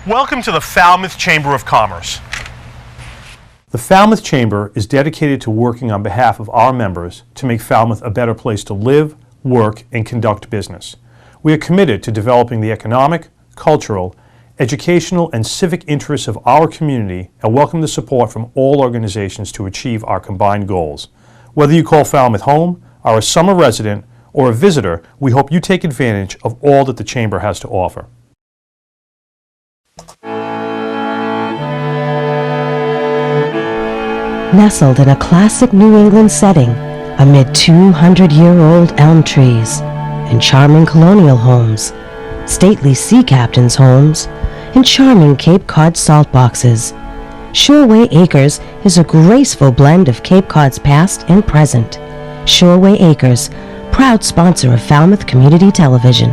Welcome to the Falmouth Chamber of Commerce. The Falmouth Chamber is dedicated to working on behalf of our members to make Falmouth a better place to live, work, and conduct business. We are committed to developing the economic, cultural, educational, and civic interests of our community and welcome the support from all organizations to achieve our combined goals. Whether you call Falmouth home, are a summer resident, or a visitor, we hope you take advantage of all that the Chamber has to offer. Nestled in a classic New England setting, amid 200-year-old elm trees, and charming colonial homes, stately sea captains' homes, and charming Cape Cod salt boxes, Shoreway Acres is a graceful blend of Cape Cod's past and present. Shoreway Acres, proud sponsor of Falmouth Community Television.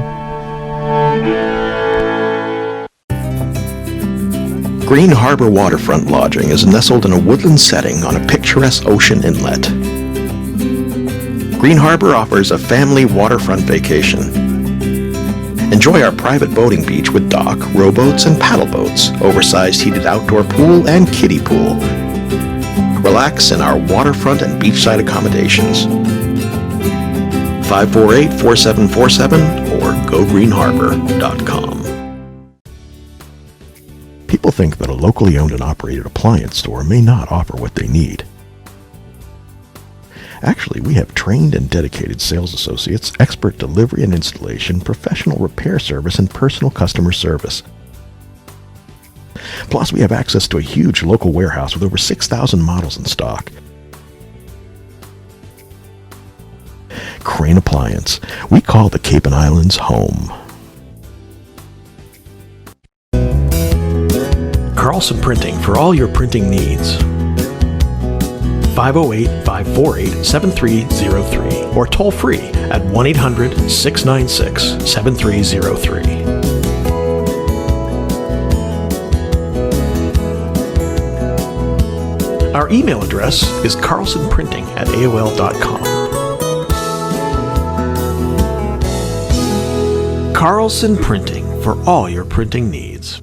Green Harbor Waterfront Lodging is nestled in a woodland setting on a picturesque ocean inlet. Green Harbor offers a family waterfront vacation. Enjoy our private boating beach with dock, rowboats, and paddle boats, oversized heated outdoor pool, and kiddie pool. Relax in our waterfront and beachside accommodations. 548-4747 or gogreenharbor.com. People think that a locally owned and operated appliance store may not offer what they need. Actually, we have trained and dedicated sales associates, expert delivery and installation, professional repair service, and personal customer service. Plus, we have access to a huge local warehouse with over 6,000 models in stock. Crane Appliance. We call the Cape and Islands home. CARLSON Printing for all your printing needs. 508-548-7303 or toll free at 1-800-696-7303. Our email address is carlsonprinting@aol.com. CARLSON Printing for all your printing needs.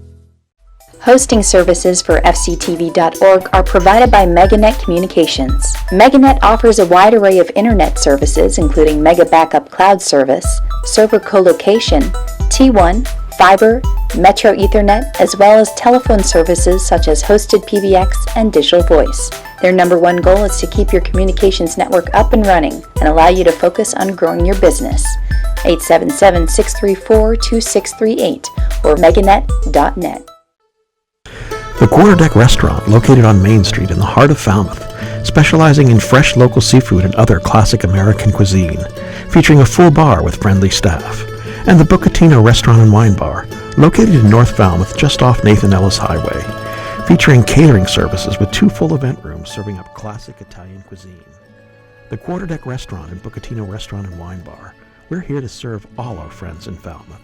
Hosting services for fctv.org are provided by MegaNet Communications. MegaNet offers a wide array of internet services including Mega Backup Cloud Service, server co-location, T1, fiber, Metro Ethernet, as well as telephone services such as hosted PBX and digital voice. Their number one goal is to keep your communications network up and running and allow you to focus on growing your business. 877-634-2638 or meganet.net. The Quarterdeck Restaurant, located on Main Street in the heart of Falmouth, specializing in fresh local seafood and other classic American cuisine, featuring a full bar with friendly staff, and the Bucatino Restaurant and Wine Bar, located in North Falmouth just off Nathan Ellis Highway, featuring catering services with 2 full event rooms serving up classic Italian cuisine. The Quarterdeck Restaurant and Bucatino Restaurant and Wine Bar, we're here to serve all our friends in Falmouth.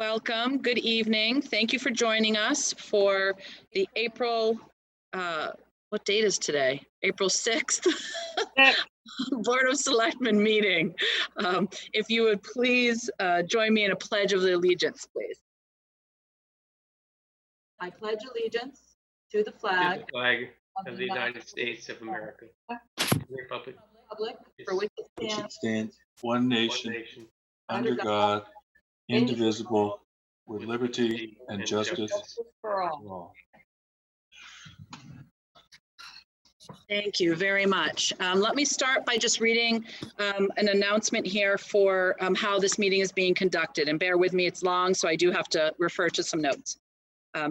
Welcome. Good evening. Thank you for joining us for the April, what date is today? April 6th Board of Selectmen meeting. If you would please join me in a pledge of allegiance, please. I pledge allegiance to the To flag the flag of the United States of America, the Republic for which it which stands, stands one one nation, nation, under God, indivisible, with liberty and justice for all. for all. Thank you very much. Let me start by just reading an announcement here for how this meeting is being conducted. And bear with me, it's long, so I do have to refer to some notes. I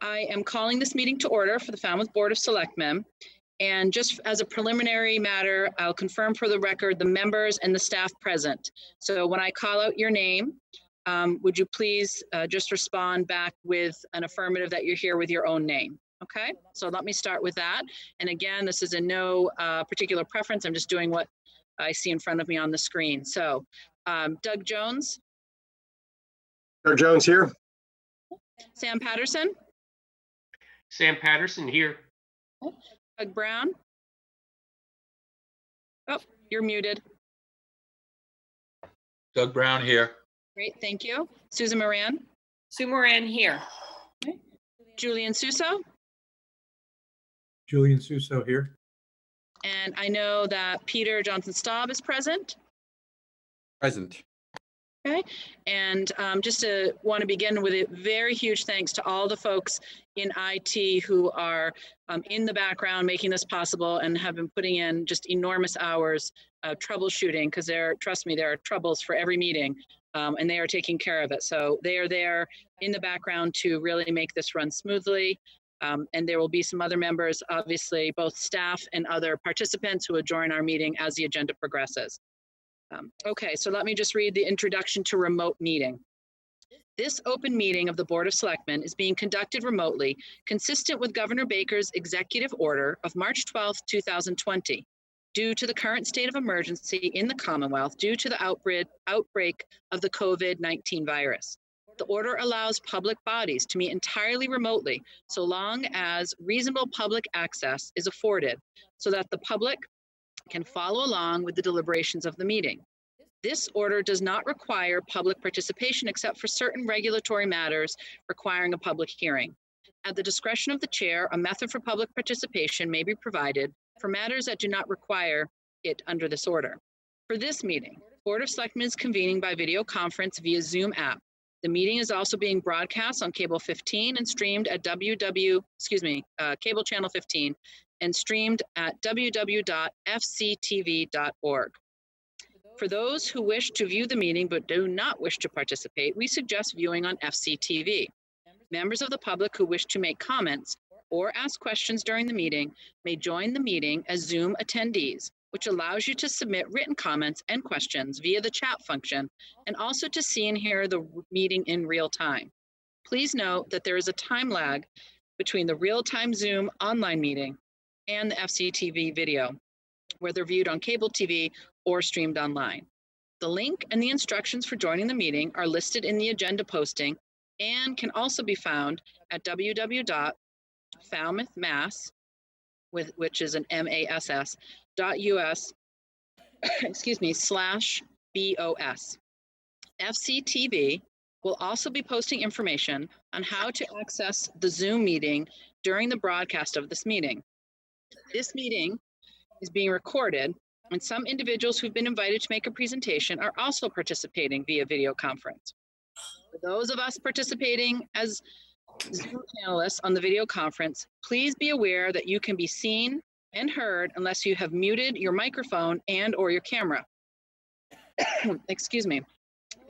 am calling this meeting to order for the Falmouth Board of Selectmen. And just as a preliminary matter, I'll confirm for the record the members and the staff present. So when I call out your name, would you please just respond back with an affirmative that you're here with your own name? Okay, so let me start with that. And again, this is in no particular preference. I'm just doing what I see in front of me on the screen. So Doug Jones, Doug Jones here. Sam Patterson, Sam Patterson here. Doug Brown. Oh, you're muted. Doug Brown here. Great, thank you. Susan Moran, Sue Moran here. Julian Suso. Julian Suso here. And I know that Peter Johnson-Staub is present. Present. Okay, and just to want to begin with a very huge thanks to all the folks in IT who are in the background making this possible and have been putting in just enormous hours of troubleshooting, because trust me, there are troubles for every meeting, and they are taking care of it. So they are there in the background to really make this run smoothly. And there will be some other members, obviously, both staff and other participants who will join our meeting as the agenda progresses. Okay, so let me just read the introduction to remote meeting. This open meeting of the Board of Selectmen is being conducted remotely, consistent with Governor Baker's executive order of March 12, 2020, due to the current state of emergency in the Commonwealth due to the outbreak of the COVID-19 virus. The order allows public bodies to meet entirely remotely, so long as reasonable public access is afforded, so that the public can follow along with the deliberations of the meeting. This order does not require public participation except for certain regulatory matters requiring a public hearing. At the discretion of the chair, a method for public participation may be provided for matters that do not require it under this order. For this meeting, Board of Selectmen is convening by video conference via Zoom app. The meeting is also being broadcast on Cable 15 and streamed at Cable Channel 15 and streamed at www.fctv.org. For those who wish to view the meeting but do not wish to participate, we suggest viewing on FCTV. Members of the public who wish to make comments or ask questions during the meeting may join the meeting as Zoom attendees, which allows you to submit written comments and questions via the chat function and also to see and hear the meeting in real time. Please note that there is a time lag between the real-time Zoom online meeting and the FCTV video, whether viewed on cable TV or streamed online. The link and the instructions for joining the meeting are listed in the agenda posting and can also be found at www.falmouthmass, which is an MASS, .us, /BOS. FCTV will also be posting information on how to access the Zoom meeting during the broadcast of this meeting. This meeting is being recorded, and some individuals who've been invited to make a presentation are also participating via video conference. For those of us participating as Zoom panelists on the video conference, please be aware that you can be seen and heard unless you have muted your microphone and or your camera. Excuse me.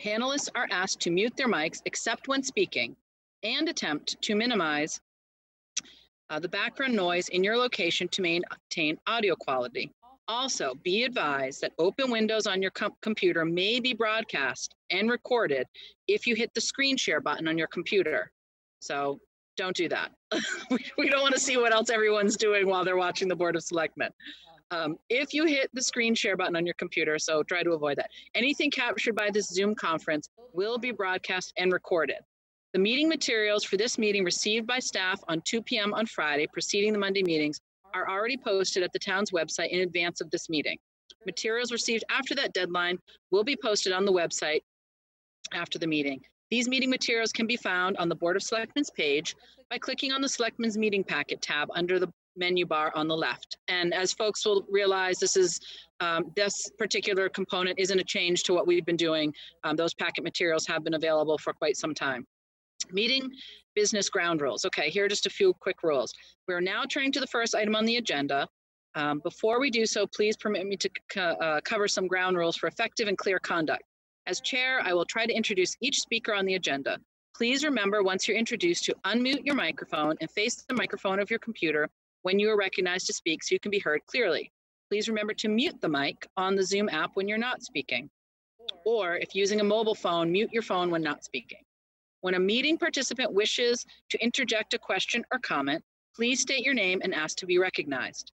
Panelists are asked to mute their mics except when speaking and attempt to minimize the background noise in your location to maintain audio quality. Also, be advised that open windows on your computer may be broadcast and recorded if you hit the screen share button on your computer. So don't do that. We don't want to see what else everyone's doing while they're watching the Board of Selectmen. If you hit the screen share button on your computer, so try to avoid that, anything captured by this Zoom conference will be broadcast and recorded. The meeting materials for this meeting received by staff on 2 p.m. on Friday preceding the Monday meetings are already posted at the town's website in advance of this meeting. Materials received after that deadline will be posted on the website after the meeting. These meeting materials can be found on the Board of Selectmen's page by clicking on the Selectmen's Meeting Packet tab under the menu bar on the left. And as folks will realize, this particular component isn't a change to what we've been doing. Those packet materials have been available for quite some time. Meeting business ground rules. Okay, here are just a few quick rules. We're now turning to the first item on the agenda. Before we do so, please permit me to cover some ground rules for effective and clear conduct. As chair, I will try to introduce each speaker on the agenda. Please remember, once you're introduced, to unmute your microphone and face the microphone of your computer when you are recognized to speak so you can be heard clearly. Please remember to mute the mic on the Zoom app when you're not speaking. Or if using a mobile phone, mute your phone when not speaking. When a meeting participant wishes to interject a question or comment, please state your name and ask to be recognized.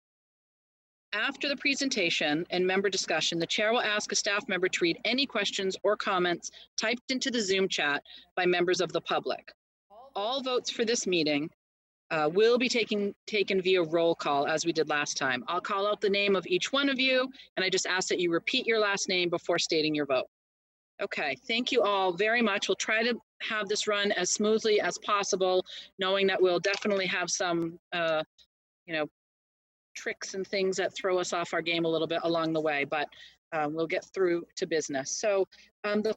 After the presentation and member discussion, the chair will ask a staff member to read any questions or comments typed into the Zoom chat by members of the public. All votes for this meeting will be taken via roll call, as we did last time. I'll call out the name of each one of you, and I just ask that you repeat your last name before stating your vote. Okay, thank you all very much. We'll try to have this run as smoothly as possible, knowing that we'll definitely have some, tricks and things that throw us off our game a little bit along the way, but we'll get through to business. So the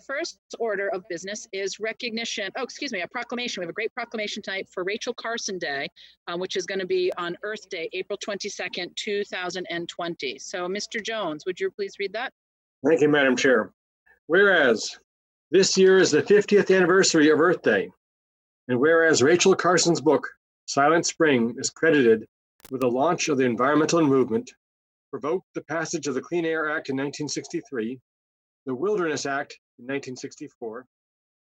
first order of business is recognition, a proclamation. We have a great proclamation tonight for Rachel Carlson Day, which is going to be on Earth Day, April 22nd, 2020. So Mr. Jones, would you please read that? Thank you, Madam Chair. Whereas this year is the 50th anniversary of Earth Day, and whereas Rachel Carson's book, Silent Spring, is credited with the launch of the environmental movement, provoked the passage of the Clean Air Act in 1963, the Wilderness Act in 1964,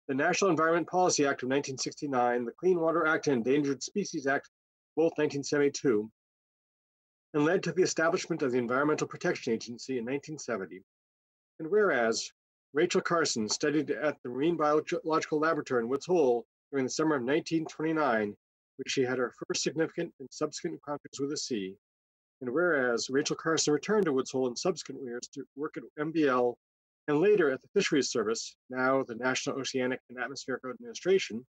the National Environment Policy Act of 1969, the Clean Water Act and Endangered Species Act, both 1972, and led to the establishment of the Environmental Protection Agency in 1970. And whereas Rachel Carson studied at the Marine Biological Laboratory in Woods Hole during the summer of 1929, which she had her first significant and subsequent encounters with the sea. And whereas Rachel Carson returned to Woods Hole in subsequent years to work at MBL and later at the Fisheries Service, now the National Oceanic and Atmospheric Administration.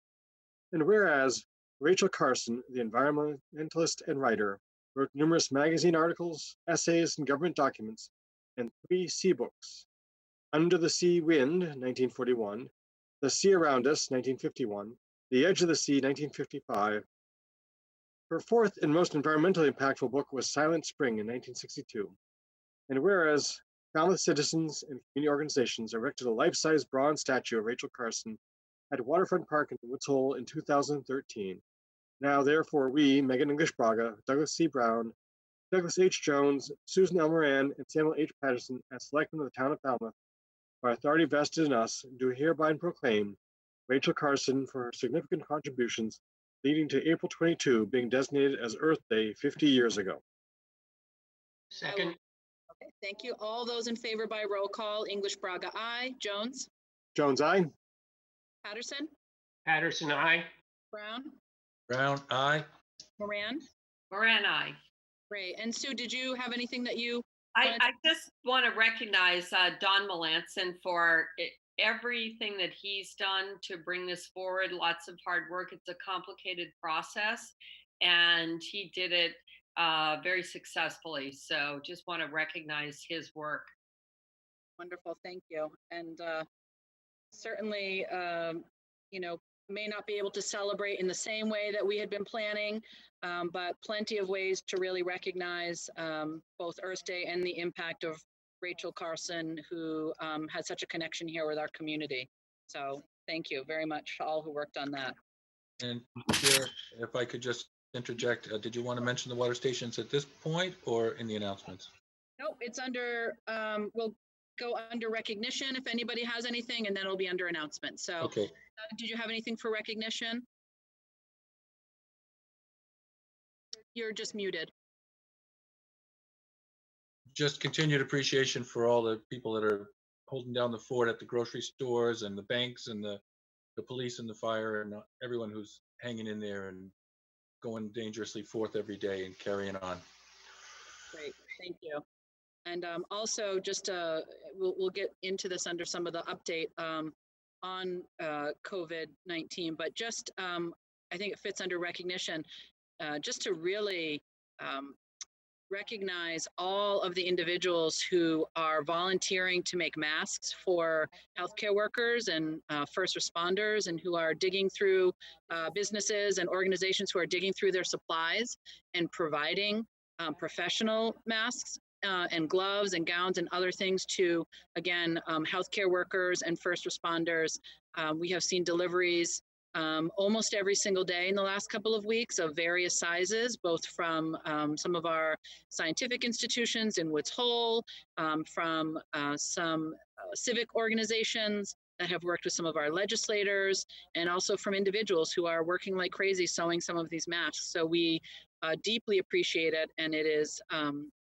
And whereas Rachel Carson, the environmentalist and writer, wrote numerous magazine articles, essays, and government documents, and 3 sea books: Under the Sea Wind, 1941, The Sea Around Us, 1951, The Edge of the Sea, 1955. Her fourth and most environmentally impactful book was Silent Spring in 1962. And whereas Falmouth citizens and community organizations erected a life-size bronze statue of Rachel Carson at Waterfront Park in Woods Hole in 2013. Now, therefore, we, Megan English Braga, Douglas C. Brown, Douglas H. Jones, Susan L. Moran, and Samuel H. Patterson, as selectmen of the town of Falmouth, by authority vested in us, do hereby proclaim Rachel Carson for her significant contributions, leading to April 22 being designated as Earth Day 50 years ago. Second. Okay, thank you. All those in favor by roll call: English Braga, aye. Jones? Jones, aye. Patterson? Patterson, aye. Brown? Brown, aye. Moran? Moran, aye. Great. And Sue, did you have anything that you I just want to recognize Don Melanson for everything that he's done to bring this forward. Lots of hard work. It's a complicated process, and he did it very successfully. So just want to recognize his work. Wonderful. Thank you. And certainly, may not be able to celebrate in the same way that we had been planning, but plenty of ways to really recognize both Earth Day and the impact of Rachel Carson, who had such a connection here with our community. So thank you very much to all who worked on that. And Chair, if I could just interject, did you want to mention the water stations at this point or in the announcements? Nope, it's under, we'll go under recognition if anybody has anything, and then it'll be under announcements. So Okay. Did you have anything for recognition? You're just muted. just continued appreciation for all the people that are holding down the fort at the grocery stores and the banks and the police and the fire and everyone who's hanging in there and going dangerously forth every day and carrying on. Great, thank you. And also, just we'll get into this under some of the update on COVID-19, but just I think it fits under recognition, just to really recognize all of the individuals who are volunteering to make masks for healthcare workers and first responders, and who are digging through businesses and organizations who are digging through their supplies and providing professional masks and gloves and gowns and other things to, again, healthcare workers and first responders. We have seen deliveries almost every single day in the last couple of weeks of various sizes, both from some of our scientific institutions in Woods Hole, from some civic organizations that have worked with some of our legislators, and also from individuals who are working like crazy sewing some of these masks. So we deeply appreciate it, and it is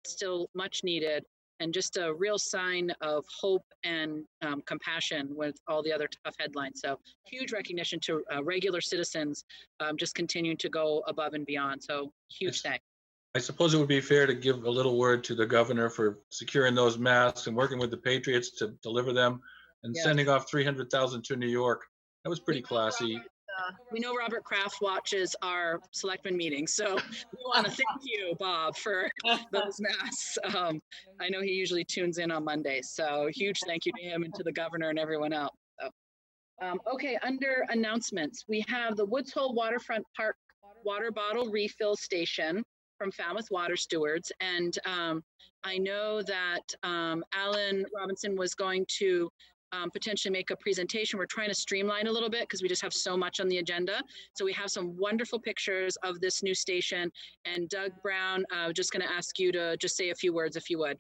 still much needed, and just a real sign of hope and compassion with all the other tough headlines. So huge recognition to regular citizens just continuing to go above and beyond. So huge thanks. I suppose it would be fair to give a little word to the governor for securing those masks and working with the Patriots to deliver them and sending off 300,000 to New York. That was pretty classy. We know Robert Kraft watches our selectmen meetings, so we want to thank you, Bob, for those masks. I know he usually tunes in on Mondays, so huge thank you to him and to the governor and everyone else. So, okay, under announcements, we have the Woods Hole Waterfront Park water bottle refill station from Falmouth Water Stewards, and I know that Alan Robinson was going to potentially make a presentation. We're trying to streamline a little bit because we just have so much on the agenda. So we have some wonderful pictures of this new station. And Doug Brown, just going to ask you to just say a few words if you would.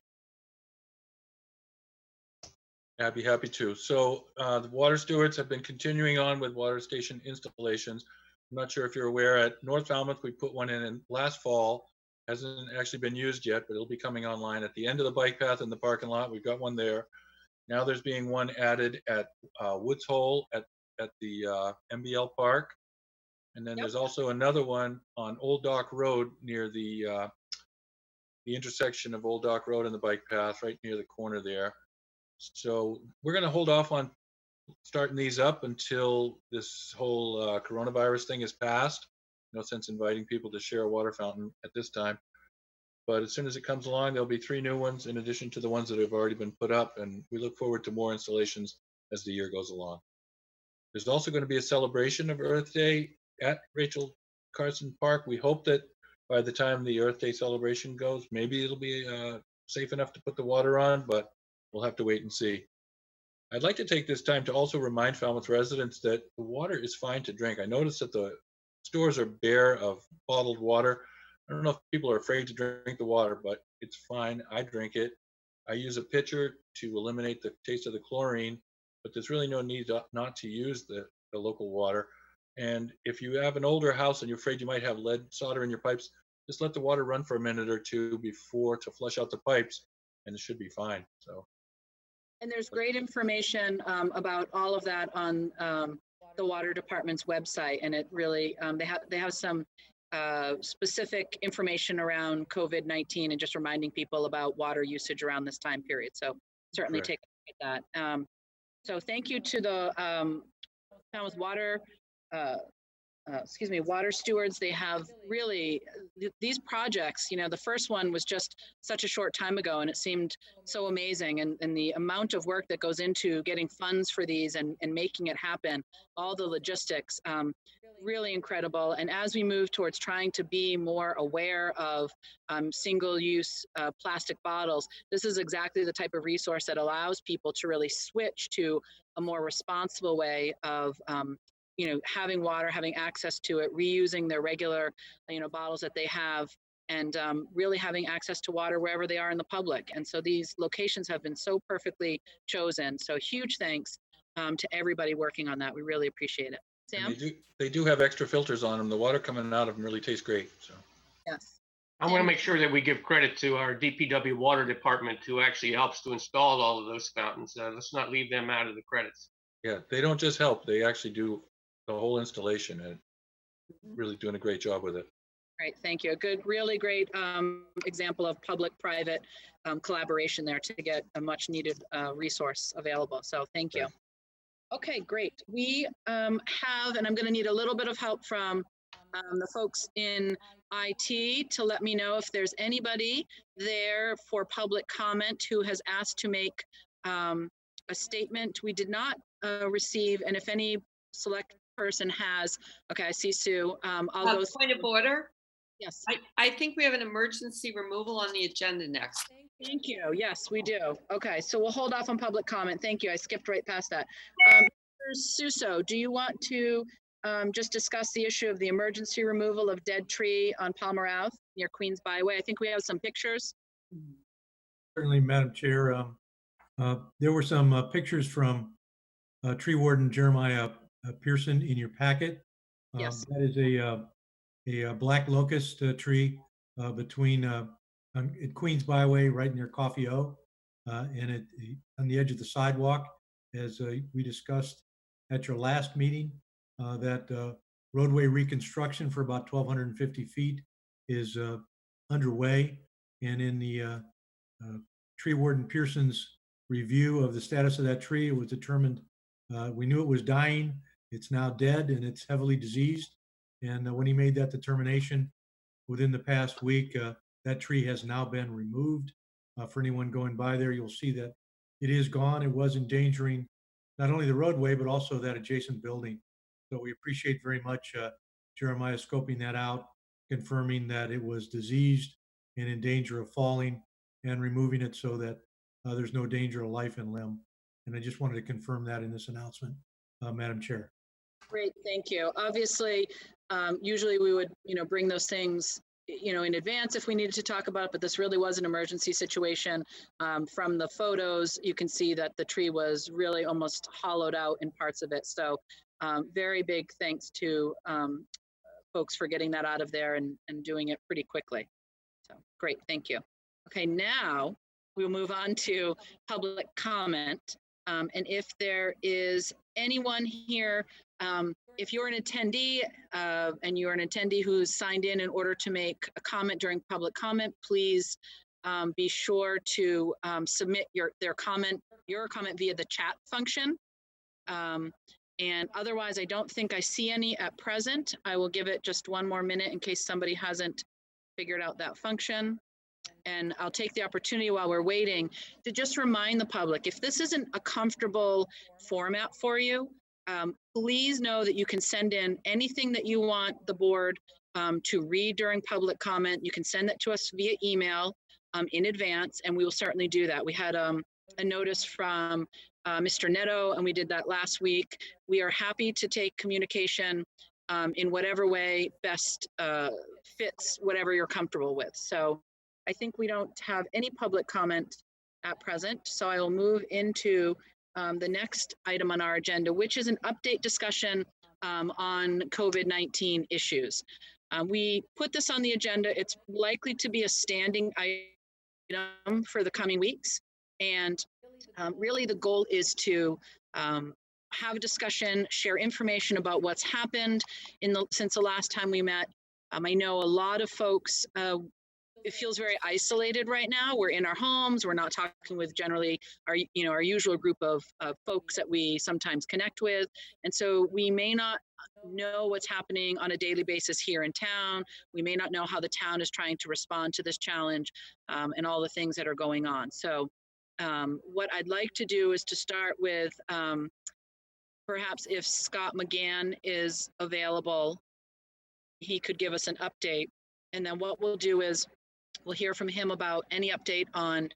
I'd be happy to. So the water stewards have been continuing on with water station installations. I'm not sure if you're aware, at North Falmouth, we put one in last fall. Hasn't actually been used yet, but it'll be coming online at the end of the bike path in the parking lot. We've got one there. Now there's being one added at Woods Hole at the MBL Park. And then there's also another one on Old Dock Road near the intersection of Old Dock Road and the bike path, right near the corner there. So we're going to hold off on starting these up until this whole coronavirus thing is passed. No sense inviting people to share a water fountain at this time. But as soon as it comes along, there'll be 3 new ones in addition to the ones that have already been put up, and we look forward to more installations as the year goes along. There's also going to be a celebration of Earth Day at Rachel Carson Park. We hope that by the time the Earth Day celebration goes, maybe it'll be safe enough to put the water on, but we'll have to wait and see. I'd like to take this time to also remind Falmouth residents that the water is fine to drink. I noticed that the stores are bare of bottled water. I don't know if people are afraid to drink the water, but it's fine. I drink it. I use a pitcher to eliminate the taste of the chlorine, but there's really no need not to use the local water. And if you have an older house and you're afraid you might have lead solder in your pipes, just let the water run for a minute or two before to flush out the pipes, and it should be fine. So. And there's great information about all of that on the water department's website, and it really they have some specific information around COVID-19 and just reminding people about water usage around this time period. So certainly take a look at that. So thank you to the Falmouth Water water stewards. They have really these projects, the first one was just such a short time ago and it seemed so amazing, and the amount of work that goes into getting funds for these and making it happen, all the logistics, really incredible. And as we move towards trying to be more aware of single-use plastic bottles, this is exactly the type of resource that allows people to really switch to a more responsible way of having water, having access to it, reusing their regular, bottles that they have, and really having access to water wherever they are in the public. And so these locations have been so perfectly chosen. So huge thanks to everybody working on that. We really appreciate it. Sam? They do have extra filters on them. The water coming out of them really tastes great. So. Yes. I want to make sure that we give credit to our DPW water department who actually helps to install all of those fountains. Let's not leave them out of the credits. Yeah, they don't just help, they actually do the whole installation and really doing a great job with it. Great, thank you. A good, really great example of public-private collaboration there to get a much-needed resource available. So thank you. Okay, great. We have, and I'm going to need a little bit of help from the folks in IT to let me know if there's anybody there for public comment who has asked to make a statement. We did not receive, and if any select person has, okay, I see Sue. I'll go. Point of order. Yes. I think we have an emergency removal on the agenda next. Thank you. Yes, we do. Okay, so we'll hold off on public comment. Thank you. I skipped right past that. Mr. Suso, do you want to just discuss the issue of the emergency removal of dead tree on Palmer Ave near Queens Byway? I think we have some pictures. Certainly, Madam Chair. There were some pictures from Tree Warden Jeremiah Pearson in your packet. Yes. That is a black locust tree between at Queens Byway, right near Coffee O, and on the edge of the sidewalk. As we discussed at your last meeting, that roadway reconstruction for about 1,250 feet is underway. And in the Tree Warden Pearson's review of the status of that tree, it was determined we knew it was dying. It's now dead and it's heavily diseased. And when he made that determination within the past week, that tree has now been removed. For anyone going by there, you'll see that it is gone. It was endangering not only the roadway, but also that adjacent building. So we appreciate very much Jeremiah scoping that out, confirming that it was diseased and in danger of falling, and removing it so that there's no danger of life and limb. And I just wanted to confirm that in this announcement, Madam Chair. Great, thank you. Obviously, usually we would, bring those things, in advance if we needed to talk about it, but this really was an emergency situation. From the photos, you can see that the tree was really almost hollowed out in parts of it. So very big thanks to folks for getting that out of there and doing it pretty quickly. So great, thank you. Okay, now we'll move on to public comment. And if there is anyone here, if you're an attendee and you're an attendee who's signed in order to make a comment during public comment, please be sure to submit your comment via the chat function. And otherwise, I don't think I see any at present. I will give it just one more minute in case somebody hasn't figured out that function. And I'll take the opportunity while we're waiting to just remind the public, if this isn't a comfortable format for you, please know that you can send in anything that you want the board to read during public comment. You can send that to us via email in advance, and we will certainly do that. We had a notice from Mr. Netto, and we did that last week. We are happy to take communication in whatever way best fits whatever you're comfortable with. So I think we don't have any public comment at present, so I will move into the next item on our agenda, which is an update discussion on COVID-19 issues. We put this on the agenda. It's likely to be a standing item for the coming weeks. And really the goal is to have a discussion, share information about what's happened since the last time we met. I know a lot of folks, it feels very isolated right now. We're in our homes. We're not talking with generally our usual group of folks that we sometimes connect with. And so we may not know what's happening on a daily basis here in town. We may not know how the town is trying to respond to this challenge and all the things that are going on. So what I'd like to do is to start with perhaps if Scott McGann is available, he could give us an update. And then what we'll do is we'll hear from him about any update on,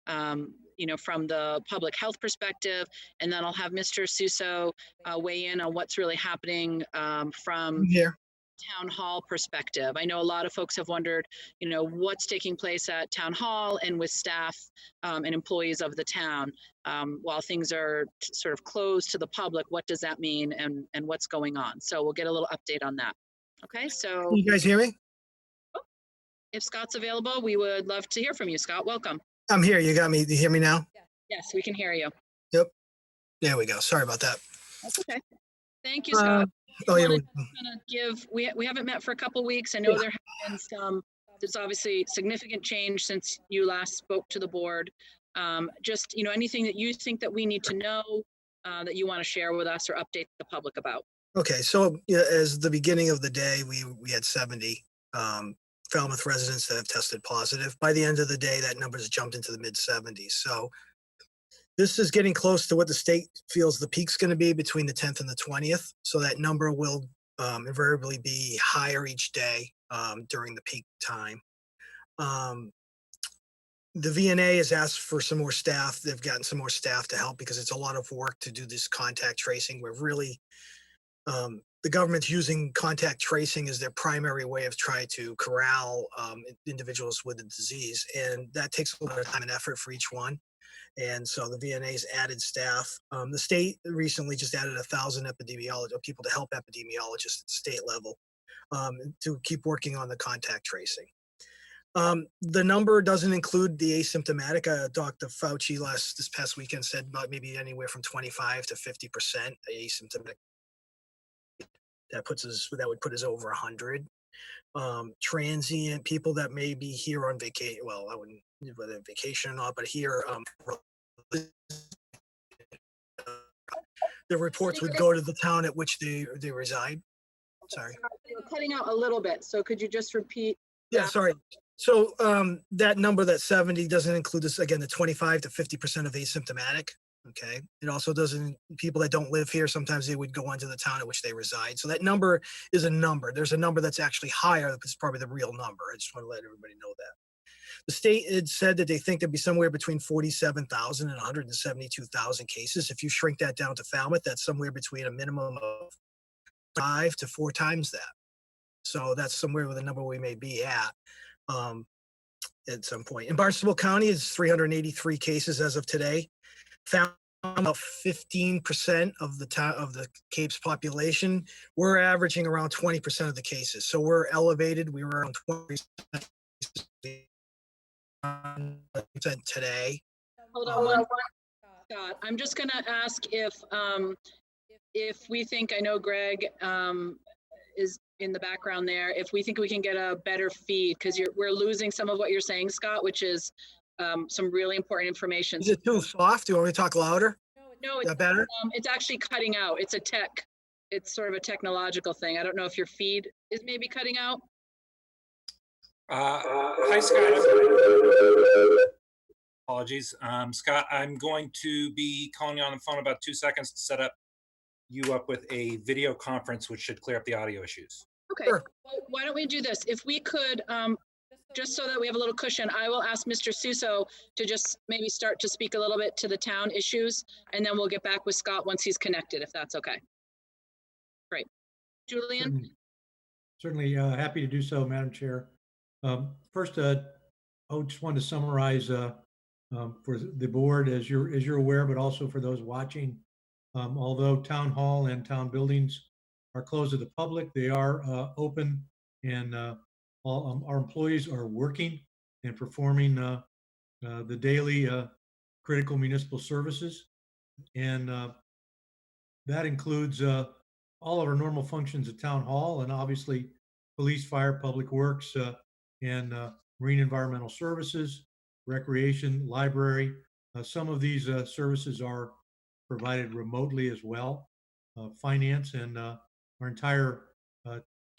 from the public health perspective, and then I'll have Mr. Suso weigh in on what's really happening from town hall perspective. I know a lot of folks have wondered, what's taking place at town hall and with staff and employees of the town. While things are sort of closed to the public, what does that mean and what's going on? So we'll get a little update on that. Okay, so. Can you guys hear me? if Scott's available, we would love to hear from you. Scott, welcome. I'm here. You got me. Do you hear me now? Yes, we can hear you. Yep. There we go. Sorry about that. That's okay. Thank you, Scott. Oh, I yeah. wanted to kind of give, we haven't met for a couple weeks. I know there have been there's obviously significant change since you last spoke to the board. Just, anything that you think that we need to know that you want to share with us or update the public about. Okay. So as the beginning of the day, we had 70 Falmouth residents that have tested positive. By the end of the day, that number has jumped into the mid 70s. So this is getting close to what the state feels the peak's going to be between the 10th and the 20th. So that number will invariably be higher each day during the peak time. The VNA has asked for some more staff. They've gotten some more staff to help because it's a lot of work to do this contact tracing. We're really, the government's using contact tracing as their primary way of trying to corral individuals with the disease. And that takes a lot of time and effort for each one. And so the VNA's added staff. The state recently just added 1,000 epidemiologists, people to help epidemiologists at the state level to keep working on the contact tracing. The number doesn't include the asymptomatic. Dr. Fauci this past weekend said about maybe anywhere from 25 to 50% asymptomatic. That would put us over 100. Transient people that may be here on vacation. Well, I wouldn't whether vacation or not, but here the reports would go to the town at which they reside. Sorry. You're cutting out a little bit, so could you just repeat? Yeah, sorry. So that number, that 70, doesn't include this, again, the 25 to 50% of asymptomatic. Okay. It also doesn't, people that don't live here, sometimes they would go onto the town at which they reside. So that number is a number. There's a number that's actually higher. It's probably the real number. I just want to let everybody know that. The state had said that they think there'd be somewhere between 47,000 and 172,000 cases. If you shrink that down to Falmouth, that's somewhere between a minimum of 5 to 4 times that. So that's somewhere with a number we may be at some point. In Barnstable County, it's 383 cases as of today. Found about 15% of the Cape's population. We're averaging around 20% of the cases. So we're elevated. We were around 20% today. Hold on, Scott. I'm just going to ask if we think, I know Greg is in the background there, if we think we can get a better feed, because we're losing some of what you're saying, Scott, which is some really important information. Is it too soft? Do you want me to talk louder? No, is that better? It's actually cutting out. It's sort of a technological thing. I don't know if your feed is maybe cutting out. Hi, Scott. Apologies. Scott, I'm going to be calling you on the phone about 2 seconds to set you up with a video conference, which should clear up the audio issues. Okay. Sure. Well, why don't we do this? If we could, just so that we have a little cushion, I will ask Mr. Suso to just maybe start to speak a little bit to the town issues, and then we'll get back with Scott once he's connected, if that's okay. Great. Julian? Certainly happy to do so, Madam Chair. First, I just wanted to summarize for the board, as you're aware, but also for those watching, although town hall and town buildings are closed to the public, they are open, and all our employees are working and performing the daily critical municipal services. And that includes all of our normal functions at town hall, and obviously police, fire, public works, and marine environmental services, recreation, library. Some of these services are provided remotely as well. Finance and our entire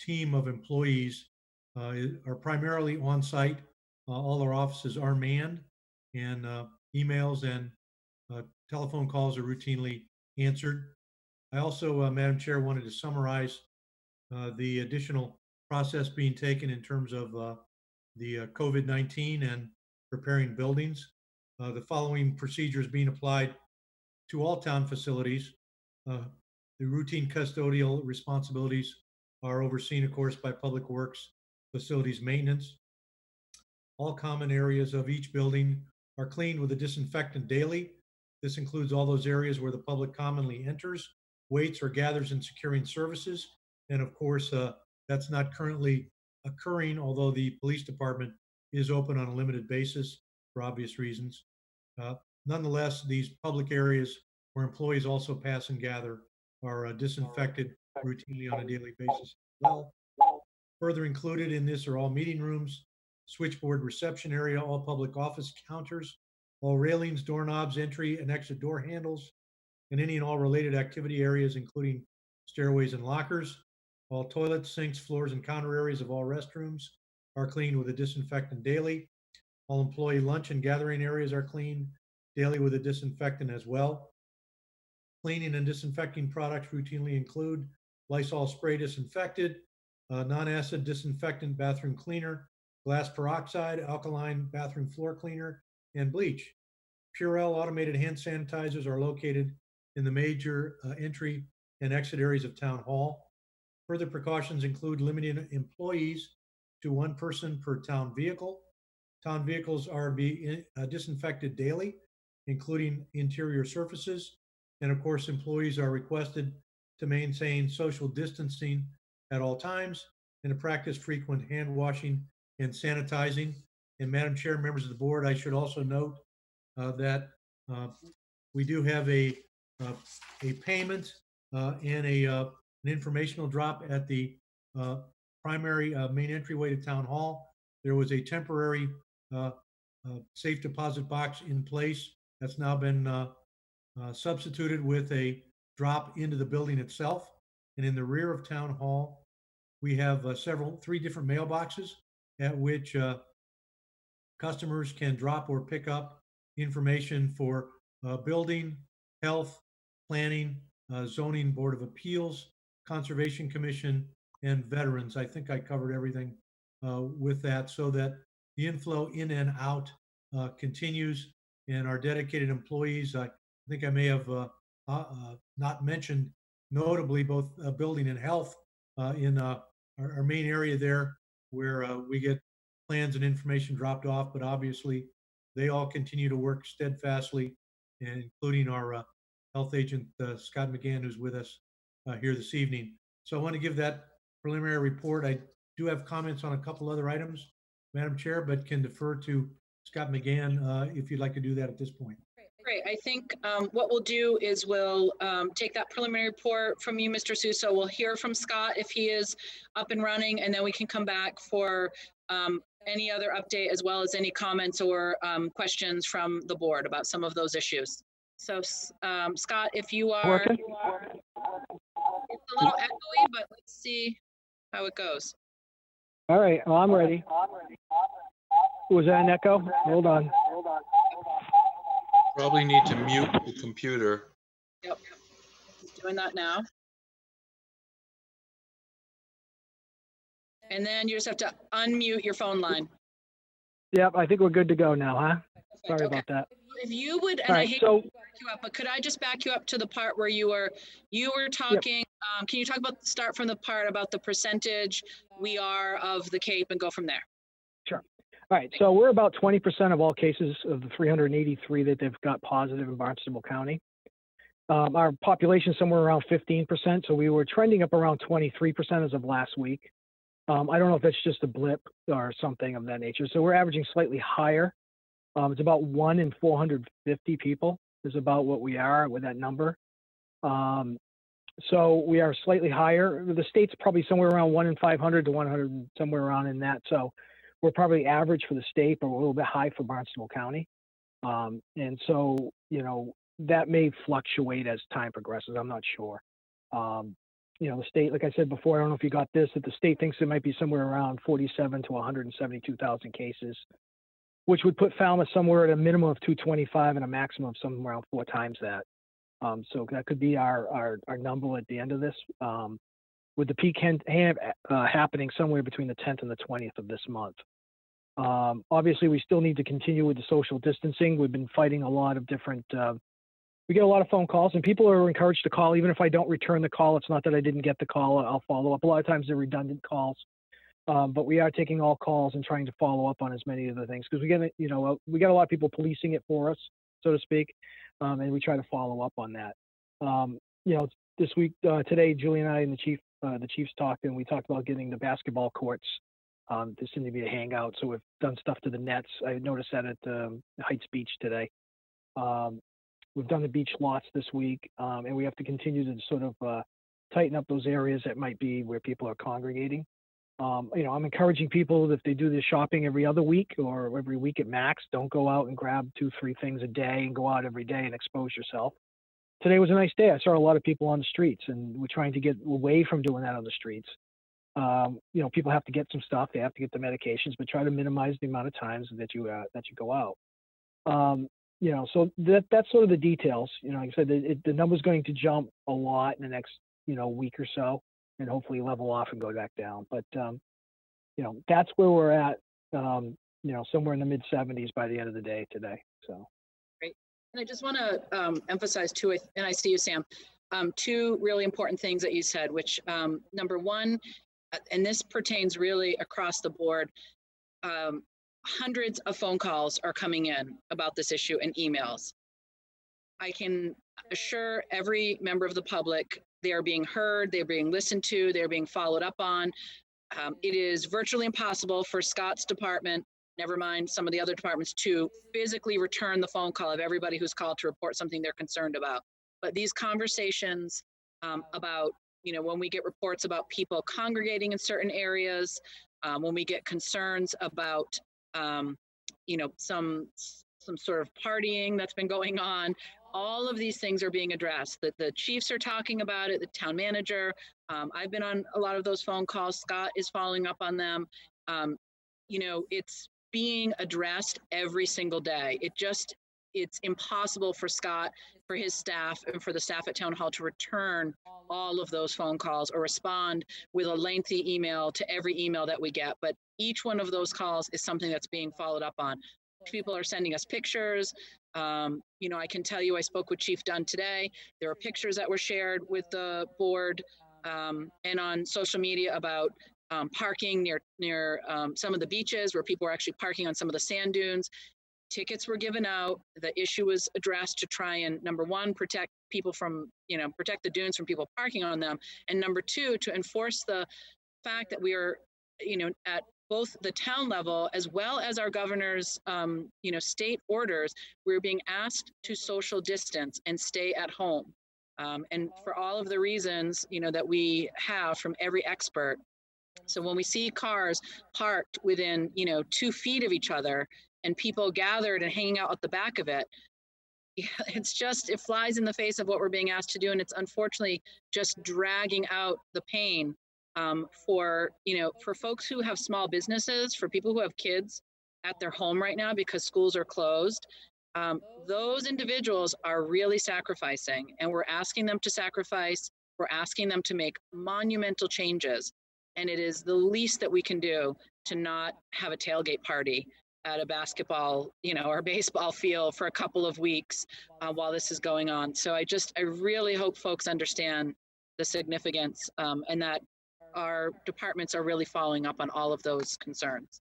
team of employees are primarily on site. All our offices are manned, and emails and telephone calls are routinely answered. I also, Madam Chair, wanted to summarize the additional process being taken in terms of the COVID-19 and preparing buildings. The following procedures being applied to all town facilities. The routine custodial responsibilities are overseen, of course, by Public Works, Facilities Maintenance. All common areas of each building are cleaned with a disinfectant daily. This includes all those areas where the public commonly enters, waits, or gathers in securing services. And of course, that's not currently occurring, although the police department is open on a limited basis for obvious reasons. Nonetheless, these public areas where employees also pass and gather are disinfected routinely on a daily basis. Well, further included in this are all meeting rooms, switchboard reception area, all public office counters, all railings, doorknobs, entry and exit door handles, and any and all related activity areas, including stairways and lockers. All toilets, sinks, floors, and counter areas of all restrooms are cleaned with a disinfectant daily. All employee lunch and gathering areas are cleaned daily with a disinfectant as well. Cleaning and disinfecting products routinely include Lysol spray disinfected, non-acid disinfectant bathroom cleaner, glass peroxide, alkaline bathroom floor cleaner, and bleach. Purell automated hand sanitizers are located in the major entry and exit areas of Town Hall. Further precautions include limiting employees to one person per town vehicle. Town vehicles are to be disinfected daily, including interior surfaces. And of course, employees are requested to maintain social distancing at all times and to practice frequent hand washing and sanitizing. And Madam Chair, members of the board, I should also note that we do have a payment and an informational drop at the primary main entryway to Town Hall. There was a temporary safe deposit box in place that's now been substituted with a drop into the building itself. And in the rear of Town Hall, we have three different mailboxes at which customers can drop or pick up information for building, health, planning, zoning, board of appeals, conservation commission, and veterans. I think I covered everything with that, so that the inflow in and out continues, and our dedicated employees, I think I may have not mentioned notably both building and health in our main area there, where we get plans and information dropped off, but obviously they all continue to work steadfastly, including our health agent, Scott McGann, who's with us here this evening. So I want to give that preliminary report. I do have comments on a couple other items, Madam Chair, but can defer to Scott McGann if you'd like to do that at this point. Great. I think what we'll do is we'll take that preliminary report from you, Mr. Suso. We'll hear from Scott if he is up and running, and then we can come back for any other update, as well as any comments or questions from the board about some of those issues. So Scott, if you are, working? It's a little echoey, but let's see how it goes. All right, well, I'm ready. Was that an echo? Hold on. Probably need to mute the computer. Yep, just doing that now. And then you just have to unmute your phone line. Yep, I think we're good to go now, huh? Perfect. Sorry Okay. about that. If you would, and All I right, hate so to back you up, but could I just back you up to the part where you were talking? Can you talk about, start from the part about the percentage we are of the Cape and go from there? sure. All right, so we're about 20% of all cases of the 383 that they've got positive in Barnstable County. Our population is somewhere around 15%, so we were trending up around 23% as of last week. I don't know if that's just a blip or something of that nature. So we're averaging slightly higher. It's about 1 in 450 people is about what we are with that number. So we are slightly higher. The state's probably somewhere around 1 in 500 to 100, somewhere around in that. So we're probably average for the state, but we're a little bit high for Barnstable County. And so, you know, that may fluctuate as time progresses. I'm not sure. You know, the state, like I said before, I don't know if you got this, that the state thinks it might be somewhere around 47 to 172,000 cases, which would put Falmouth somewhere at a minimum of 225 and a maximum of somewhere around 4 times that. So that could be our number at the end of this, with the peak happening somewhere between the 10th and the 20th of this month. Obviously, we still need to continue with the social distancing. We've been fighting a lot of different, we get a lot of phone calls, and people are encouraged to call. Even if I don't return the call, it's not that I didn't get the call, I'll follow up. A lot of times they're redundant calls. But we are taking all calls and trying to follow up on as many of the things, because we get, you know, we got a lot of people policing it for us, so to speak, and we try to follow up on that. You know, this week, today, Julie and I and the chiefs talked, and we talked about getting the basketball courts There seemed to be a hangout, so we've done stuff to the nets. I noticed that at Heights Beach today. We've done the beach lots this week, and we have to continue to sort of tighten up those areas that might be where people are congregating. I'm encouraging people that if they do their shopping every other week or every week at max, don't go out and grab 2-3 things a day and go out every day and expose yourself. Today was a nice day. I saw a lot of people on the streets, and we're trying to get away from doing that on the streets. People have to get some stuff. They have to get the medications, but try to minimize the amount of times that you go out. So that's sort of the details. Like I said, the number's going to jump a lot in the next, week or so, and hopefully level off and go back down. But, that's where we're at, somewhere in the mid 70s by the end of the day today. So. Great. And I just want to emphasize too, and I see you, Sam, two really important things that you said, which number one, and this pertains really across the board, hundreds of phone calls are coming in about this issue and emails. I can assure every member of the public they are being heard, they're being listened to, they're being followed up on. It is virtually impossible for Scott's department, never mind some of the other departments, to physically return the phone call of everybody who's called to report something they're concerned about. But these conversations about, when we get reports about people congregating in certain areas, when we get concerns about, some sort of partying that's been going on, all of these things are being addressed. The chiefs are talking about it, the town manager. I've been on a lot of those phone calls. Scott is following up on them. It's being addressed every single day. It's impossible for Scott, for his staff, and for the staff at Town Hall to return all of those phone calls or respond with a lengthy email to every email that we get. But each one of those calls is something that's being followed up on. People are sending us pictures. I can tell you, I spoke with Chief Dunn today. There are pictures that were shared with the board and on social media about parking near some of the beaches where people are actually parking on some of the sand dunes. Tickets were given out. The issue was addressed to try and, number one, protect people from, protect the dunes from people parking on them. And number two, to enforce the fact that we are, at both the town level as well as our governor's, state orders, we're being asked to social distance and stay at home. And for all of the reasons, that we have from every expert. So when we see cars parked within, 2 feet of each other and people gathered and hanging out at the back of it, it flies in the face of what we're being asked to do. And it's unfortunately just dragging out the pain for folks who have small businesses, for people who have kids at their home right now because schools are closed. Those individuals are really sacrificing, and we're asking them to sacrifice. We're asking them to make monumental changes. And it is the least that we can do to not have a tailgate party at a basketball, or baseball field for a couple of weeks while this is going on. So I really hope folks understand the significance and that our departments are really following up on all of those concerns.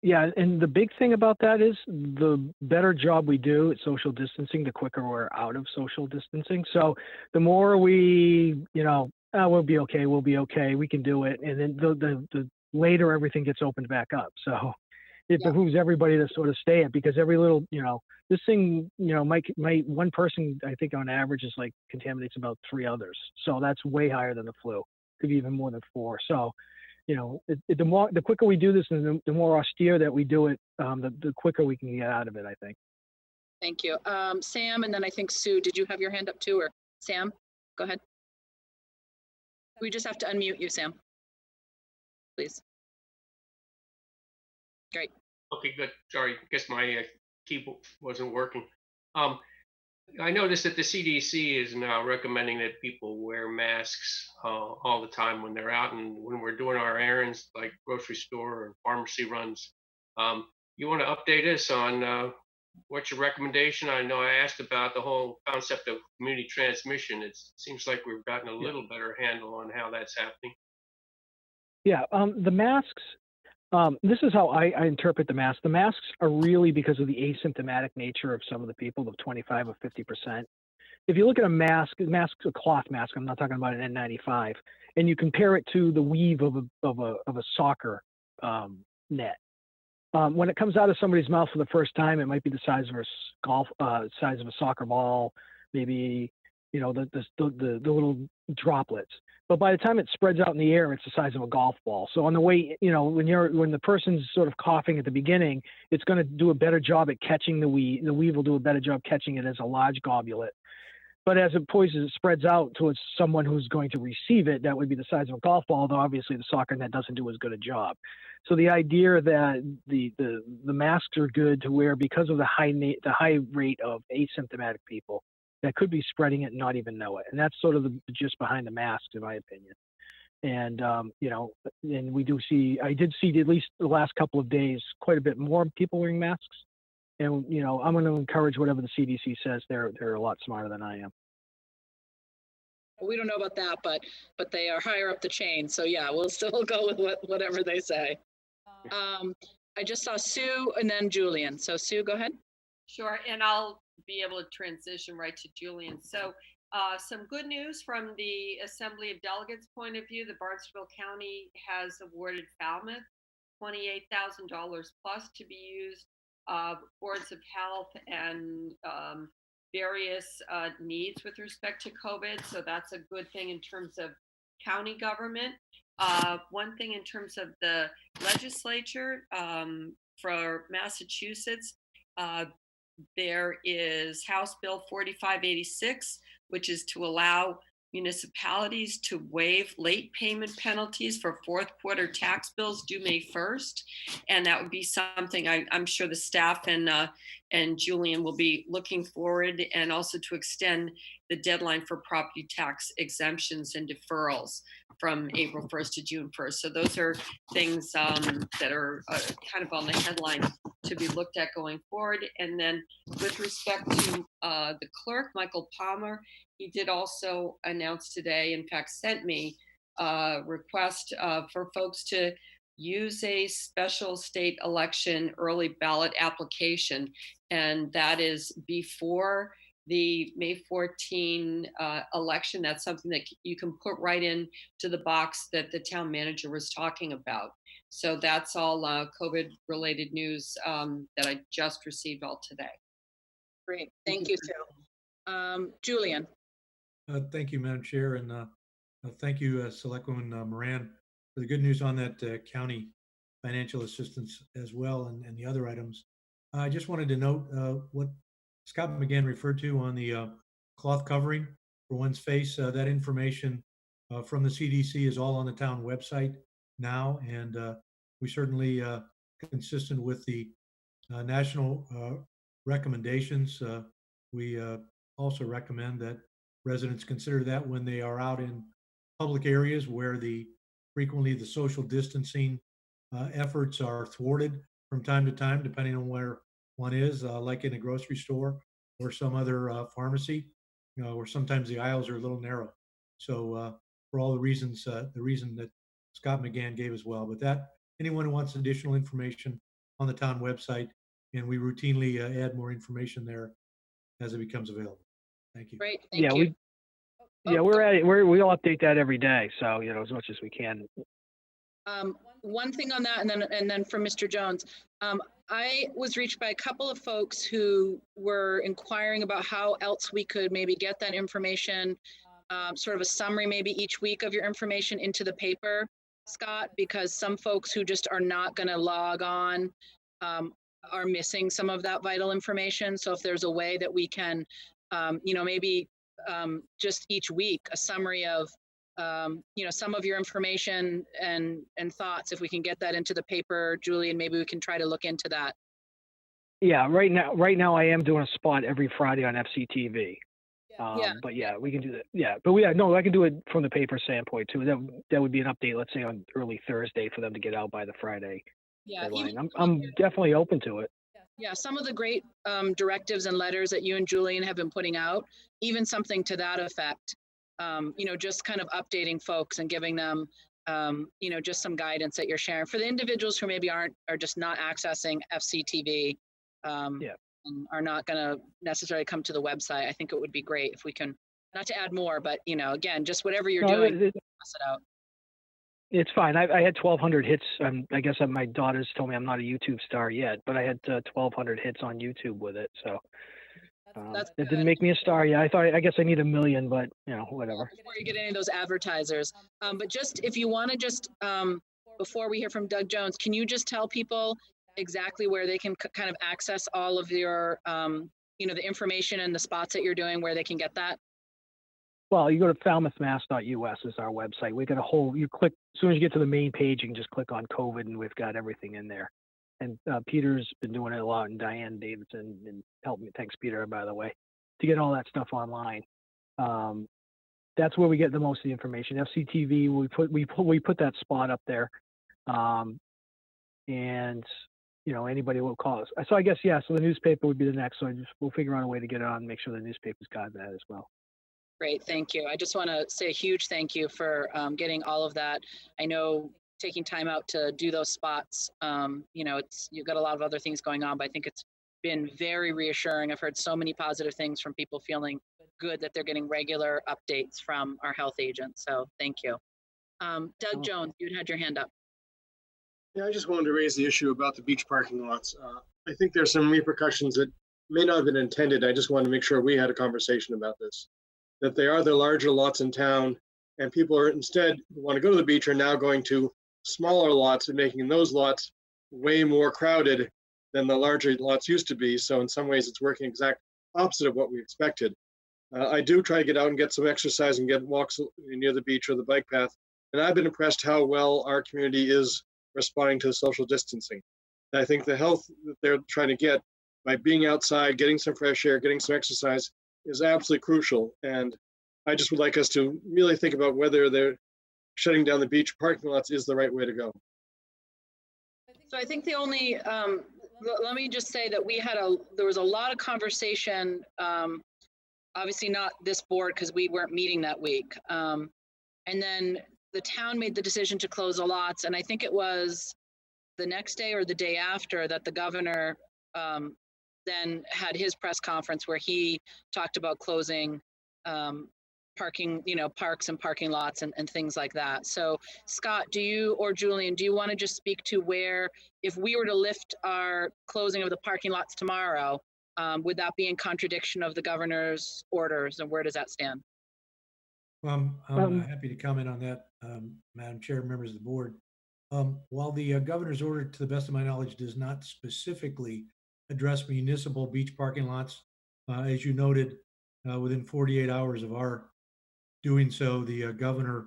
Yeah, and the big thing about that is the better job we do at social distancing, the quicker we're out of social distancing. So the more we, we'll be okay, we can do it. And then the later everything gets opened back up. So it behooves everybody to sort of stay it, because every little, this thing, might one person, I think on average is like contaminates about 3 others. So that's way higher than the flu, could be even more than 4. So, the quicker we do this and the more austere that we do it, the quicker we can get out of it, I think. Thank you. Sam, and then I think Sue, did you have your hand up too, or Sam? Go ahead. We just have to unmute you, Sam. Please. Great. Okay, good. Sorry, I guess my keyboard wasn't working. I noticed that the CDC is now recommending that people wear masks all the time when they're out and when we're doing our errands, like grocery store or pharmacy runs. You want to update us on what's your recommendation? I know I asked about the whole concept of community transmission. It seems like we've gotten a little better handle on how that's happening. Yeah, the masks. This is how I interpret the masks. The masks are really because of the asymptomatic nature of some of the people, the 25 or 50%. If you look at a mask, a cloth mask, I'm not talking about an N95, and you compare it to the weave of a soccer net. When it comes out of somebody's mouth for the first time, it might be the size of size of a soccer ball, maybe, you know, the little droplets. But by the time it spreads out in the air, it's the size of a golf ball. So on the way, you know, when the person's sort of coughing at the beginning, it's going to do a better job at catching the weave. The weave will do a better job catching it as a large globulet. But as it spreads out towards someone who's going to receive it, that would be the size of a golf ball, though obviously the soccer net doesn't do as good a job. So the idea that the masks are good to wear because of the high rate of asymptomatic people that could be spreading it and not even know it. And that's sort of the gist behind the masks, in my opinion. And, you know, and I did see at least the last couple of days, quite a bit more people wearing masks. And, you know, I'm going to encourage whatever the CDC says. They're a lot smarter than I am. We don't know about that, but they are higher up the chain. So yeah, we'll still go with whatever they say. I just saw Sue and then Julian. So Sue, go ahead. Sure, and I'll be able to transition right to Julian. So some good news from the Assembly of Delegates point of view. The Barnstable County has awarded Falmouth $28,000 plus to be used boards of health and various needs with respect to COVID. So that's a good thing in terms of county government. One thing in terms of the legislature for Massachusetts, there is House Bill 4586, which is to allow municipalities to waive late payment penalties for fourth quarter tax bills due May 1st. And that would be something I'm sure the staff and Julian will be looking forward, and also to extend the deadline for property tax exemptions and deferrals from April 1st to June 1st. So those are things that are kind of on the headline to be looked at going forward. And then with respect to the clerk, Michael Palmer, he did also announce today, in fact, sent me a request for folks to use a special state election early ballot application. And that is before the May 14 election. That's something that you can put right in to the box that the town manager was talking about. So that's all COVID related news that I just received all today. Great, thank you, Sue. Julian. Thank you, Madam Chair, and thank you, Selectwoman Moran, for the good news on that county financial assistance as well, and the other items. I just wanted to note what Scott McGann referred to on the cloth covering for one's face. That information from the CDC is all on the town website now, and we certainly, consistent with the national recommendations, we also recommend that residents consider that when they are out in public areas where frequently the social distancing efforts are thwarted from time to time, depending on where one is, like in a grocery store or some other pharmacy, where sometimes the aisles are a little narrow. So for all the reasons, the reason that Scott McGann gave as well. But that anyone who wants additional information on the town website, and we routinely add more information there as it becomes available. Thank you. Great, thank you. We'll update that every day. So, you know, as much as we can. One thing on that, and then from Mr. Jones, I was reached by a couple of folks who were inquiring about how else we could maybe get that information, sort of a summary maybe each week of your information into the paper, Scott, because some folks who just are not going to log on are missing some of that vital information. So if there's a way that we can, you know, maybe just each week a summary of you know, some of your information and thoughts, if we can get that into the paper, Julian, maybe we can try to look into that. Yeah, right now I am doing a spot every Friday on FCTV. But yeah, we can do that. Yeah, but I can do it from the paper standpoint too. That would be an update, let's say on early Thursday, for them to get out by the Friday deadline. I'm definitely open to it. Yeah, some of the great directives and letters that you and Julian have been putting out, even something to that effect. You know, just kind of updating folks and giving them, you know, just some guidance that you're sharing for the individuals who maybe are just not accessing FCTV, and are not going to necessarily come to the website. I think it would be great if we can, not to add more, but, you know, again, just whatever you're doing, pass it out. It's fine. I had 1,200 hits. I guess my daughters told me I'm not a YouTube star yet, but I had 1,200 hits on YouTube with it. So it didn't make me a star yet. I guess I need 1 million, but whatever. Before you get any of those advertisers, but just if you want to just before we hear from Doug Jones, can you just tell people exactly where they can kind of access all of your the information and the spots that you're doing, where they can get that? Well, you go to falmouthmass.us is our website. We got you click, as soon as you get to the main page, you can just click on COVID and we've got everything in there. And Peter's been doing it a lot, and Diane Davidson and helped me. Thanks, Peter, by the way, to get all that stuff online. That's where we get the most of the information. FCTV, we put that spot up there. And anybody will call us. So I guess, so the newspaper would be the next. So we'll figure out a way to get it on and make sure the newspaper's got that as well. Great, thank you. I just want to say a huge thank you for getting all of that. I know taking time out to do those spots, you've got a lot of other things going on, but I think it's been very reassuring. I've heard so many positive things from people feeling good that they're getting regular updates from our health agents. So thank you. Doug Jones, you had your hand up. Yeah, I just wanted to raise the issue about the beach parking lots. I think there's some repercussions that may not have been intended. I just wanted to make sure we had a conversation about this. That they are the larger lots in town, and people are instead who want to go to the beach are now going to smaller lots and making those lots way more crowded than the larger lots used to be. So in some ways, it's working exact opposite of what we expected. I do try to get out and get some exercise and get walks near the beach or the bike path, and I've been impressed how well our community is responding to social distancing. And I think the health that they're trying to get by being outside, getting some fresh air, getting some exercise is absolutely crucial. And I just would like us to really think about whether they're shutting down the beach parking lots is the right way to go. So I think the only, let me just say that there was a lot of conversation, obviously not this board because we weren't meeting that week. And then the town made the decision to close the lots. And I think it was the next day or the day after that the governor then had his press conference where he talked about closing parking, parks and parking lots and things like that. So Scott, or Julian, do you want to just speak to where, if we were to lift our closing of the parking lots tomorrow, would that be in contradiction of the governor's orders, and where does that stand? I'm happy to comment on that, Madam Chair, members of the board. While the governor's order, to the best of my knowledge, does not specifically address municipal beach parking lots, as you noted, within 48 hours of our doing so, the governor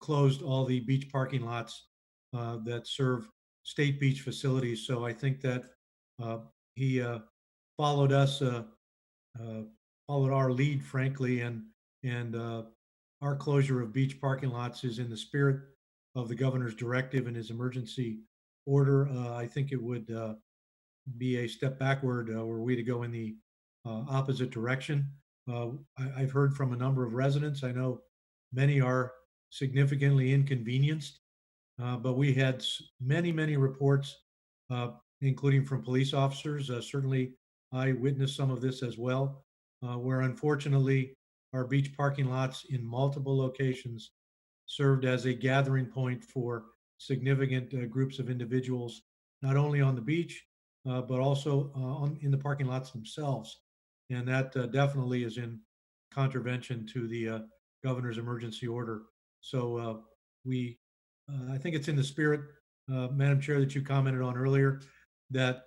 closed all the beach parking lots that serve state beach facilities. So I think that he followed our lead, frankly, and our closure of beach parking lots is in the spirit of the governor's directive and his emergency order. I think it would be a step backward were we to go in the opposite direction. I've heard from a number of residents. I know many are significantly inconvenienced, but we had many reports, including from police officers. Certainly, I witnessed some of this as well, where unfortunately our beach parking lots in multiple locations served as a gathering point for significant groups of individuals, not only on the beach, but also in the parking lots themselves. And that definitely is in contravention to the governor's emergency order. So I think it's in the spirit, Madam Chair, that you commented on earlier, that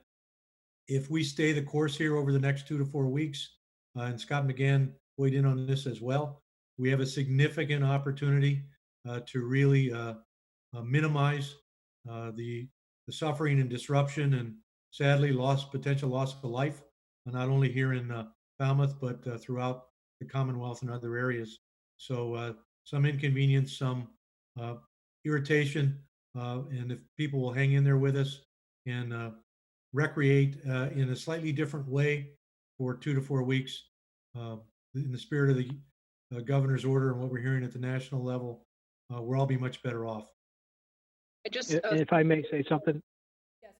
if we stay the course here over the next 2 to 4 weeks, and Scott McGann weighed in on this as well, we have a significant opportunity to really minimize the suffering and disruption and sadly potential loss of life, not only here in Falmouth, but throughout the Commonwealth and other areas. So some inconvenience, some irritation, and if people will hang in there with us and recreate in a slightly different way for 2 to 4 weeks, in the spirit of the governor's order and what we're hearing at the national level, we'll all be much better off. If I may say something.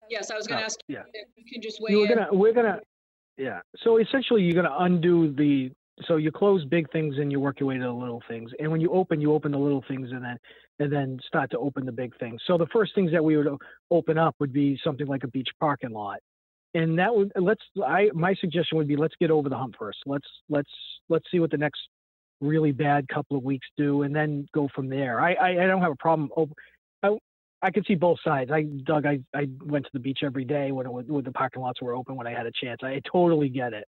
Yes, I was going to ask yeah. if you can just weigh in. Yeah. So essentially, you're going to undo the so you close big things and you work your way to the little things. And when you open the little things and then start to open the big things. So the first things that we would open up would be something like a beach parking lot. And that would my suggestion would be, let's get over the hump first. Let's see what the next really bad couple of weeks do, and then go from there. I don't have a problem. I could see both sides. Doug, I went to the beach every day when the parking lots were open when I had a chance. I totally get it.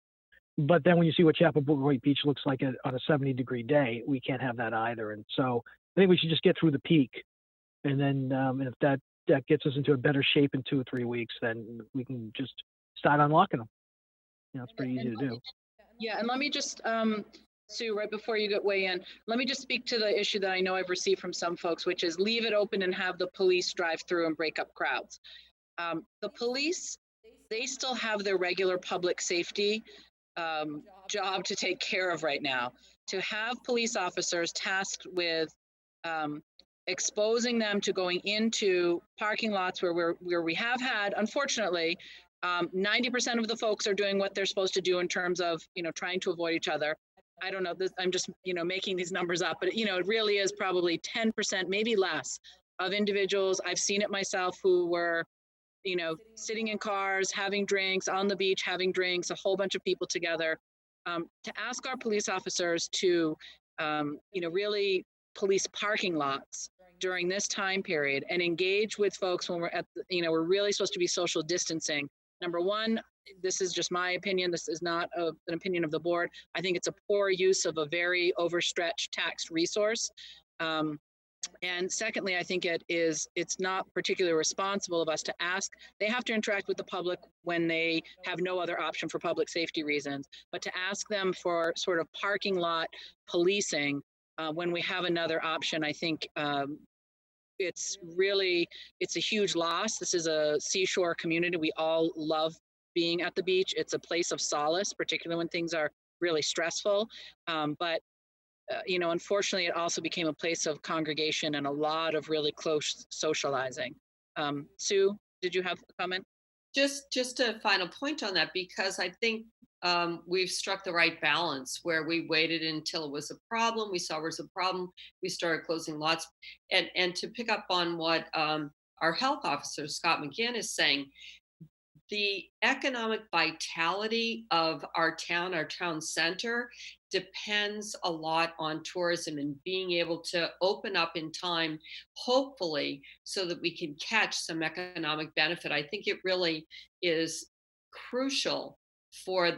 But then when you see what Chapel White Beach looks like on a 70-degree day, we can't have that either. And so I think we should just get through the peak. And then if that gets us into a better shape in 2 or 3 weeks, then we can just start unlocking them. It's pretty easy to do. Yeah, and let me just, Sue, right before you weigh in, let me just speak to the issue that I know I've received from some folks, which is leave it open and have the police drive through and break up crowds. The police, they still have their regular public safety job to take care of right now. To have police officers tasked with exposing them to going into parking lots where we have had, unfortunately, 90% of the folks are doing what they're supposed to do in terms of, trying to avoid each other. I don't know this, I'm just, making these numbers up, but it really is probably 10%, maybe less, of individuals. I've seen it myself who were, sitting in cars, having drinks on the beach, having drinks, a whole bunch of people together. To ask our police officers to, really police parking lots during this time period and engage with folks when we're at, we're really supposed to be social distancing. Number one, this is just my opinion. This is not an opinion of the board. I think it's a poor use of a very overstretched taxed resource. And secondly, I think it's not particularly responsible of us to ask. They have to interact with the public when they have no other option for public safety reasons, but to ask them for sort of parking lot policing when we have another option, I think it's a huge loss. This is a seashore community. We all love being at the beach. It's a place of solace, particularly when things are really stressful. But unfortunately, it also became a place of congregation and a lot of really close socializing. Sue, did you have a comment? Just a final point on that, because I think we've struck the right balance where we waited until it was a problem. We saw it was a problem. We started closing lots. And to pick up on what our health officer, Scott McGinn, is saying, the economic vitality of our town center, depends a lot on tourism and being able to open up in time, hopefully, so that we can catch some economic benefit. I think it really is crucial for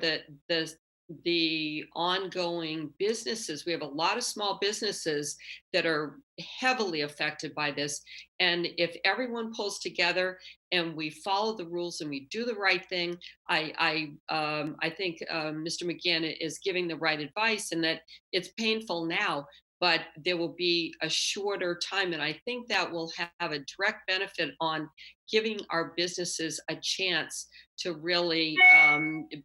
the ongoing businesses. We have a lot of small businesses that are heavily affected by this. And if everyone pulls together and we follow the rules and we do the right thing, I think Mr. McGinn is giving the right advice, and that it's painful now, but there will be a shorter time. And I think that will have a direct benefit on giving our businesses a chance to really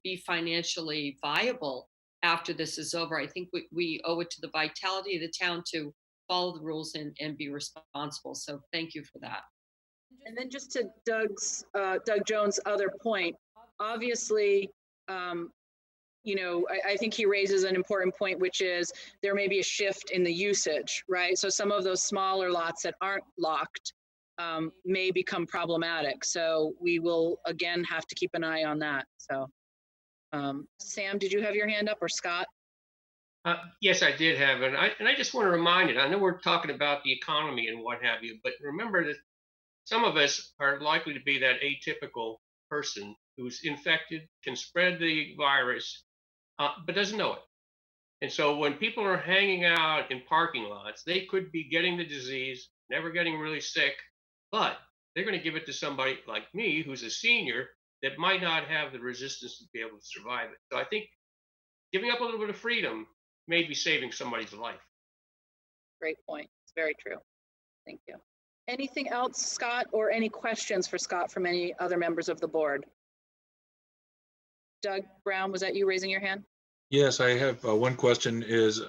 be financially viable after this is over. I think we owe it to the vitality of the town to follow the rules and be responsible. So thank you for that. And then just to Doug Jones' other point, obviously, I think he raises an important point, which is there may be a shift in the usage, right? So some of those smaller lots that aren't locked may become problematic. So we will, again, have to keep an eye on that. So Sam, did you have your hand up, or Scott? Yes, I did have it. And I just want to remind it, I know we're talking about the economy and what have you, but remember that some of us are likely to be that atypical person who's infected, can spread the virus, but doesn't know it. And so when people are hanging out in parking lots, they could be getting the disease, never getting really sick, but they're going to give it to somebody like me, who's a senior, that might not have the resistance to be able to survive it. So I think giving up a little bit of freedom may be saving somebody's life. Great point. It's very true. Thank you. Anything else, Scott, or any questions for Scott from any other members of the board? Doug Brown, was that you raising your hand? Yes, I have one question. Is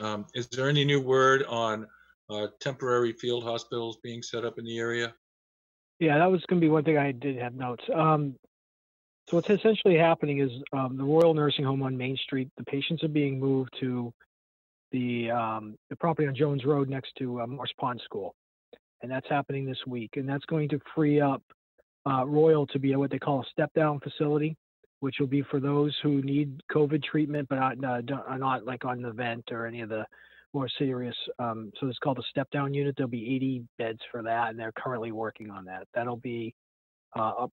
there any new word on temporary field hospitals being set up in the area? Yeah, that was going to be one thing I did have notes. So what's essentially happening is the Royal Nursing Home on Main Street, the patients are being moved to the property on Jones Road next to Morse Pond School. And that's happening this week. And that's going to free up Royal to be what they call a step-down facility, which will be for those who need COVID treatment, but are not like on the vent or any of the more serious. So it's called a step-down unit. There'll be 80 beds for that, and they're currently working on that. That'll be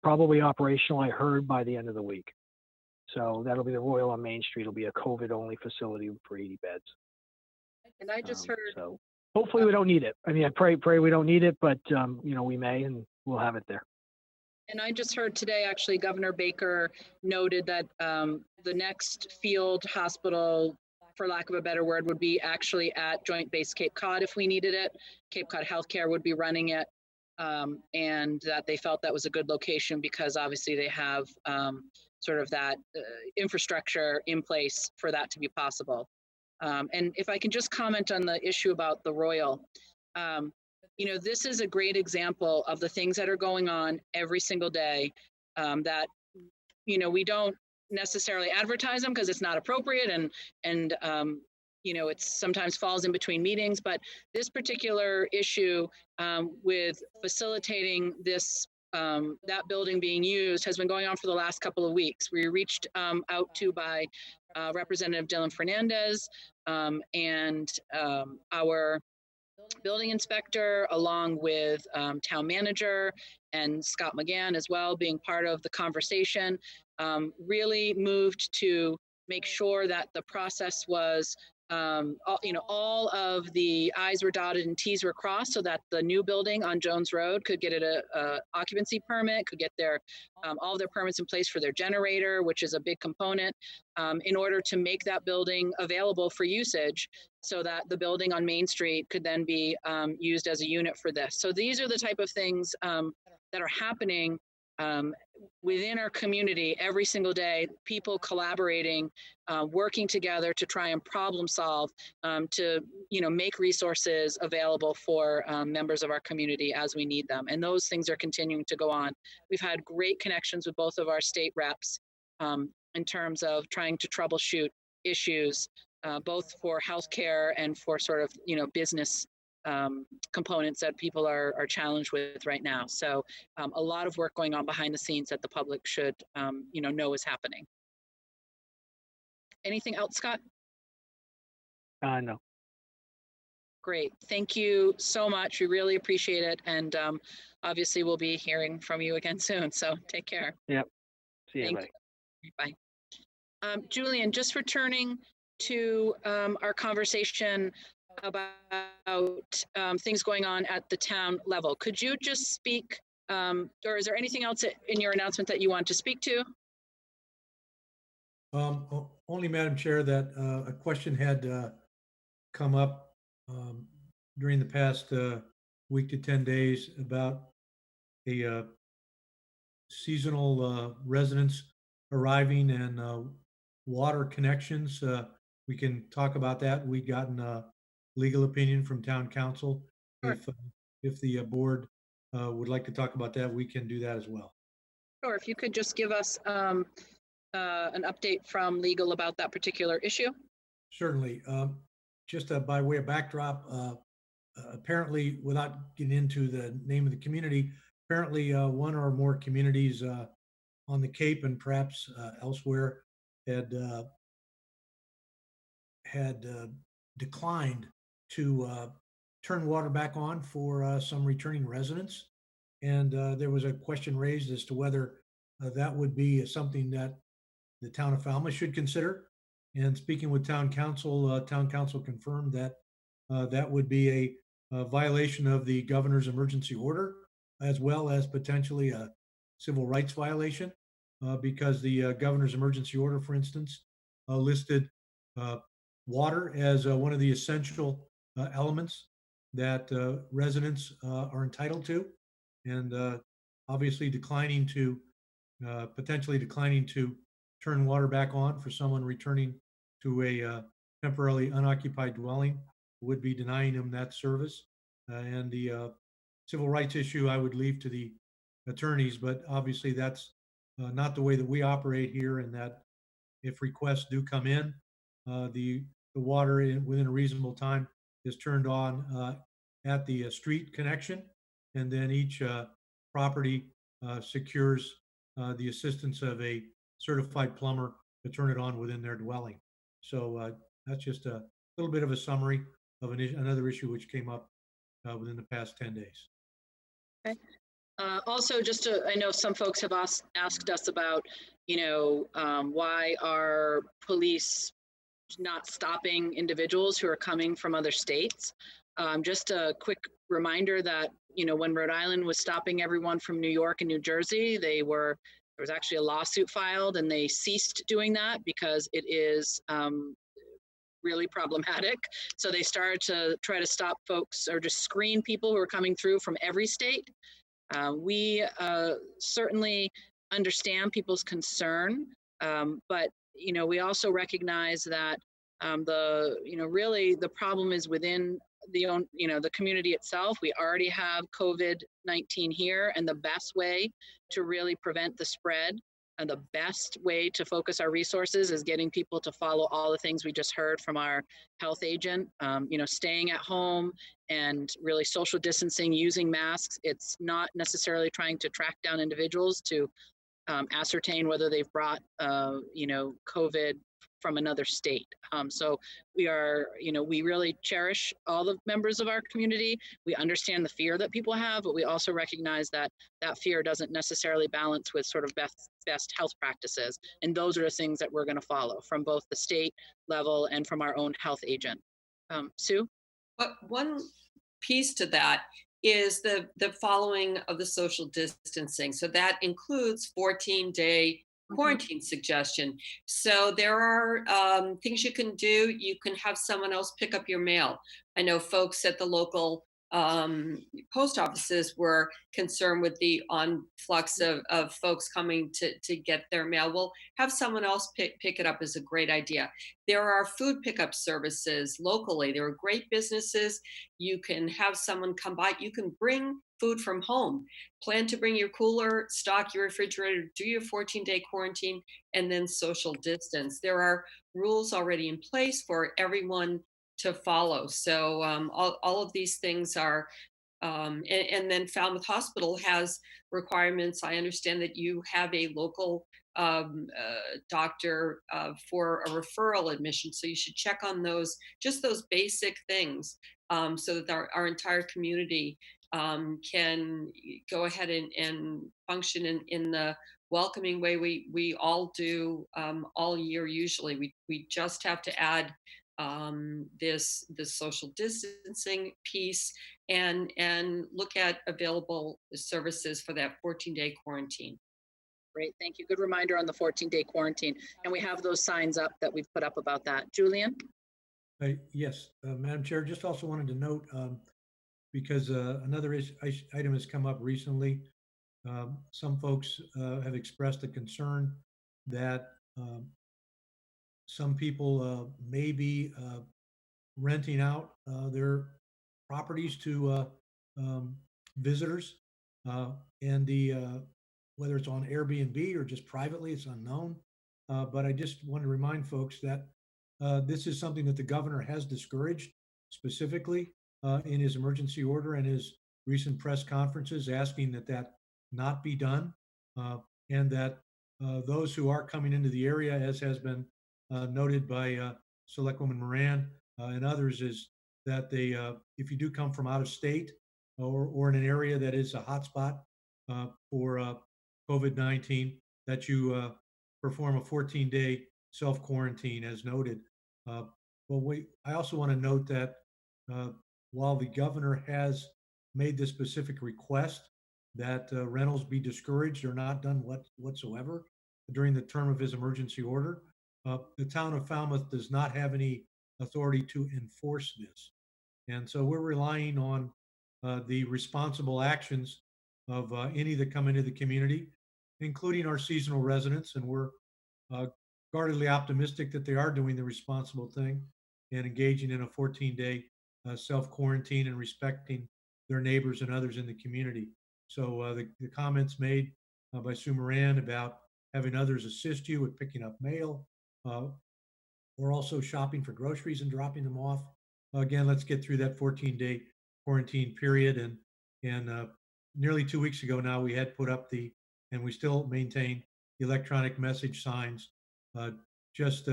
probably operational, I heard, by the end of the week. So that'll be the Royal on Main Street. It'll be a COVID-only facility for 80 beds. And I just heard. So hopefully we don't need it. I mean, I pray we don't need it, but we may, and we'll have it there. And I just heard today, actually, Governor Baker noted that the next field hospital, for lack of a better word, would be actually at Joint Base Cape Cod if we needed it. Cape Cod Healthcare would be running it, and that they felt that was a good location because obviously they have sort of that infrastructure in place for that to be possible. And if I can just comment on the issue about the Royal, this is a great example of the things that are going on every single day that, we don't necessarily advertise them because it's not appropriate and it sometimes falls in between meetings. But this particular issue with facilitating this, that building being used has been going on for the last couple of weeks. We reached out to by Representative Dylan Fernandez and our building inspector, along with town manager and Scott McGann as well, being part of the conversation, really moved to make sure that the process was, all of the I's were dotted and T's were crossed so that the new building on Jones Road could get a occupancy permit, could get all of their permits in place for their generator, which is a big component, in order to make that building available for usage so that the building on Main Street could then be used as a unit for this. So these are the type of things that are happening within our community every single day, people collaborating, working together to try and problem solve, to make resources available for members of our community as we need them. And those things are continuing to go on. We've had great connections with both of our state reps in terms of trying to troubleshoot issues, both for healthcare and for sort of business components that people are challenged with right now. So a lot of work going on behind the scenes that the public should know is happening. Anything else, Scott? No. Great. Thank you so much. We really appreciate it. And obviously we'll be hearing from you again soon. So take care. Yep. See you. Thank you. Bye. Julian, just returning to our conversation about things going on at the town level. Could you just speak, or is there anything else in your announcement that you want to speak to? Only, Madam Chair, that a question had come up during the past week to 10 days about a seasonal residents arriving and water connections. We can talk about that. We've gotten a legal opinion from town council. Sure. If the board would like to talk about that, we can do that as well. Sure. If you could just give us an update from legal about that particular issue. Certainly. Just by way of backdrop, apparently, without getting into the name of the community, apparently one or more communities on the Cape and perhaps elsewhere had declined to turn water back on for some returning residents. And there was a question raised as to whether that would be something that the town of Falmouth should consider. And speaking with town council confirmed that that would be a violation of the governor's emergency order, as well as potentially a civil rights violation, because the governor's emergency order, for instance, listed water as one of the essential elements that residents are entitled to, and obviously potentially declining to turn water back on for someone returning to a temporarily unoccupied dwelling would be denying them that service. And the civil rights issue I would leave to the attorneys, but obviously that's not the way that we operate here, in that if requests do come in, the water within a reasonable time is turned on at the street connection, and then each property secures the assistance of a certified plumber to turn it on within their dwelling. So that's just a little bit of a summary of another issue which came up within the past 10 days. Okay. Also, I know some folks have asked us about, why are police not stopping individuals who are coming from other states. Just a quick reminder that, when Rhode Island was stopping everyone from New York and New Jersey, there was actually a lawsuit filed, and they ceased doing that because it is really problematic. So they started to try to stop folks, or just screen people who are coming through from every state. We certainly understand people's concern, but we also recognize that really the problem is within the community itself. We already have COVID-19 here, and the best way to really prevent the spread and the best way to focus our resources is getting people to follow all the things we just heard from our health agent, staying at home and really social distancing, using masks. It's not necessarily trying to track down individuals to ascertain whether they've brought, COVID from another state. So we really cherish all the members of our community. We understand the fear that people have, but we also recognize that that fear doesn't necessarily balance with sort of best health practices. And those are the things that we're going to follow from both the state level and from our own health agent. Sue? But one piece to that is the following of the social distancing. So that includes 14-day quarantine suggestion. So there are things you can do. You can have someone else pick up your mail. I know folks at the local post offices were concerned with the influx of folks coming to get their mail. Well, have someone else pick it up is a great idea. There are food pickup services locally. There are great businesses. You can have someone come by. You can bring food from home. Plan to bring your cooler, stock your refrigerator, do your 14-day quarantine, and then social distance. There are rules already in place for everyone to follow. So all of these things are, and then Falmouth Hospital has requirements. I understand that you have a local doctor for a referral admission. So you should check on those, just those basic things, so that our entire community can go ahead and function in the welcoming way we all do all year. Usually we just have to add this social distancing piece and look at available services for that 14-day quarantine. Great, thank you. Good reminder on the 14-day quarantine. And we have those signs up that we've put up about that. Julian? Yes, Madam Chair, just also wanted to note, because another item has come up recently. Some folks have expressed a concern that some people may be renting out their properties to visitors, and whether it's on Airbnb or just privately, it's unknown. But I just want to remind folks that this is something that the governor has discouraged specifically in his emergency order and his recent press conferences, asking that not be done, and that those who are coming into the area, as has been noted by Selectwoman Moran and others, is that they, if you do come from out of state or in an area that is a hotspot for COVID-19, that you perform a 14-day self-quarantine as noted. I also want to note that while the governor has made the specific request that rentals be discouraged or not done whatsoever during the term of his emergency order, the town of Falmouth does not have any authority to enforce this. And so we're relying on the responsible actions of any that come into the community, including our seasonal residents. And we're guardedly optimistic that they are doing the responsible thing and engaging in a 14-day self-quarantine and respecting their neighbors and others in the community. So the comments made by Sue Moran about having others assist you with picking up mail, or also shopping for groceries and dropping them off. Again, let's get through that 14-day quarantine period. And nearly 2 weeks ago now, we had put up and we still maintain the electronic message signs, just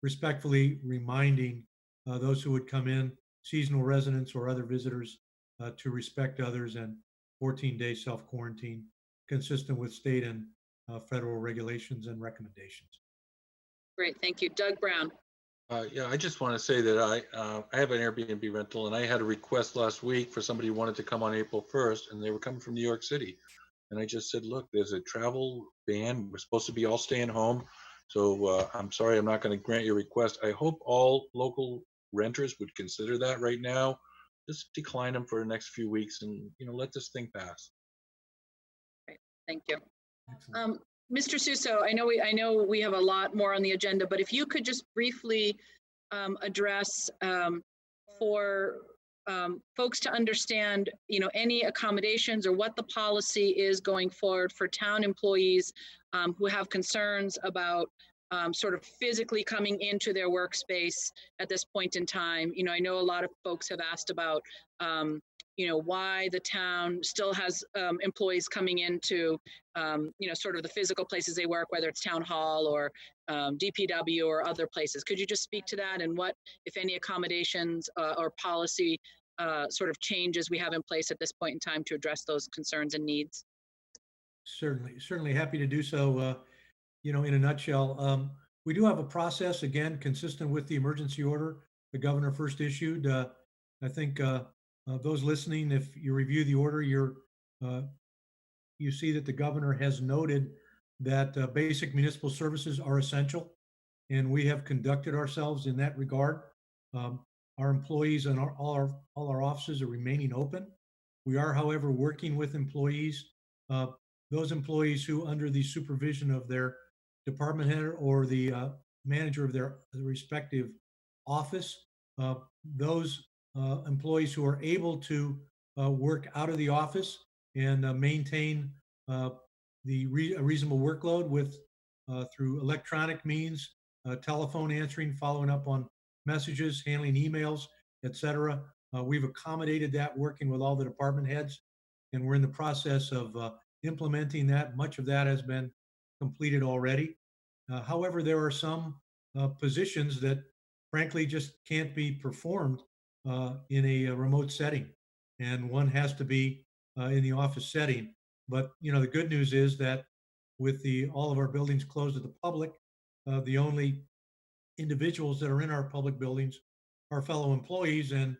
respectfully reminding those who would come in, seasonal residents or other visitors, to respect others and 14-day self-quarantine consistent with state and federal regulations and recommendations. Great, thank you. Doug Brown. Yeah, I just want to say that I have an Airbnb rental, and I had a request last week for somebody who wanted to come on April 1st, and they were coming from New York City. And I just said, look, there's a travel ban. We're supposed to be all staying home. So I'm sorry, I'm not going to grant your request. I hope all local renters would consider that right now. Just decline them for the next few weeks and, let this thing pass. Great, thank you. Mr. Suso, I know we have a lot more on the agenda, but if you could just briefly address for folks to understand, any accommodations or what the policy is going forward for town employees who have concerns about sort of physically coming into their workspace at this point in time. I know a lot of folks have asked about why the town still has employees coming into, sort of the physical places they work, whether it's town hall or DPW or other places. Could you just speak to that and what, if any, accommodations or policy sort of changes we have in place at this point in time to address those concerns and needs? Certainly happy to do so. In a nutshell, we do have a process, again, consistent with the emergency order the governor first issued. I think those listening, if you review the order, you see that the governor has noted that basic municipal services are essential, and we have conducted ourselves in that regard. Our employees and all our offices are remaining open. We are, however, working with employees, those employees who, under the supervision of their department head or the manager of their respective office, those employees who are able to work out of the office and maintain a reasonable workload with through electronic means, telephone answering, following up on messages, handling emails, etc. We've accommodated that, working with all the department heads, and we're in the process of implementing that. Much of that has been completed already. However, there are some positions that frankly just can't be performed in a remote setting, and one has to be in the office setting. But the good news is that with all of our buildings closed to the public, the only individuals that are in our public buildings are fellow employees, and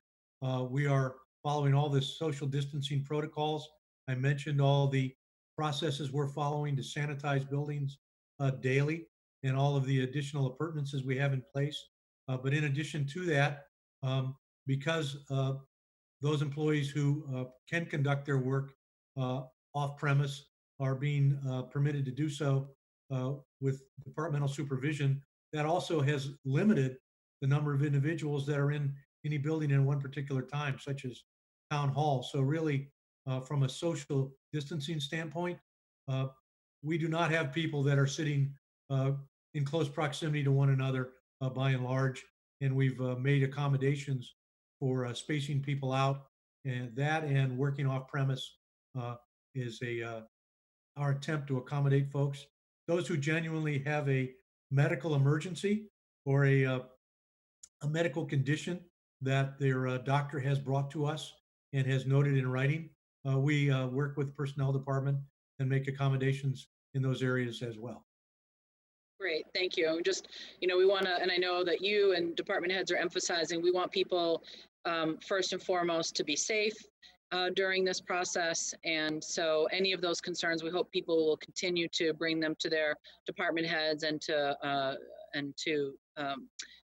we are following all the social distancing protocols. I mentioned all the processes we're following to sanitize buildings daily, and all of the additional appurtenances we have in place. But in addition to that, because those employees who can conduct their work off premise are being permitted to do so with departmental supervision, that also has limited the number of individuals that are in any building in one particular time, such as town hall. So really, from a social distancing standpoint, we do not have people that are sitting in close proximity to one another by and large, and we've made accommodations for spacing people out, and that and working off premise is our attempt to accommodate folks. Those who genuinely have a medical emergency or a medical condition that their doctor has brought to us and has noted in writing, we work with the personnel department and make accommodations in those areas as well. Great, thank you. Just, we want to, and I know that you and department heads are emphasizing, we want people first and foremost to be safe during this process. And so any of those concerns, we hope people will continue to bring them to their department heads and to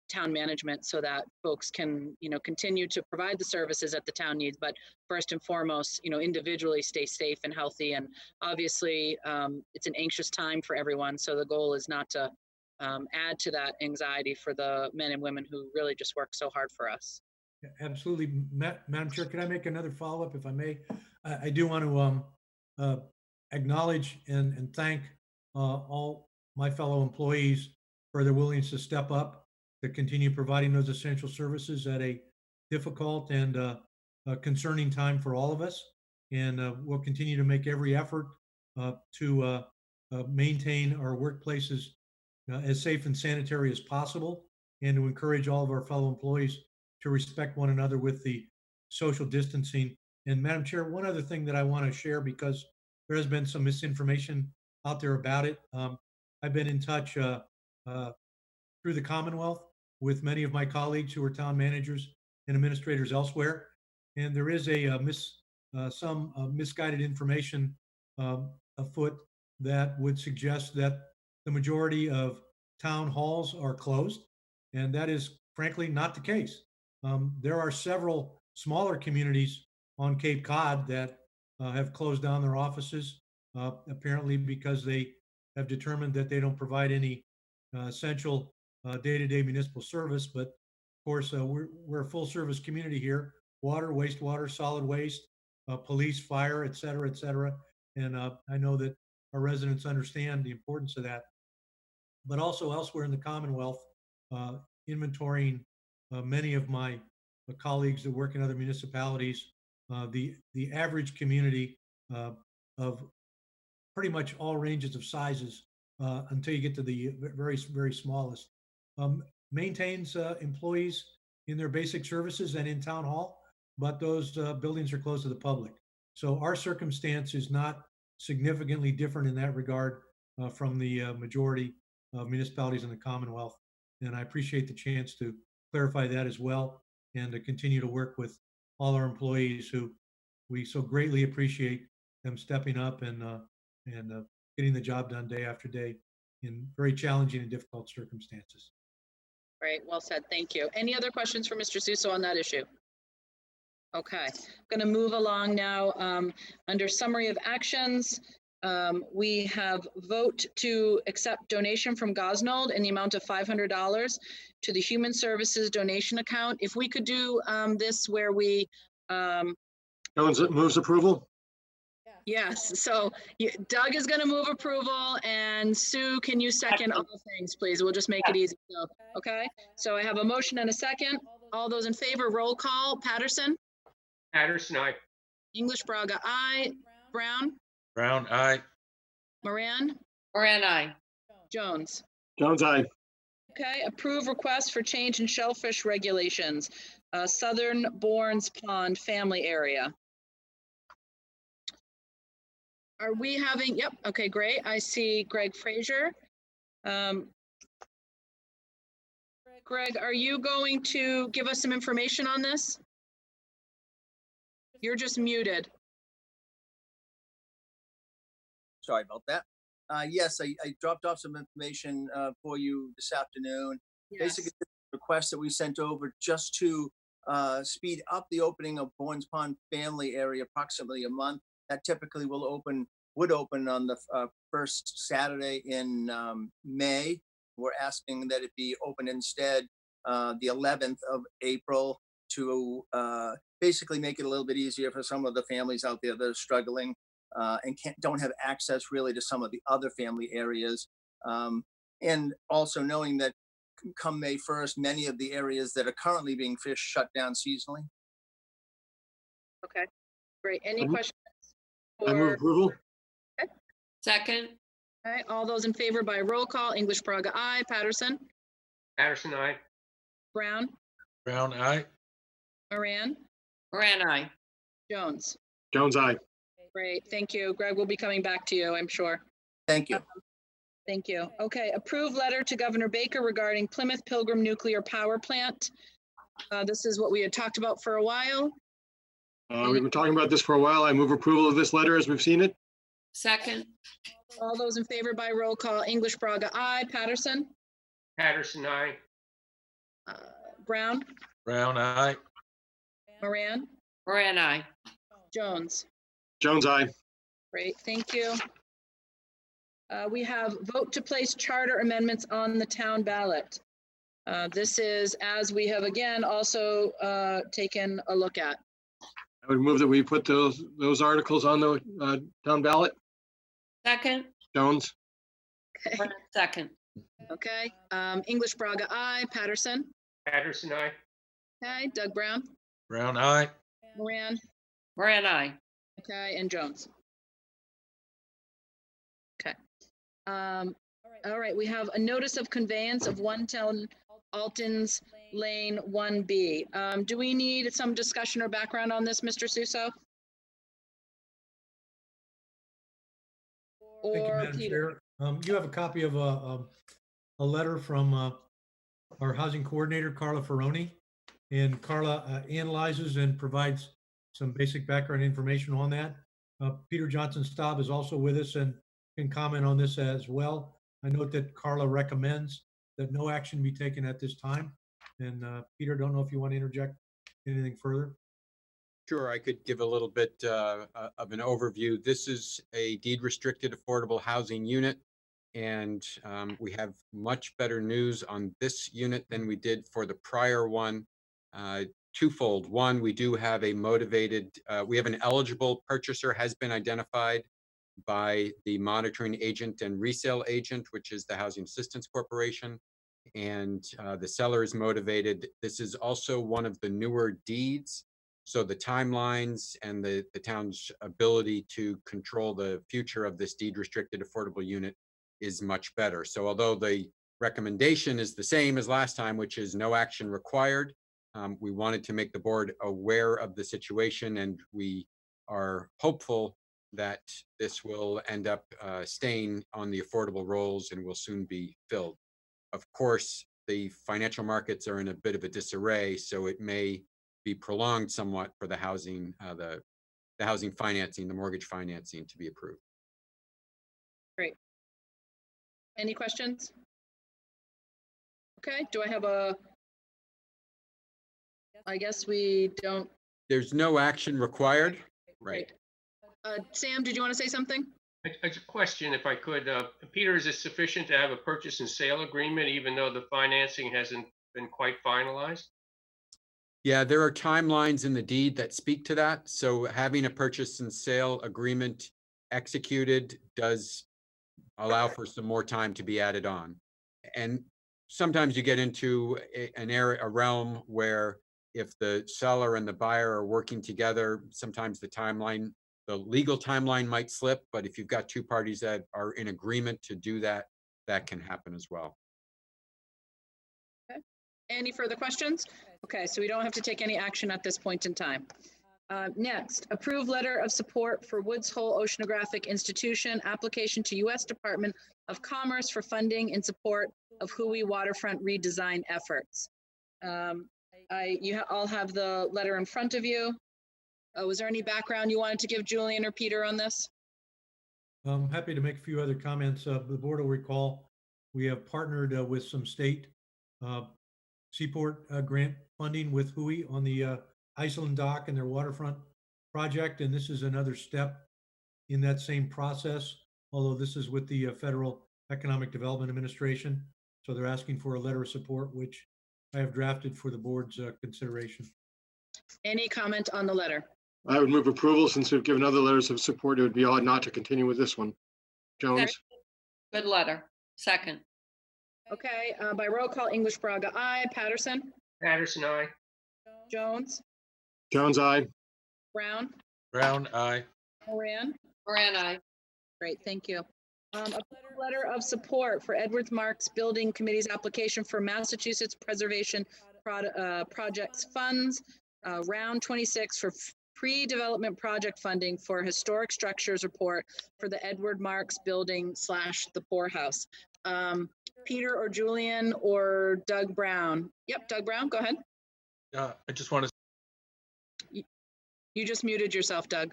town management so that folks can, continue to provide the services that the town needs, but first and foremost, individually stay safe and healthy. And obviously, it's an anxious time for everyone. So the goal is not to add to that anxiety for the men and women who really just work so hard for us. Absolutely. Madam Chair, could I make another follow-up if I may? I do want to acknowledge and thank all my fellow employees for their willingness to step up to continue providing those essential services at a difficult and concerning time for all of us. And we'll continue to make every effort to maintain our workplaces as safe and sanitary as possible, and to encourage all of our fellow employees to respect one another with the social distancing. And Madam Chair, one other thing that I want to share, because there has been some misinformation out there about it. I've been in touch through the Commonwealth with many of my colleagues who are town managers and administrators elsewhere. And there is some misguided information afoot that would suggest that the majority of town halls are closed. And that is frankly not the case. There are several smaller communities on Cape Cod that have closed down their offices, apparently because they have determined that they don't provide any essential day-to-day municipal service. But of course, we're a full-service community here: water, wastewater, solid waste, police, fire, et cetera, et cetera. And I know that our residents understand the importance of that. But also elsewhere in the Commonwealth, inventorying many of my colleagues that work in other municipalities, the average community of pretty much all ranges of sizes until you get to the very, very smallest, maintains employees in their basic services and in town hall, but those buildings are closed to the public. So our circumstance is not significantly different in that regard from the majority of municipalities in the Commonwealth. And I appreciate the chance to clarify that as well, and to continue to work with all our employees who we so greatly appreciate them stepping up and getting the job done day after day in very challenging and difficult circumstances. Great, well said, thank you. Any other questions for Mr. Suso on that issue? Okay, I'm going to move along now. Under summary of actions, we have vote to accept donation from Gosnold in the amount of $500 to the Human Services donation account. If we could do this where we... Jones moves approval? Yes, so Doug is going to move approval, and Sue, can you second all things, please? We'll just make it easy. So, okay, so I have a motion and a second. All those in favor, roll call. Patterson? Patterson, aye. English Braga, aye. Brown? Brown, aye. Moran? Moran, aye. Jones? Jones, aye. Okay, approve request for change in shellfish regulations, Southern Bournes Pond family area. Are we having, yep, okay, great. I see Greg Frazier. Greg, are you going to give us some information on this? You're just muted. Sorry about that. Yes, I dropped off some information for you this afternoon. Yes. Basically, the request that we sent over just to speed up the opening of Bournes Pond family area approximately a month. That typically would open on the first Saturday in May. We're asking that it be open instead the 11th of April to basically make it a little bit easier for some of the families out there that are struggling and don't have access really to some of the other family areas. And also knowing that come May 1st, many of the areas that are currently being fished shut down seasonally. Okay, great. Any questions? I move approval. Okay. Second. Okay, all those in favor by roll call. English Braga, aye. Patterson? Patterson, aye. Brown? Brown, aye. Moran? Moran, aye. Jones? Jones, aye. Great, thank you. Greg will be coming back to you, I'm sure. Thank you. Thank you. Okay, approve letter to Governor Baker regarding Plymouth Pilgrim Nuclear Power Plant. This is what we had talked about for a while. We've been talking about this for a while. I move approval of this letter as we've seen it. Second. All those in favor by roll call. English Braga, aye. Patterson? Patterson, aye. Brown? Brown, aye. Moran? Moran, aye. Jones? Jones, aye. Great, thank you. We have vote to place charter amendments on the town ballot. This is as we have again also taken a look at. I would move that we put those articles on the town ballot. Second. Jones, Okay. Second. Okay. English Braga, I. Patterson. Patterson, aye. Okay. Doug Brown. Brown eye. Moran. Moran, I. Okay. And Jones. Okay. All right. We have a notice of conveyance of 110 Alton's Lane 1B. Do we need some discussion or background on this, Mr. Suso? Thank you, Or Madam Peter? Chair. You have a copy of a letter from our housing coordinator, Carla Ferroni. And Carla analyzes and provides some basic background information on that. Peter Johnson Staub is also with us and can comment on this as well. I note that Carla recommends that no action be taken at this time. And Peter, don't know if you want to interject anything further. Sure, I could give a little bit of an overview. This is a deed restricted affordable housing unit, and we have much better news on this unit than we did for the prior one. Twofold. One, we do have a motivated, we have an eligible purchaser has been identified by the monitoring agent and resale agent, which is the Housing Assistance Corporation, and the seller is motivated. This is also one of the newer deeds, so the timelines and the town's ability to control the future of this deed restricted affordable unit is much better. So although the recommendation is the same as last time, which is no action required, we wanted to make the board aware of the situation, and we are hopeful that this will end up staying on the affordable rolls and will soon be filled. Of course, the financial markets are in a bit of a disarray, so it may be prolonged somewhat for the housing, the housing financing, the mortgage financing to be approved. Great. Any questions? Okay, do I have a, I guess we don't. There's no action required, right? Sam, did you want to say something? It's a question, if I could. Peter, is it sufficient to have a purchase and sale agreement, even though the financing hasn't been quite finalized? Yeah, there are timelines in the deed that speak to that. So having a purchase and sale agreement executed does allow for some more time to be added on. And sometimes you get into a realm where if the seller and the buyer are working together, sometimes the legal timeline might slip, but if you've got two parties that are in agreement to do that, that can happen as well. Okay. Any further questions? Okay, so we don't have to take any action at this point in time. Next, approve letter of support for Woods Hole Oceanographic Institution application to U.S. Department of Commerce for funding in support of Hui waterfront redesign efforts. You all have the letter in front of you. Was there any background you wanted to give Julian or Peter on this? I'm happy to make a few other comments. The board will recall we have partnered with some state seaport grant funding with Hui on the Iceland dock and their waterfront project, and this is another step in that same process, although this is with the Federal Economic Development Administration. So they're asking for a letter of support, which I have drafted for the board's consideration. Any comment on the letter? I would move approval. Since we've given other letters of support, it would be odd not to continue with this one. Jones. Good letter. Second. Okay, by roll call, English Braga, I. Patterson. Patterson, aye. Jones. Jones, aye. Brown. Brown eye. Moran. Moran, I. Great, thank you. A letter of support for Edwards Marks Building Committee's application for Massachusetts Preservation Projects Funds, round 26 for pre-development project funding for historic structures report for the Edward Marks Building / the poorhouse. Peter or Julian or Doug Brown? Yep, Doug Brown, go ahead. I just want to. You just muted yourself, Doug.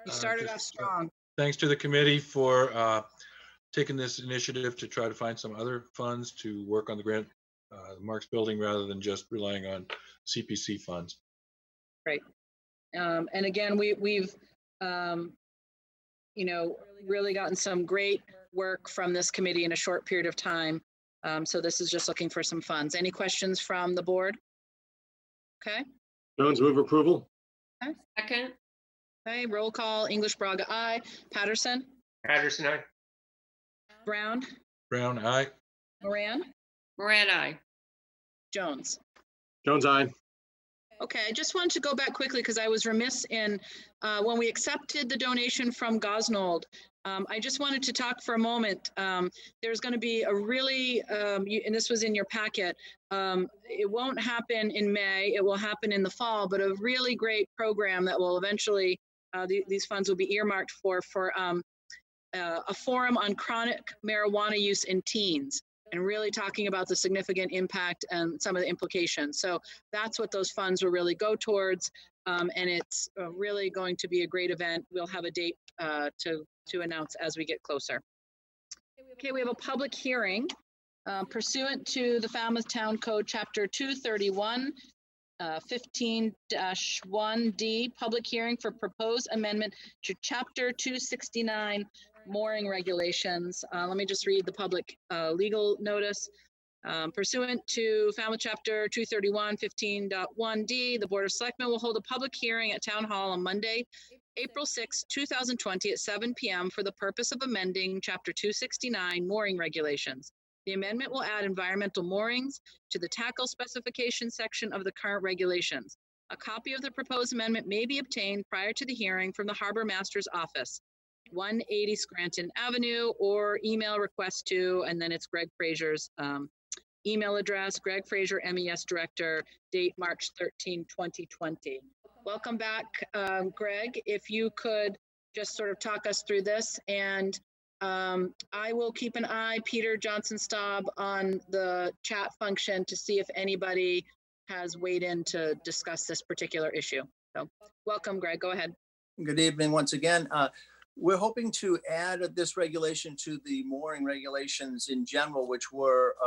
You started off strong. Thanks to the committee for taking this initiative to try to find some other funds to work on the grant, the Marks Building, rather than just relying on CPC funds. Right. And again, we've really gotten some great work from this committee in a short period of time. So this is just looking for some funds. Any questions from the board? Okay. Jones, move approval. Second. Okay, roll call. English Braga, aye. Patterson, Patterson, aye. Brown, Brown, aye. Moran, Moran, I. Jones. Jones, aye. Okay, I just wanted to go back quickly because I was remiss in when we accepted the donation from Gosnold. I just wanted to talk for a moment. There's going to be a really, and this was in your packet, it won't happen in May, it will happen in the fall, but a really great program that will eventually, these funds will be earmarked for a forum on chronic marijuana use in teens, and really talking about the significant impact and some of the implications. So that's what those funds will really go towards. And it's really going to be a great event. We'll have a date to announce as we get closer. Okay, we have a public hearing pursuant to the Falmouth Town Code, Chapter 231, 15-1D, public hearing for proposed amendment to Chapter 269 mooring regulations. Let me just read the public legal notice. Pursuant to Falmouth Chapter 231, 15.1D, the Board of Selectmen will hold a public hearing at Town Hall on Monday, April 6, 2020 at 7 p.m. for the purpose of amending Chapter 269 mooring regulations. The amendment will add environmental moorings to the tackle specification section of the current regulations. A copy of the proposed amendment may be obtained prior to the hearing from the Harbor Master's Office, 180 Scranton Avenue, or email request to, and then it's Greg Frazier's email address, Greg Frazier, MES Director, date March 13, 2020. Welcome back, Greg. If you could just sort of talk us through this, and I will keep an eye, Peter Johnson-Staub, on the chat function to see if anybody has weighed in to discuss this particular issue. So welcome, Greg. Go ahead. Good evening once again. We're hoping to add this regulation to the mooring regulations in general, which were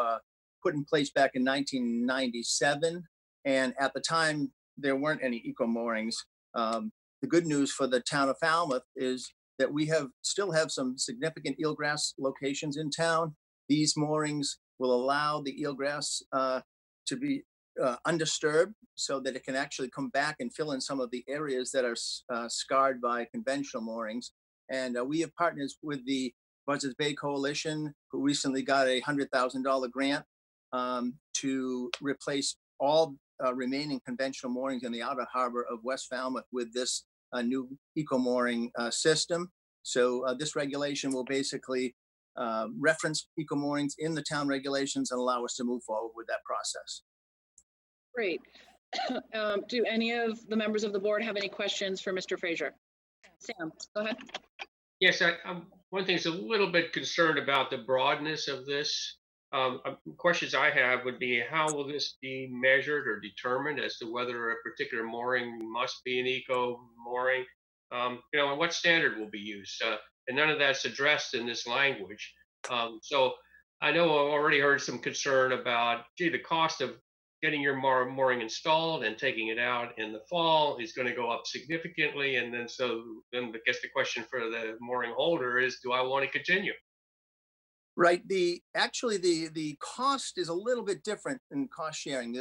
put in place back in 1997. And at the time, there weren't any eco moorings. The good news for the town of Falmouth is that we still have some significant eelgrass locations in town. These moorings will allow the eelgrass to be undisturbed so that it can actually come back and fill in some of the areas that are scarred by conventional moorings. And we have partners with the Buzzards Bay Coalition, who recently got a $100,000 grant to replace all remaining conventional moorings in the outer harbor of West Falmouth with this new eco mooring system. So this regulation will basically reference eco moorings in the town regulations and allow us to move forward with that process. Great. Do any of the members of the board have any questions for Mr. Frazier? Sam, go ahead. Yes, one thing is a little bit concerned about the broadness of this. Questions I have would be, how will this be measured or determined as to whether a particular mooring must be an eco mooring? And what standard will be used? And none of that's addressed in this language. So I know I've already heard some concern about, gee, the cost of getting your mooring installed and taking it out in the fall is going to go up significantly. And then I guess the question for the mooring holder is, do I want to continue? Right. Actually, the cost is a little bit different in cost sharing.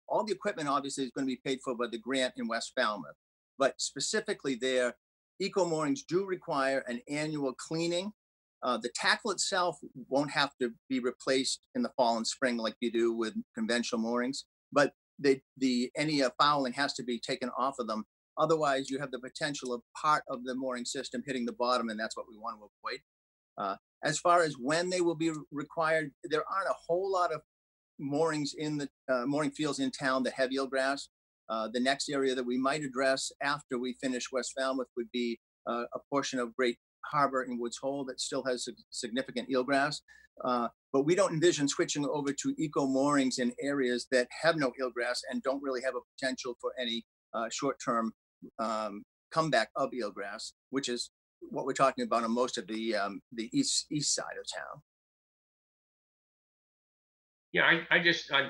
All the equipment obviously is going to be paid for by the grant in West Falmouth, but specifically there, eco moorings do require an annual cleaning. The tackle itself won't have to be replaced in the fall and spring like you do with conventional moorings, but any fouling has to be taken off of them. Otherwise, you have the potential of part of the mooring system hitting the bottom, and that's what we want to avoid. As far as when they will be required, there aren't a whole lot of moorings in the mooring fields in town that have eelgrass. The next area that we might address after we finish West Falmouth would be a portion of Great Harbor in Woods Hole that still has significant eelgrass. But we don't envision switching over to eco moorings in areas that have no eelgrass and don't really have a potential for any short-term comeback of eelgrass, which is what we're talking about on most of the east side of town. Yeah,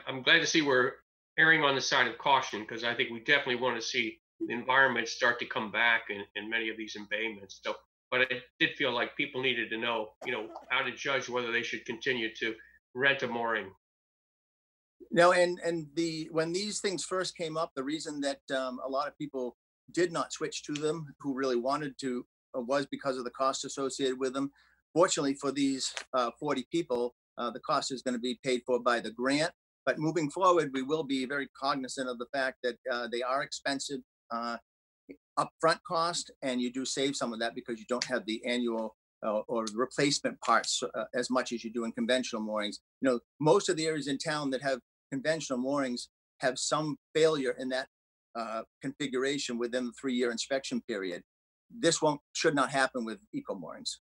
I'm glad to see we're erring on the side of caution, because I think we definitely want to see the environment start to come back in many of these embayments. So, but I did feel like people needed to know, how to judge whether they should continue to rent a mooring. No, and when these things first came up, the reason that a lot of people did not switch to them, who really wanted to, was because of the cost associated with them. Fortunately for these 40 people, the cost is going to be paid for by the grant. But moving forward, we will be very cognizant of the fact that they are expensive upfront cost, and you do save some of that because you don't have the annual or replacement parts as much as you do in conventional moorings. You know, most of the areas in town that have conventional moorings have some failure in that configuration within the 3-year inspection period. This should not happen with eco moorings.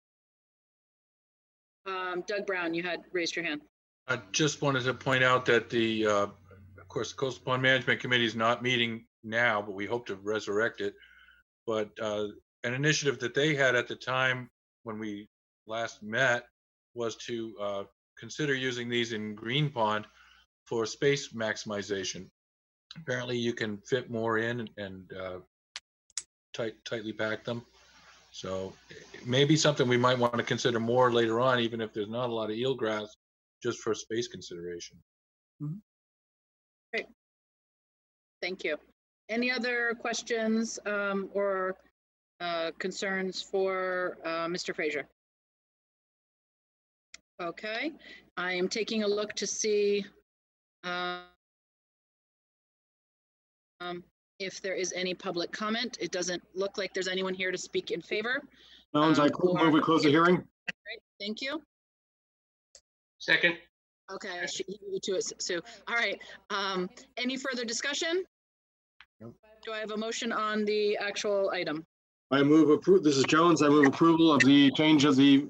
Doug Brown, you had raised your hand. I just wanted to point out that of course, the Coastal Pond Management Committee is not meeting now, but we hope to resurrect it. But an initiative that they had at the time when we last met was to consider using these in Green Pond for space maximization. Apparently you can fit more in and tightly pack them. So maybe something we might want to consider more later on, even if there's not a lot of eelgrass, just for space consideration. Mm-hmm. Great. Thank you. Any other questions or concerns for Mr. Fraser? Okay, I am taking a look to see if there is any public comment. It doesn't look like there's anyone here to speak in favor. Jones, I move we close the hearing. Great, thank you. Second. Okay, I should you to it, Sue. All right, any further discussion? Nope. Do I have a motion on the actual item? I move approve. This is Jones. I move approval of the change of the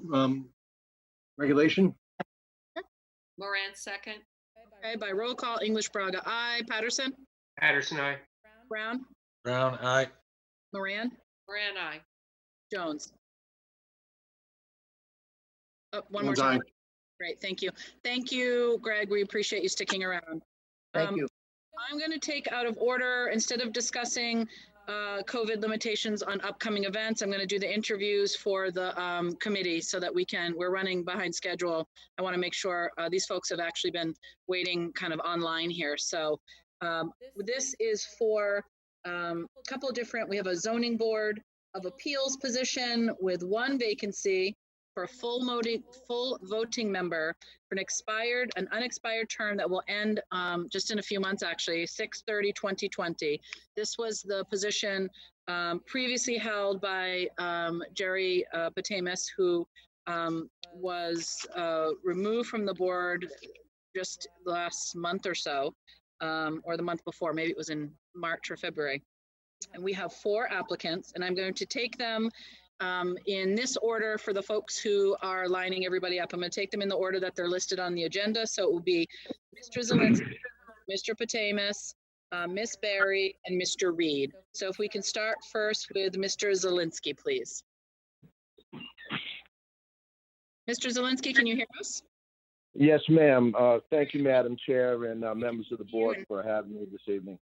regulation. Moran, second. Okay, by roll call, English Braga, aye. Patterson? Patterson, aye. Brown? Brown, aye. Moran? Moran, aye. Jones? Oh, one Jones, more time. aye. Great, thank you. Thank you, Greg. We appreciate you sticking around. Thank you. I'm going to take out of order, instead of discussing COVID limitations on upcoming events, I'm going to do the interviews for the committee so that we're running behind schedule. I want to make sure these folks have actually been waiting kind of online here. So this is for a couple of different, we have a zoning board of appeals position with one vacancy for a full voting member for an unexpired term that will end just in a few months, actually, 6/30/2020. This was the position previously held by Jerry Patamis, who was removed from the board just last month or so, or the month before, maybe it was in March or February. And we have 4 applicants, and I'm going to take them in this order for the folks who are lining everybody up. I'm going to take them in the order that they're listed on the agenda. So it will be Mr. Zielinski, Mr. Patamis, Miss Barry, and Mr. Reed. So if we can start first with Mr. Zielinski, please. Mr. Zielinski, can you hear us? Yes, ma'am. Thank you, Madam Chair, and members of the board for having me this evening.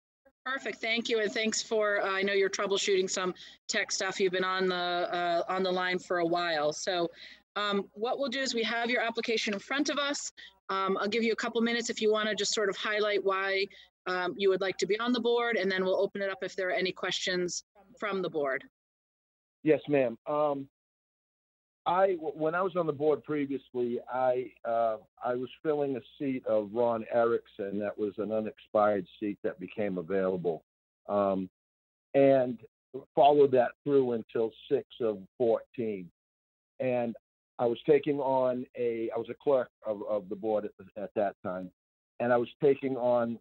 Perfect, thank you, and thanks for, I know you're troubleshooting some tech stuff. You've been on the line for a while. So what we'll do is we have your application in front of us. I'll give you a couple minutes if you want to just sort of highlight why you would like to be on the board, and then we'll open it up if there are any questions from the board. Yes, ma'am. When I was on the board previously, I was filling a seat of Ron Erickson. That was an unexpired seat that became available, and followed that through until 6/14. And I was taking on I was a clerk of the board at that time, and I was taking on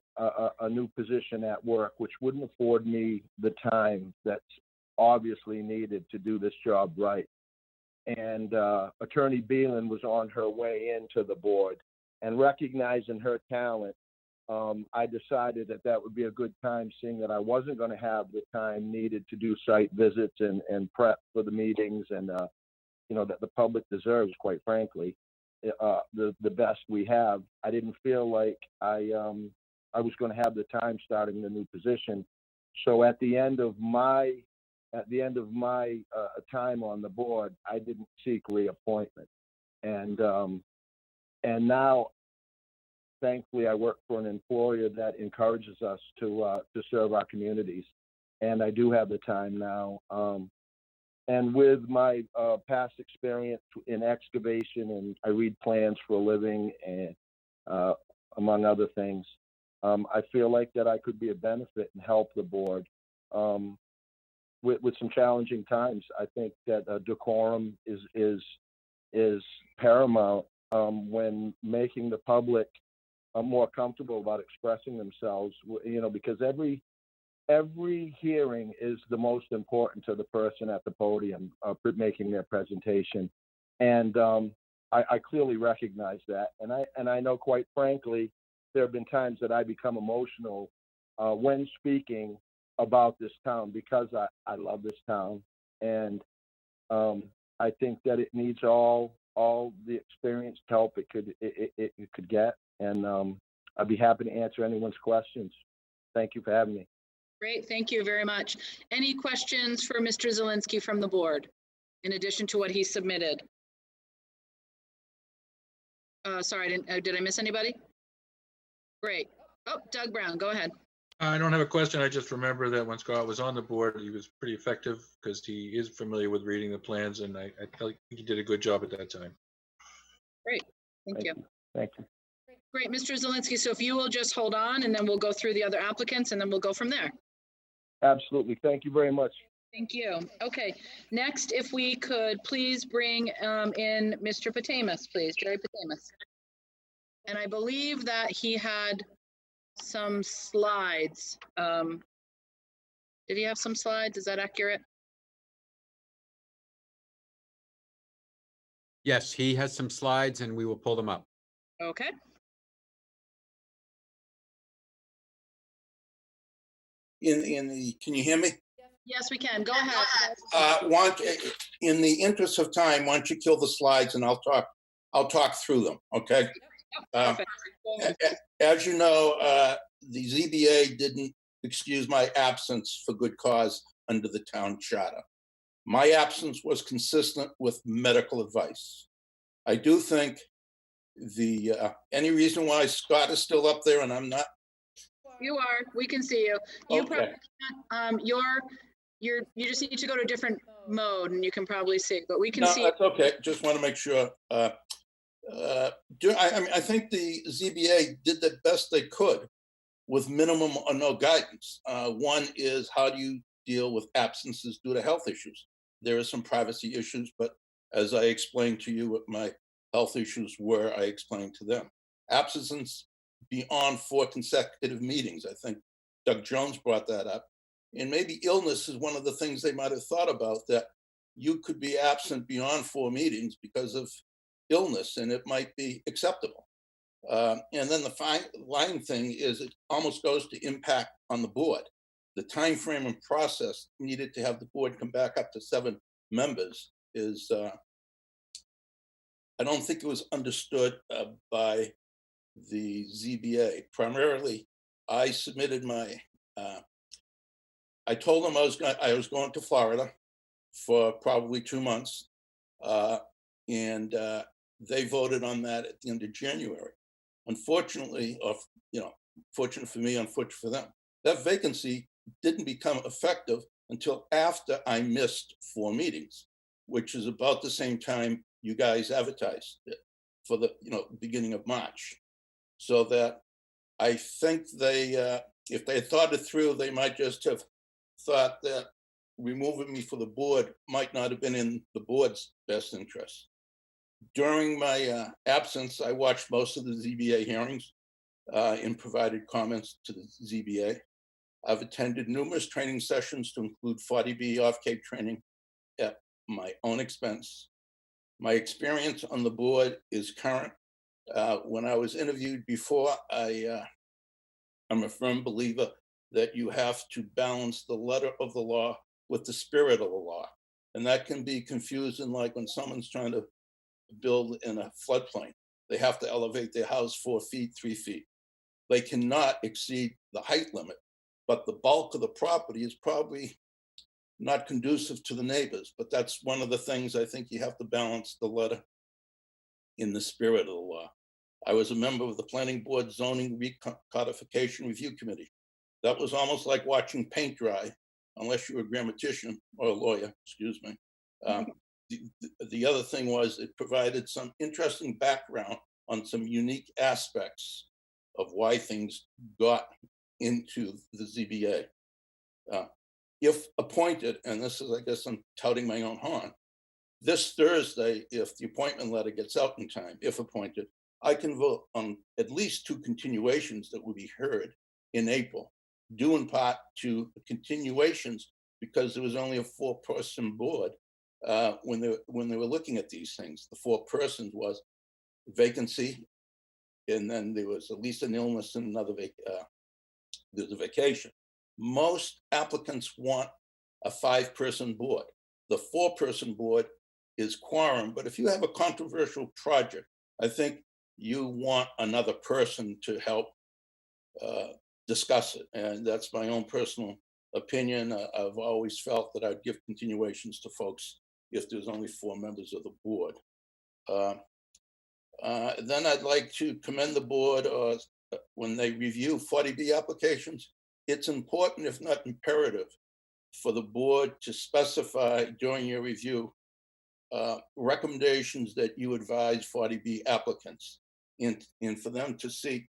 a new position at work, which wouldn't afford me the time that's obviously needed to do this job right. And Attorney Beelan was on her way into the board, and recognizing her talent, I decided that would be a good time, seeing that I wasn't going to have the time needed to do site visits and prep for the meetings, and that the public deserves, quite frankly, the best we have. I didn't feel like I was going to have the time starting the new position. So at the end of my time on the board, I didn't seek reappointment, and now, thankfully, I work for an employer that encourages us to serve our communities, and I do have the time now. And with my past experience in excavation, and I read plans for a living, and among other things, I feel like that I could be a benefit and help the board with some challenging times. I think that decorum is paramount when making the public more comfortable about expressing themselves. Because every hearing is the most important to the person at the podium making their presentation, and I clearly recognize that, and I know, quite frankly, there have been times that I become emotional when speaking about this town, because I love this town, and I think that it needs all the experienced help it could get, and I'd be happy to answer anyone's questions. Thank you for having me. Great, thank you very much. Any questions for Mr. Zelinski from the board, in addition to what he submitted? Sorry, did I miss anybody? Great. Oh, Doug Brown, go ahead. I don't have a question. I just remember that when Scott was on the board, he was pretty effective because he is familiar with reading the plans, and I think he did a good job at that time. Great, thank you. Thank you. Great, Mr. Zelinski, so if you will just hold on, and then we'll go through the other applicants, and then we'll go from there. Absolutely. Thank you very much. Thank you. Okay, next, if we could please bring in Mr. Patamus, please, Jerry Patamus. And I believe that he had some slides. Did he have some slides? Is that accurate? Yes, he has some slides and we will pull them up. Okay. Can you hear me? Yes, we can. Go ahead. In the interest of time, why don't you kill the slides and I'll talk through them, okay? As you know, the ZBA didn't excuse my absence for good cause under the town charter. My absence was consistent with medical advice. I do think any reason why Scott is still up there and I'm not? You are. We can see you. You Okay. probably you just need to go to a different mode and you can probably see, but we can see. No, that's okay. Just want to make sure. I think the ZBA did the best they could with minimum or no guidance. One is, how do you deal with absences due to health issues? There are some privacy issues, but as I explained to you what my health issues were, I explained to them. Absences beyond 4 consecutive meetings. I think Doug Jones brought that up. And maybe illness is one of the things they might have thought about, that you could be absent beyond 4 meetings because of illness, and it might be acceptable. And then the line thing is, it almost goes to impact on the board. The time frame and process needed to have the board come back up to 7 members is, I don't think it was understood by the ZBA. Primarily, I submitted I told them I was going to Florida for probably 2 months, and they voted on that at the end of January. Unfortunately, fortunate for me, unfortunate for them, that vacancy didn't become effective until after I missed 4 meetings, which is about the same time you guys advertised it, for the beginning of March. So that I think they, if they thought it through, they might just have thought that removing me for the board might not have been in the board's best interest. During my absence, I watched most of the ZBA hearings and provided comments to the ZBA. I've attended numerous training sessions to include 40B off-Cape training at my own expense. My experience on the board is current. When I was interviewed before, I'm a firm believer that you have to balance the letter of the law with the spirit of the law. And that can be confusing, like when someone's trying to build in a floodplain. They have to elevate their house 4 feet, 3 feet. They cannot exceed the height limit, but the bulk of the property is probably not conducive to the neighbors. But that's one of the things I think you have to balance the letter in the spirit of the law. I was a member of the Planning Board Zoning Recodification Review Committee. That was almost like watching paint dry unless you're a grammatician or a lawyer, excuse me. The other thing was it provided some interesting background on some unique aspects of why things got into the ZBA. If appointed, and this is, I guess I'm touting my own horn, this Thursday, if the appointment letter gets out in time, if appointed, I can vote on at least 2 continuations that will be heard in April, due in part to continuations because there was only a 4-person board when they were looking at these things. The 4 persons was vacancy, and then there was at least an illness and another there's a vacation. Most applicants want a 5-person board. The 4-person board is quorum, but if you have a controversial project, I think you want another person to help discuss it. And that's my own personal opinion. I've always felt that I'd give continuations to folks if there's only 4 members of the board. Then I'd like to commend the board when they review 40B applications. It's important, if not imperative, for the board to specify during your review recommendations that you advise 40B applicants and for them to seek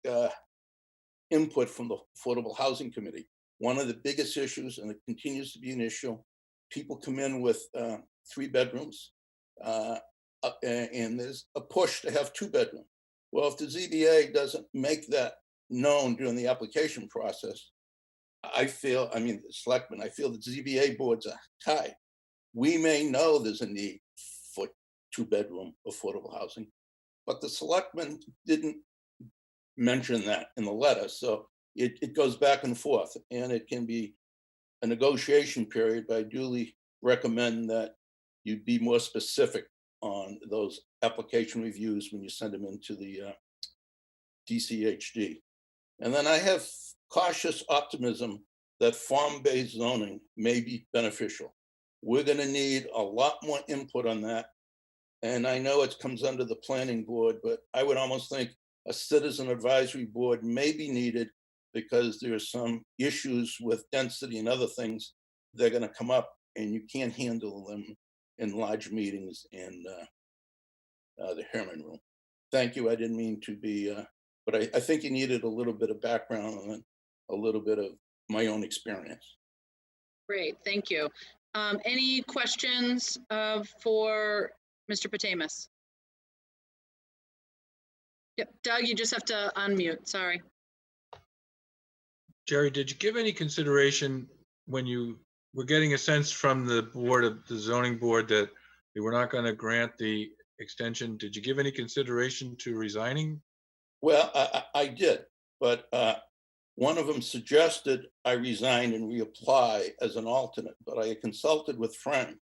input from the Affordable Housing Committee. One of the biggest issues, and it continues to be an issue, people come in with 3 bedrooms and there's a push to have 2 bedrooms. Well, if the ZBA doesn't make that known during the application process, the selectmen, I feel that ZBA boards are tied. We may know there's a need for 2-bedroom affordable housing, but the selectmen didn't mention that in the letter. So it goes back and forth, and it can be a negotiation period, but I duly recommend that you be more specific on those application reviews when you send them into the DCHD. And then I have cautious optimism that farm-based zoning may be beneficial. We're going to need a lot more input on that. And I know it comes under the planning board, but I would almost think a citizen advisory board may be needed because there are some issues with density and other things that are going to come up, and you can't handle them in large meetings in the Herman Room. Thank you. I didn't mean to be, but I think you needed a little bit of background and a little bit of my own experience. Great, thank you. Any questions for Mr. Patamas? Yep, Doug, you just have to unmute, sorry. Jerry, did you give any consideration when you were getting a sense from the board of the zoning board that they were not going to grant the extension? Did you give any consideration to resigning? Well, I did, but one of them suggested I resign and reapply as an alternate, but I consulted with Frank,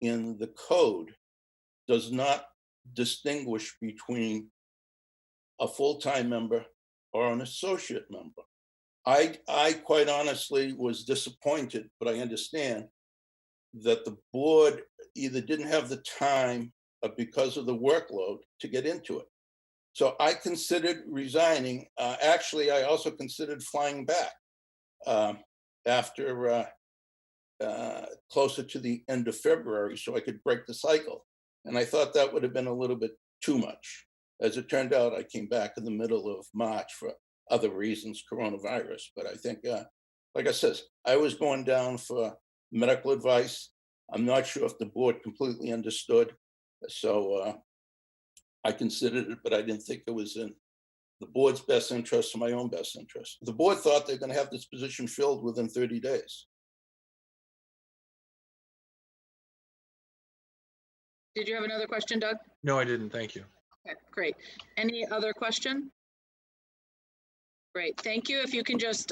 and the code does not distinguish between a full-time member or an associate member. I quite honestly was disappointed, but I understand that the board either didn't have the time or because of the workload to get into it. So I considered resigning. Actually, I also considered flying back after closer to the end of February so I could break the cycle. And I thought that would have been a little bit too much. As it turned out, I came back in the middle of March for other reasons, coronavirus. But I think, like I said, I was going down for medical advice. I'm not sure if the board completely understood. So I considered it, but I didn't think it was in the board's best interest or my own best interest. The board thought they're going to have this position filled within 30 days. Did you have another question, Doug? No, I didn't. Thank you. Okay, great. Any other question? Great, thank you. If you can just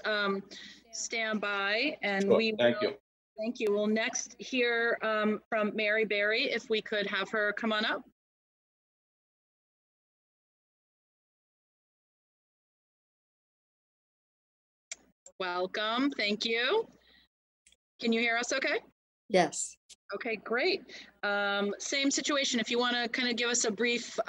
stand by and Sure, we thank you. Thank you. We'll next hear from Mary Berry, if we could have her come on up. Welcome, thank you. Can you hear us okay? Yes. Okay, great. Same situation. If you want to kind of give us a brief,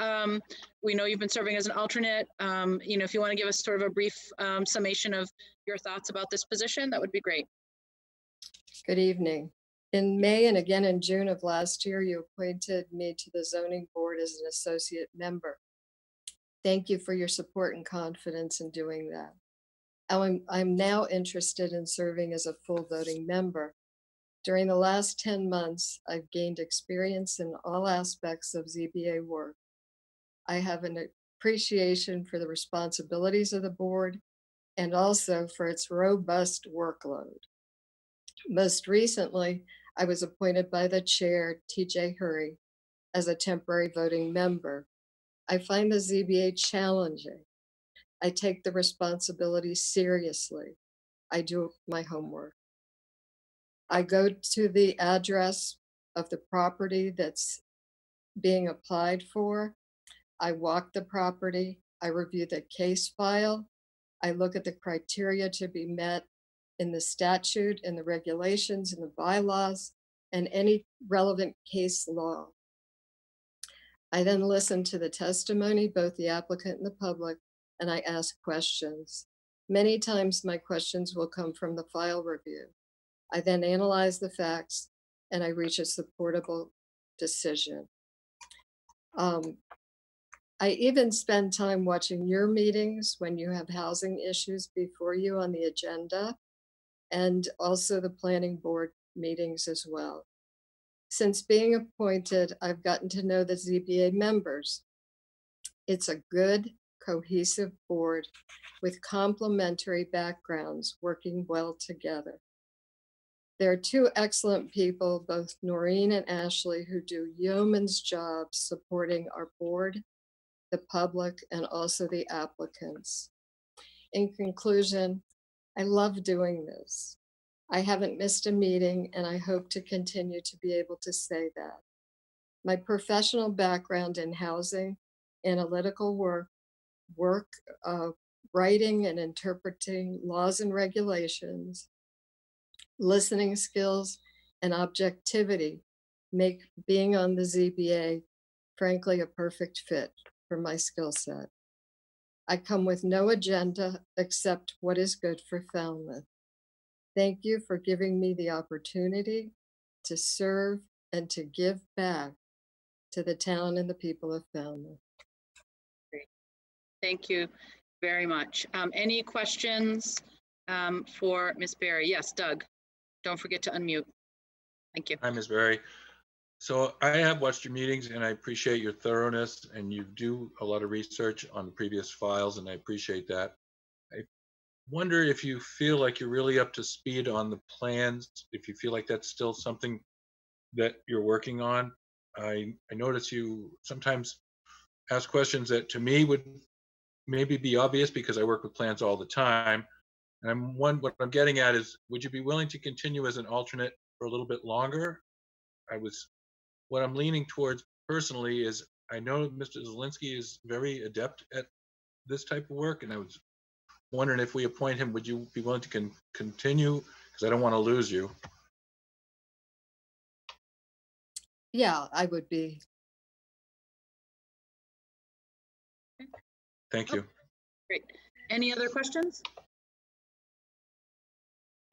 we know you've been serving as an alternate. If you want to give us sort of a brief summation of your thoughts about this position, that would be great. Good evening. In May and again in June of last year, you appointed me to the zoning board as an associate member. Thank you for your support and confidence in doing that. I'm now interested in serving as a full voting member. During the last 10 months, I've gained experience in all aspects of ZBA work. I have an appreciation for the responsibilities of the board and also for its robust workload. Most recently, I was appointed by the chair, TJ Hurry, as a temporary voting member. I find the ZBA challenging. I take the responsibility seriously. I do my homework. I go to the address of the property that's being applied for. I walk the property. I review the case file. I look at the criteria to be met in the statute, in the regulations, in the bylaws, and any relevant case law. I then listen to the testimony, both the applicant and the public, and I ask questions. Many times my questions will come from the file review. I then analyze the facts and I reach a supportable decision. I even spend time watching your meetings when you have housing issues before you on the agenda, and also the planning board meetings as well. Since being appointed, I've gotten to know the ZBA members. It's a good, cohesive board with complementary backgrounds working well together. There are two excellent people, both Noreen and Ashley, who do yeoman's jobs supporting our board, the public, and also the applicants. In conclusion, I love doing this. I haven't missed a meeting, and I hope to continue to be able to say that. My professional background in housing, analytical work, writing and interpreting laws and regulations, listening skills, and objectivity make being on the ZBA, frankly, a perfect fit for my skill set. I come with no agenda except what is good for Falmouth. Thank you for giving me the opportunity to serve and to give back to the town and the people of Falmouth. Great. Thank you very much. Any questions for Ms. Berry? Yes, Doug. Don't forget to unmute. Thank you. Hi, Ms. Berry. So I have watched your meetings and I appreciate your thoroughness, and you do a lot of research on the previous files, and I appreciate that. I wonder if you feel like you're really up to speed on the plans, if you feel like that's still something that you're working on. I notice you sometimes ask questions that to me would maybe be obvious because I work with plans all the time. And what I'm getting at is, would you be willing to continue as an alternate for a little bit longer? What I'm leaning towards personally is, I know Mr. Zielinski is very adept at this type of work, and I was wondering if we appoint him, would you be willing to continue? Because I don't want to lose you. Yeah, I would be. Thank you. Great. Any other questions?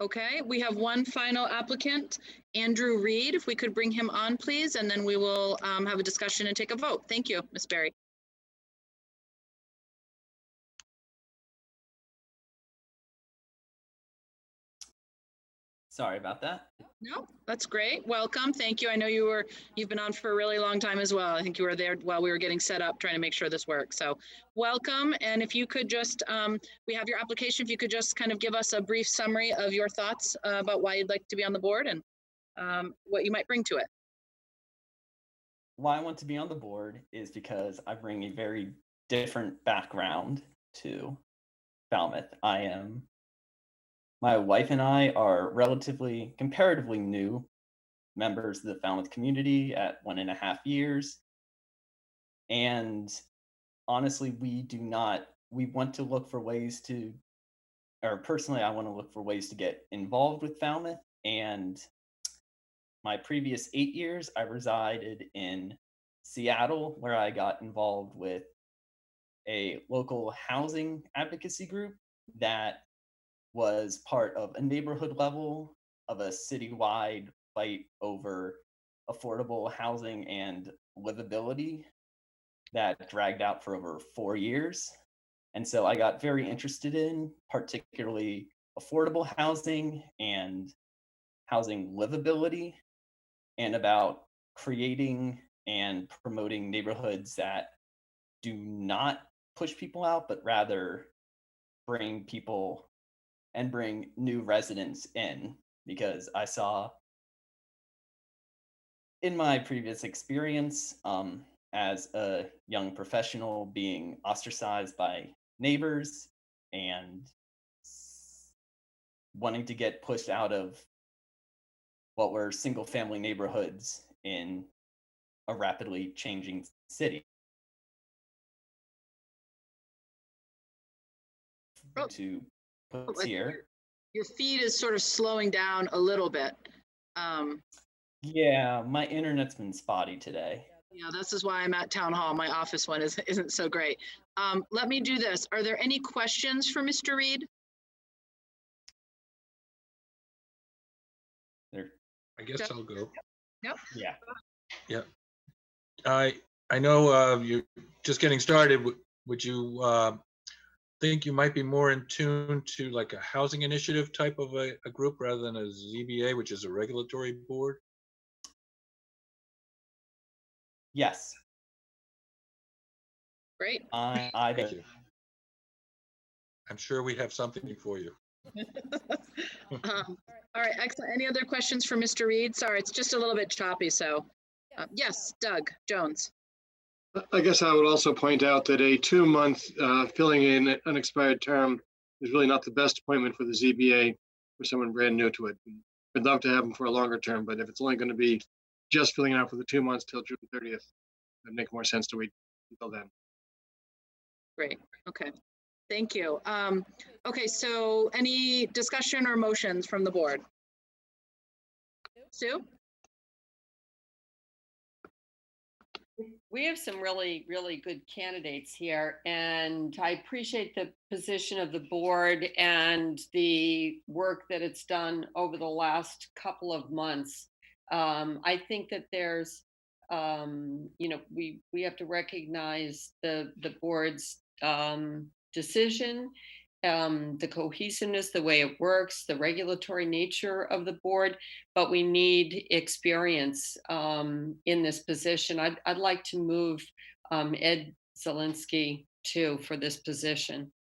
Okay, we have one final applicant, Andrew Reed. If we could bring him on, please, and then we will have a discussion and take a vote. Thank you, Ms. Berry. Sorry about that. No, that's great. Welcome. Thank you. I know you've been on for a really long time as well. I think you were there while we were getting set up, trying to make sure this works. So welcome. And if you could just, we have your application. If you could just kind of give us a brief summary of your thoughts about why you'd like to be on the board and what you might bring to it. Why I want to be on the board is because I bring a very different background to Falmouth. My wife and I are comparatively new members of the Falmouth community at 1.5 years. And honestly, we want to look for ways to, or personally, I want to look for ways to get involved with Falmouth. And my previous 8 years, I resided in Seattle, where I got involved with a local housing advocacy group that was part of a neighborhood level of a citywide fight over affordable housing and livability that dragged out for over 4 years. And so I got very interested in particularly affordable housing and housing livability, and about creating and promoting neighborhoods that do not push people out, but rather bring people and bring new residents in. Because I saw in my previous experience as a young professional being ostracized by neighbors and wanting to get pushed out of what were single family neighborhoods in a rapidly changing city. To put here. Your feed is sort of slowing down a little bit. Yeah, my internet's been spotty today. Yeah, this is why I'm at town hall. My office one isn't so great. Let me do this. Are there any questions for Mr. Reed? I guess I'll go. Yep. Yeah. Yeah. I know you're just getting started. Would you think you might be more in tune to like a housing initiative type of a group rather than a ZBA, which is a regulatory board? Yes. Great. Thank you. I'm sure we have something for you. All right, excellent. Any other questions for Mr. Reed? Sorry, it's just a little bit choppy, so. Yes, Doug Jones. I guess I would also point out that a 2-month filling in an unexpired term is really not the best appointment for the ZBA for someone brand new to it. We'd love to have them for a longer term, but if it's only going to be just filling out for the 2 months till June 30th, it'd make more sense to wait until then. Great, okay. Thank you. Okay, so any discussion or motions from the board? Sue? We have some really, really good candidates here, and I appreciate the position of the board and the work that it's done over the last couple of months. I think that there's, we have to recognize the board's decision, the cohesiveness, the way it works, the regulatory nature of the board, but we need experience in this position. I'd like to move Ed Zielinski too for this position.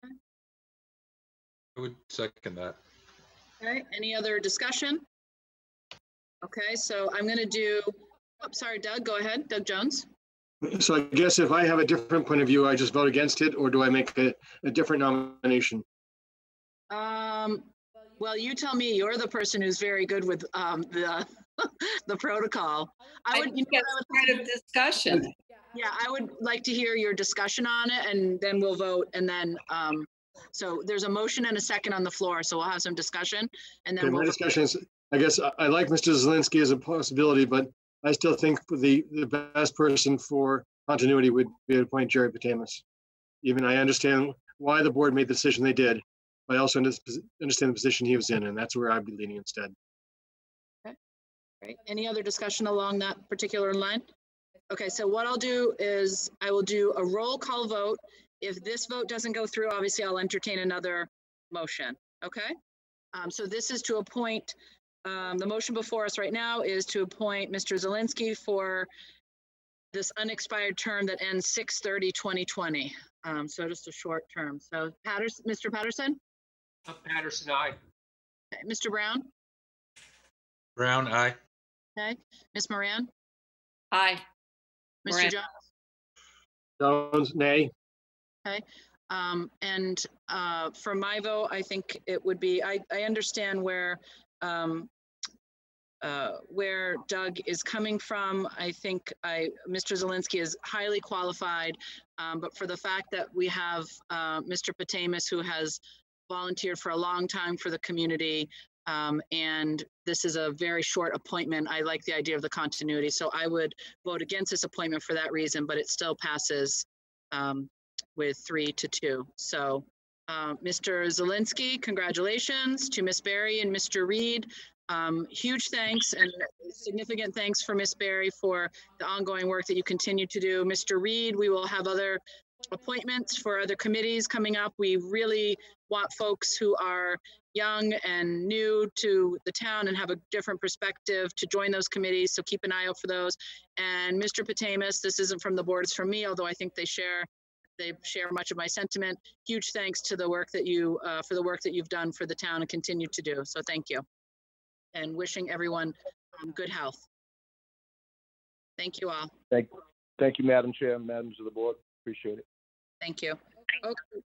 I would second that. Okay, any other discussion? Okay, so I'm going to do, sorry, Doug, go ahead. Doug Jones. So I guess if I have a different point of view, I just vote against it, or do I make a different nomination? Well, you tell me. You're the person who's very good with the protocol. I would, part of discussion. Yeah, I would like to hear your discussion on it, and then we'll vote. And then, so there's a motion and a second on the floor, so we'll have some discussion, and then my discussion is, I guess I like Mr. Zielinski as a possibility, but I still think the best person for continuity would be to appoint Jerry Patamas. Even I understand why the board made the decision they did, but I also understand the position he was in, and that's where I'd be leaning instead. Okay, great. Any other discussion along that particular line? Okay, so what I'll do is I will do a roll call vote. If this vote doesn't go through, obviously I'll entertain another motion, okay? So this is to appoint, the motion before us right now is to appoint Mr. Zielinski for this unexpired term that ends 6/30/2020. So just a short term. So Mr. Patterson? Patterson, aye. Okay. Mr. Brown? Brown, aye. Okay. Ms. Moran? Aye. Mr. Moran. Jones? Jones, nay. Okay. And for my vote, I think it would be, I understand where Doug is coming from. I think Mr. Zielinski is highly qualified, but for the fact that we have Mr. Patamas, who has volunteered for a long time for the community, and this is a very short appointment, I like the idea of the continuity. So I would vote against this appointment for that reason, but it still passes with 3-2. So Mr. Zelinski, congratulations. To Miss Berry and Mr. Reed, huge thanks and significant thanks for Miss Berry for the ongoing work that you continue to do. Mr. Reed, we will have other appointments for other committees coming up. We really want folks who are young and new to the town and have a different perspective to join those committees, so keep an eye out for those. And Mr. Patamus, this isn't from the board, it's from me, although I think they share much of my sentiment. Huge thanks to the work that you, for the work that you've done for the town and continue to do. So thank you. And wishing everyone good health. Thank you all. Thank you, Madam Chair, members of the board. Appreciate it. Thank you. Okay.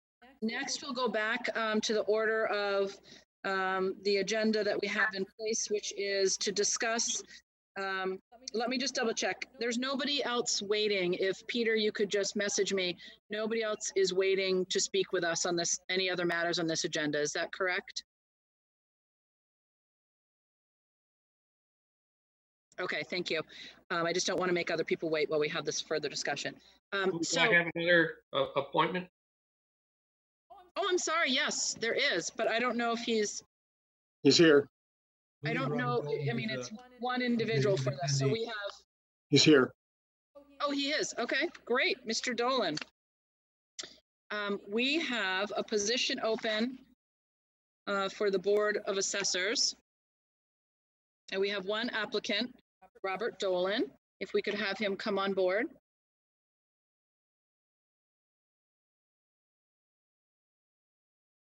Next, we'll go back to the order of the agenda that we have in place, which is to discuss. Let me just double check. There's nobody else waiting. If Peter, you could just message me. Nobody else is waiting to speak with us on this, any other matters on this agenda. Is that correct? Okay, thank you. I just don't want to make other people wait while we have this further discussion. Do I have another appointment? Oh, I'm sorry. Yes, there is, but I don't know if he's here. I don't know. I mean, it's one individual for this. So we have. He's here. Oh, he is. Okay, great. Mr. Dolan. We have a position open for the Board of Assessors. And we have one applicant, Robert Dolan. If we could have him come on board.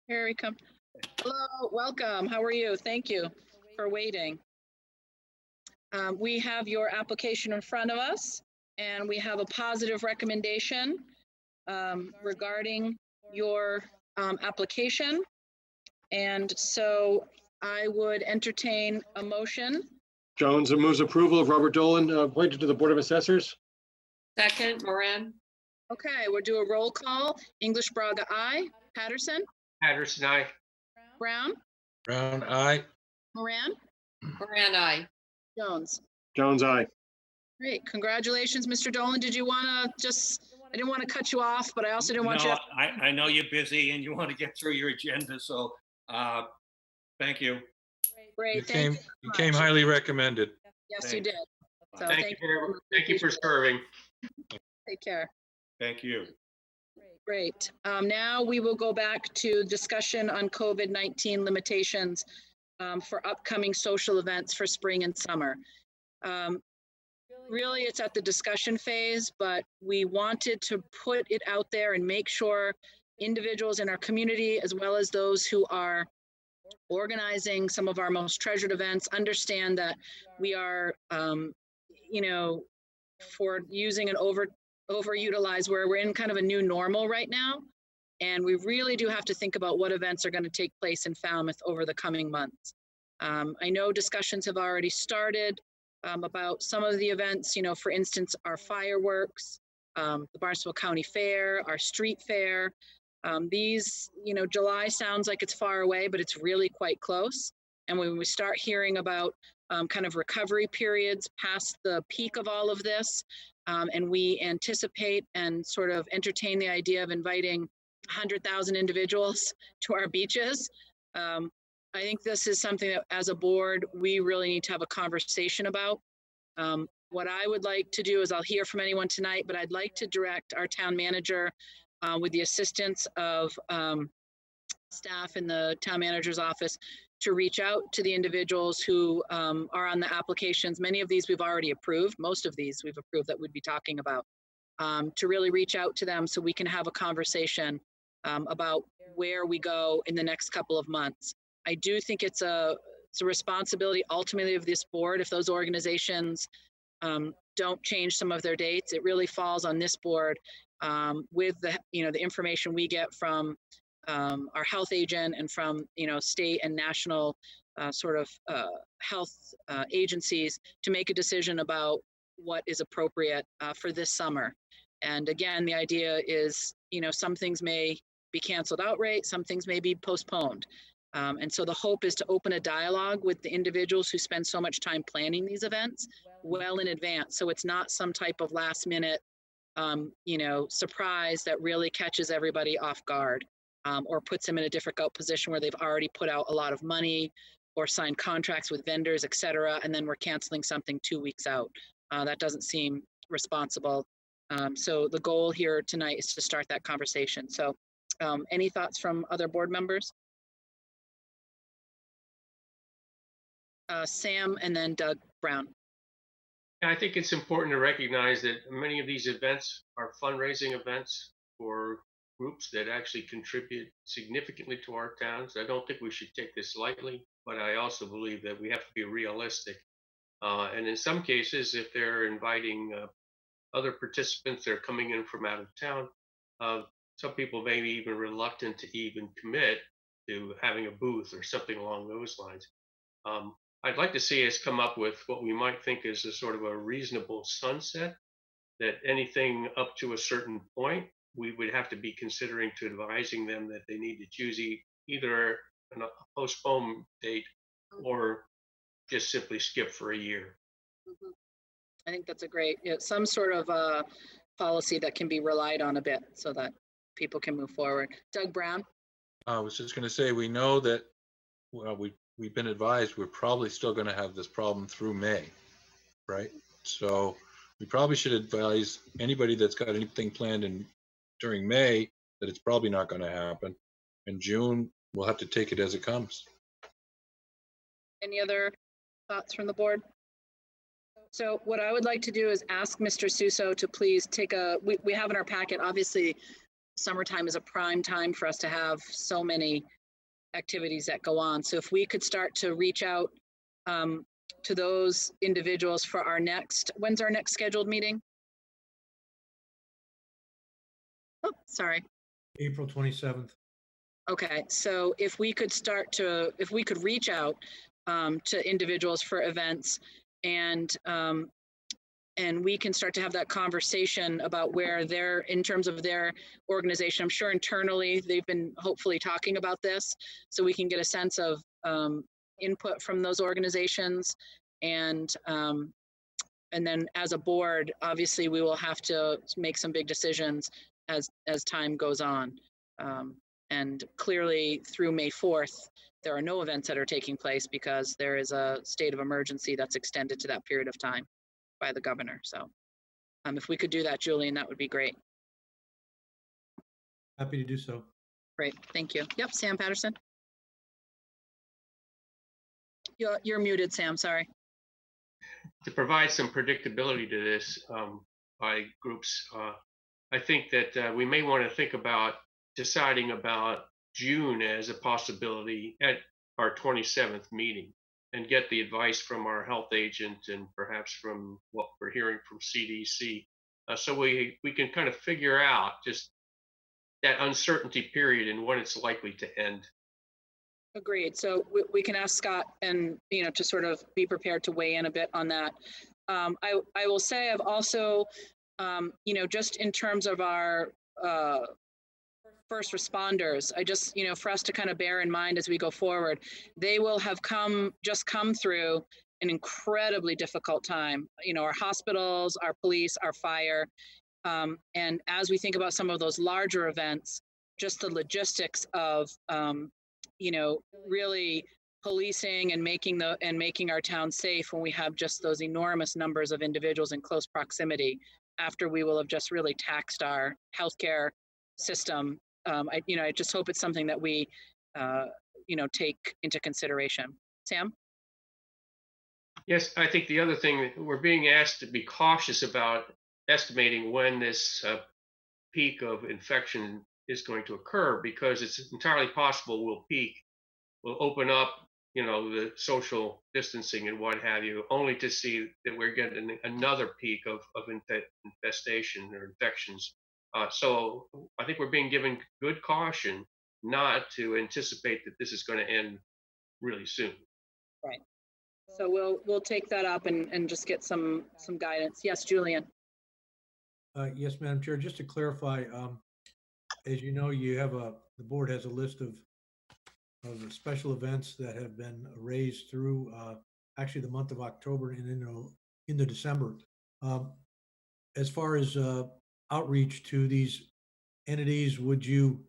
Here he comes. Hello, welcome. How are you? Thank you for waiting. We have your application in front of us, and we have a positive recommendation regarding your application. And so I would entertain a motion. Jones moves approval of Robert Dolan appointed to the Board of Assessors. Second, Moran. Okay, we'll do a roll call. English Braga, aye. Patterson? Patterson, aye. Brown? Brown, aye. Moran? Moran, aye. Jones? Jones, aye. Great, congratulations, Mr. Dolan. Did you want to just, I didn't want to cut you off, but I also didn't want you to. I know you're busy and you want to get through your agenda, so thank you. Great, You came highly recommended. Yes, you did. So Thank you for serving. Take care. Thank you. Great. Now we will go back to discussion on COVID-19 limitations for upcoming social events for spring and summer. Really, it's at the discussion phase, but we wanted to put it out there and make sure individuals in our community, as well as those who are organizing some of our most treasured events, understand that we are, for using an overutilized, where we're in kind of a new normal right now. And we really do have to think about what events are going to take place in Falmouth over the coming months. I know discussions have already started about some of the events, for instance, our fireworks, the Barnstable County Fair, our street fair. These, July sounds like it's far away, but it's really quite close. And when we start hearing about kind of recovery periods past the peak of all of this, and we anticipate and sort of entertain the idea of inviting 100,000 individuals to our beaches, I think this is something that as a board, we really need to have a conversation about. What I would like to do is, I'll hear from anyone tonight, but I'd like to direct our town manager with the assistance of staff in the town manager's office to reach out to the individuals who are on the applications. Many of these we've already approved. Most of these we've approved that we'd be talking about, to really reach out to them so we can have a conversation about where we go in the next couple of months. I do think it's a responsibility ultimately of this board. If those organizations don't change some of their dates, it really falls on this board with the the information we get from our health agent and from state and national health agencies to make a decision about what is appropriate for this summer. And again, the idea is some things may be canceled outright, some things may be postponed. And so the hope is to open a dialogue with the individuals who spend so much time planning these events well in advance. So it's not some type of last minute, surprise that really catches everybody off guard. or puts them in a difficult position where they've already put out a lot of money or signed contracts with vendors, et cetera, and then we're canceling something 2 weeks out. That doesn't seem responsible. So the goal here tonight is to start that conversation. So any thoughts from other board members? Sam and then Doug Brown. I think it's important to recognize that many of these events are fundraising events for groups that actually contribute significantly to our towns. I don't think we should take this lightly, but I also believe that we have to be realistic. And in some cases, if they're inviting other participants that are coming in from out of town, some people may be even reluctant to even commit to having a booth or something along those lines. I'd like to see us come up with what we might think is a sort of a reasonable sunset, that anything up to a certain point, we would have to be considering to advising them that they need to choose either a postponed date or just simply skip for a year. I think that's a great, some sort of policy that can be relied on a bit so that people can move forward. Doug Brown? I was just going to say, we know that, well, we've been advised we're probably still going to have this problem through May, right? So we probably should advise anybody that's got anything planned during May that it's probably not going to happen. In June, we'll have to take it as it comes. Any other thoughts from the board? So what I would like to do is ask Mr. Suso to please take we have in our packet, obviously, summertime is a prime time for us to have so many activities that go on. So if we could start to reach out to those individuals for our when's our next scheduled meeting? Oh, sorry. April 27th. Okay, so if we could reach out to individuals for events and we can start to have that conversation about where they're, in terms of their organization. I'm sure internally they've been hopefully talking about this, so we can get a sense of input from those organizations. And then as a board, obviously we will have to make some big decisions as time goes on. And clearly through May 4th, there are no events that are taking place because there is a state of emergency that's extended to that period of time by the governor. So if we could do that, Julian, that would be great. Happy to do so. Great, thank you. Yep, Sam Patterson. You're muted, Sam, sorry. To provide some predictability to this by groups, I think that we may want to think about deciding about June as a possibility at our 27th meeting and get the advice from our health agent and perhaps from what we're hearing from CDC. So we can kind of figure out just that uncertainty period and when it's likely to end. Agreed. So we can ask Scott and, to sort of be prepared to weigh in a bit on that. I will say I've also, just in terms of our first responders, I just, for us to kind of bear in mind as we go forward, they will have just come through an incredibly difficult time. Our hospitals, our police, our fire. And as we think about some of those larger events, just the logistics of, really policing and making our town safe when we have just those enormous numbers of individuals in close proximity after we will have just really taxed our healthcare system. I just hope it's something that we, take into consideration. Sam? Yes, I think the other thing that we're being asked to be cautious about estimating when this peak of infection is going to occur, because it's entirely possible we'll open up, the social distancing and what have you, only to see that we're getting another peak of infestation or infections. So I think we're being given good caution not to anticipate that this is going to end really soon. Right. So we'll take that up and just get some guidance. Yes, Julian. Yes, Madam Chair. Just to clarify, as you know, the board has a list of special events that have been raised through actually the month of October and into December. As far as outreach to these entities, would you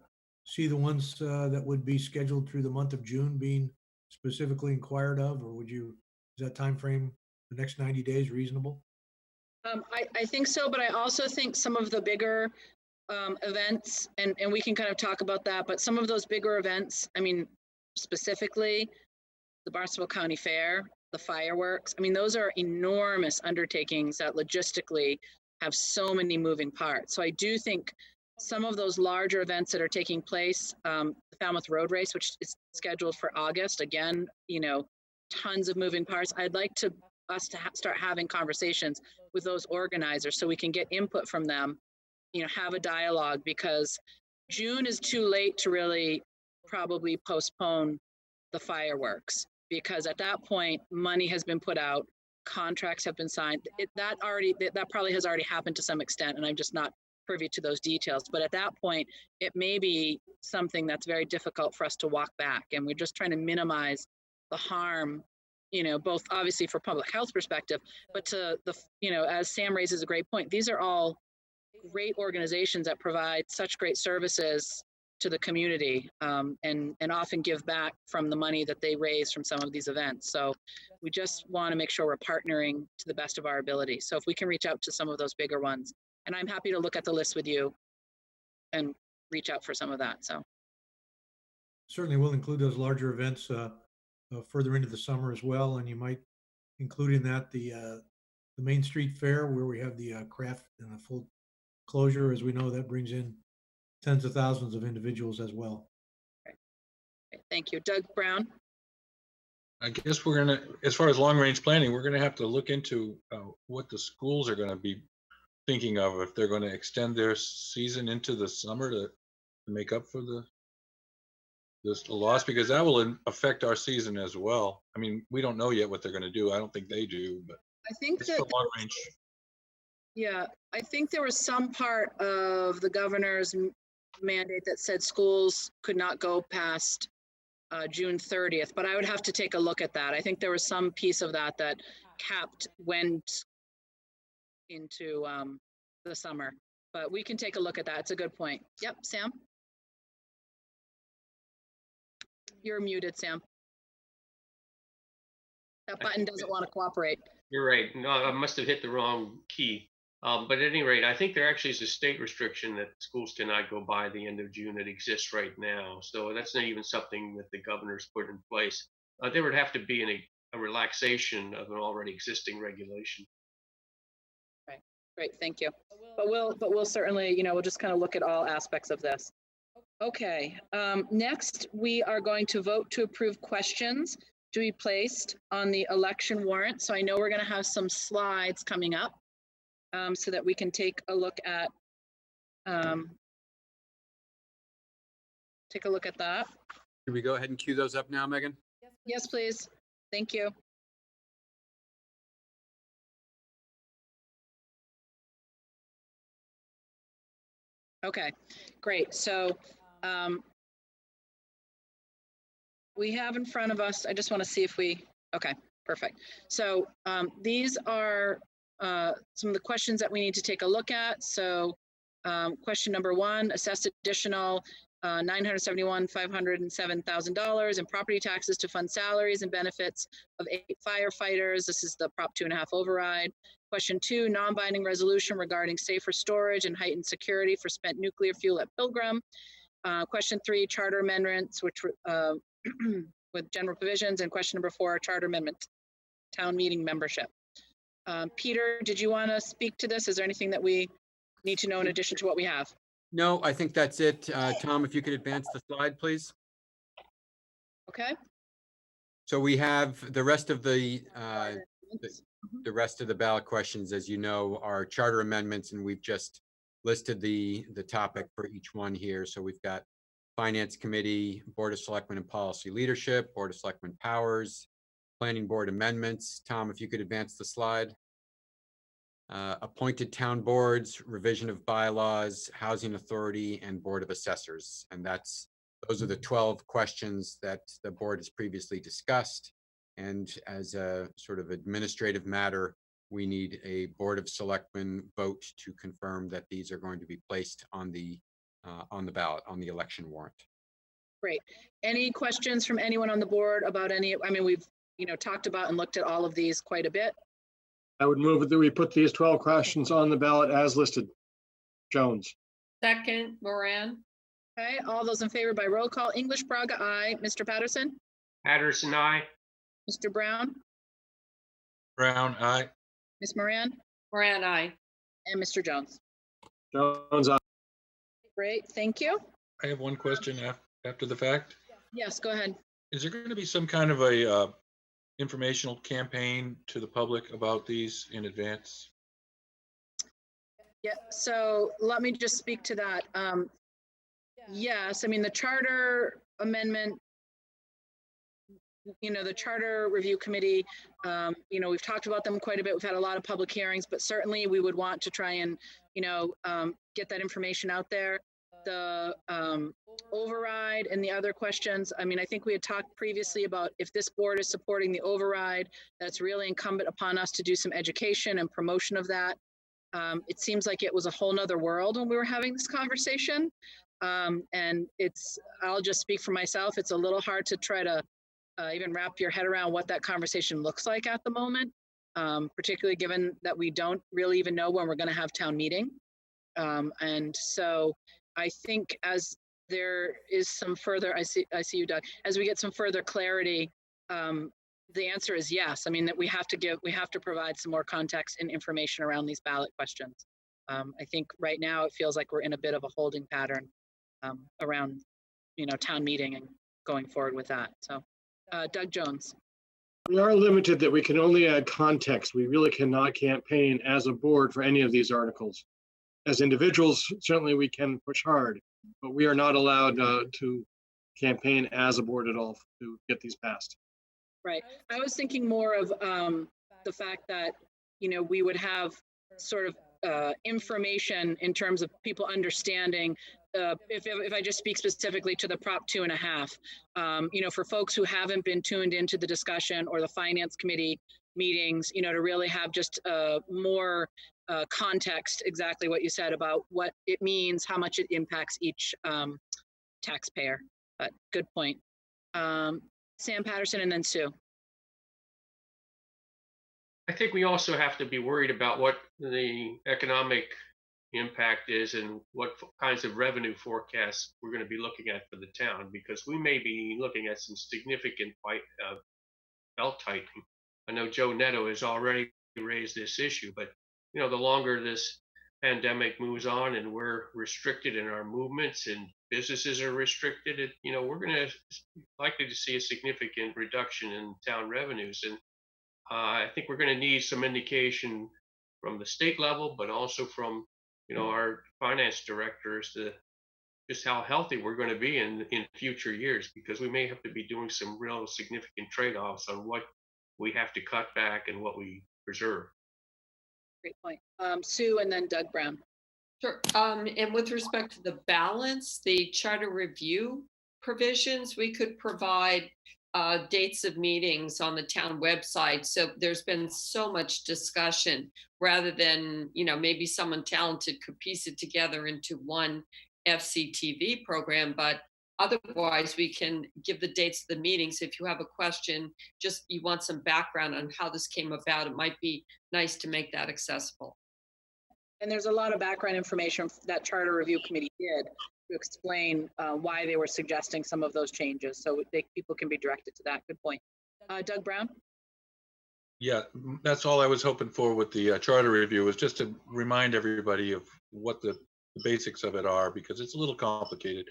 see the ones that would be scheduled through the month of June being specifically inquired of, or is that time frame, the next 90 days, reasonable? I think so, but I also think some of the bigger events, and we can kind of talk about that, but some of those bigger events, I mean, specifically the Barnstable County Fair, the fireworks, I mean, those are enormous undertakings that logistically have so many moving parts. So I do think some of those larger events that are taking place, the Falmouth Road Race, which is scheduled for August, again, you know, tons of moving parts. I'd like us to start having conversations with those organizers so we can get input from them, you know, have a dialogue, because June is too late to really probably postpone the fireworks, because at that point money has been put out, contracts have been signed. That probably has already happened to some extent, and I'm just not privy to those details. But at that point, it may be something that's very difficult for us to walk back, and we're just trying to minimize the harm, you know, both obviously for public health perspective, but to the, you know, as Sam raises a great point, these are all great organizations that provide such great services to the community, and often give back from the money that they raise from some of these events. So we just want to make sure we're partnering to the best of our ability. So if we can reach out to some of those bigger ones, and I'm happy to look at the list with you and reach out for some of that. So certainly we'll include those larger events further into the summer as well, and you might include in that the Main Street Fair, where we have the craft and the full closure. As we know, that brings in tens of thousands of individuals as well. Okay. Thank you. Doug Brown. I guess we're gonna, as far as long range planning, we're gonna have to look into what the schools are gonna be thinking of, if they're gonna extend their season into the summer to make up for the loss, because that will affect our season as well. I mean, we don't know yet what they're gonna do. I don't think they do, but I think it's that the long range. Yeah, I think there was some part of the governor's mandate that said schools could not go past June 30th, but I would have to take a look at that. I think there was some piece of that that capped went into the summer, but we can take a look at that. It's a good point. Yep, Sam? You're muted, Sam. That button doesn't want to cooperate. You're right. No, I must have hit the wrong key. But at any rate, I think there actually is a state restriction that schools cannot go by the end of June that exists right now. So that's not even something that the governor's put in place. There would have to be a relaxation of an already existing regulation. Right. Great. Thank you. But we'll certainly, you know, we'll just kind of look at all aspects of this. Okay. Next, we are going to vote to approve questions to be placed on the election warrant. So I know we're going to have some slides coming up, so that we can take a look at that. Should we go ahead and cue those up now, Megan? Yes, please. Thank you. Okay, great. So we have in front of us, I just want to see if okay, perfect. So these are some of the questions that we need to take a look at. So question number 1, assessed additional $971,507,000 in property taxes to fund salaries and benefits of 8 firefighters. This is the Prop 2.5 override. Question 2, non-binding resolution regarding safer storage and heightened security for spent nuclear fuel at Pilgrim. Question 3, charter amendments, which with general provisions. And question number 4, charter amendment, town meeting membership. Peter, did you want to speak to this? Is there anything that we need to know in addition to what we have? No, I think that's it. Tom, if you could advance the slide, please. Okay. So we have the rest of the rest of the ballot questions, as you know, are charter amendments, and we've just listed the topic for each one here. So we've got Finance Committee, Board of Selectmen and Policy Leadership, Board of Selectmen Powers, Planning Board amendments. Tom, if you could advance the slide. Appointed town boards, revision of bylaws, housing authority, and Board of Assessors. And those are the 12 questions that the board has previously discussed. And as a sort of administrative matter, we need a Board of Selectmen vote to confirm that these are going to be placed on the on the ballot on the election warrant. Great. Any questions from anyone on the board about any, I mean, we've, talked about and looked at all of these quite a bit. I would move that we put these 12 questions on the ballot as listed. Jones. Second, Moran. Okay, all those in favor by roll call. English Braga, aye. Mr. Patterson? Patterson, aye. Mr. Brown? Brown, aye. Ms. Moran? Moran, aye. And Mr. Jones? Jones, aye. Great, thank you. I have one question after the fact. Yes, go ahead. Is there going to be some kind of a informational campaign to the public about these in advance? Yeah, so let me just speak to that. Yes, I mean, the charter amendment, the charter review committee, we've talked about them quite a bit. We've had a lot of public hearings, but certainly we would want to try and, get that information out there. The override and the other questions, I mean, I think we had talked previously about if this board is supporting the override, that's really incumbent upon us to do some education and promotion of that. It seems like it was a whole nother world when we were having this conversation. And I'll just speak for myself, it's a little hard to try to even wrap your head around what that conversation looks like at the moment, particularly given that we don't really even know when we're going to have town meeting. And so I think as there is some further, I see you, Doug, as we get some further clarity, the answer is yes. I mean, that we have to provide some more context and information around these ballot questions. I think right now it feels like we're in a bit of a holding pattern around, town meeting and going forward with that. So, Doug Jones. We are limited that we can only add context. We really cannot campaign as a board for any of these articles. As individuals, certainly we can push hard, but we are not allowed to campaign as a board at all to get these passed. Right. I was thinking more of the fact that, we would have sort of information in terms of people understanding, if I just speak specifically to the Prop 2.5, for folks who haven't been tuned into the discussion or the Finance Committee meetings, to really have just more context, exactly what you said about what it means, how much it impacts each taxpayer. But good point. Sam Patterson and then Sue. I think we also have to be worried about what the economic impact is and what kinds of revenue forecasts we're going to be looking at for the town, because we may be looking at some significant belt tightening. I know Joe Netto has already raised this issue, but the longer this pandemic moves on and we're restricted in our movements and businesses are restricted, we're going to likely to see a significant reduction in town revenues. And I think we're going to need some indication from the state level, but also from, our finance directors to just how healthy we're going to be in future years, because we may have to be doing some real significant trade-offs on what we have to cut back and what we preserve. Great point. Sue and then Doug Brown. Sure. And with respect to the balance, the charter review provisions, we could provide dates of meetings on the town website. So there's been so much discussion rather than, maybe someone talented could piece it together into one FCTV program, but otherwise we can give the dates of the meetings. If you have a question, just you want some background on how this came about, it might be nice to make that accessible. And there's a lot of background information that charter review committee did to explain why they were suggesting some of those changes, so people can be directed to that. Good point. Doug Brown? Yeah, that's all I was hoping for with the charter review, was just to remind everybody of what the basics of it are, because it's a little complicated.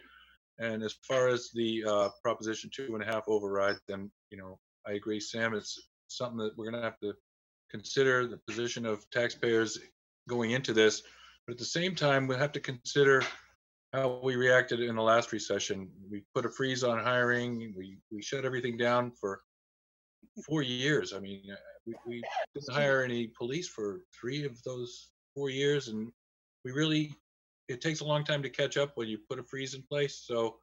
And as far as the Proposition 2.5 override, then, I agree, Sam, it's something that we're going to have to consider, the position of taxpayers going into this. But at the same time, we'll have to consider how we reacted in the last recession. We put a freeze on hiring. We shut everything down for 4 years. I mean, we didn't hire any police for 3 of those 4 years. And it takes a long time to catch up when you put a freeze in place. So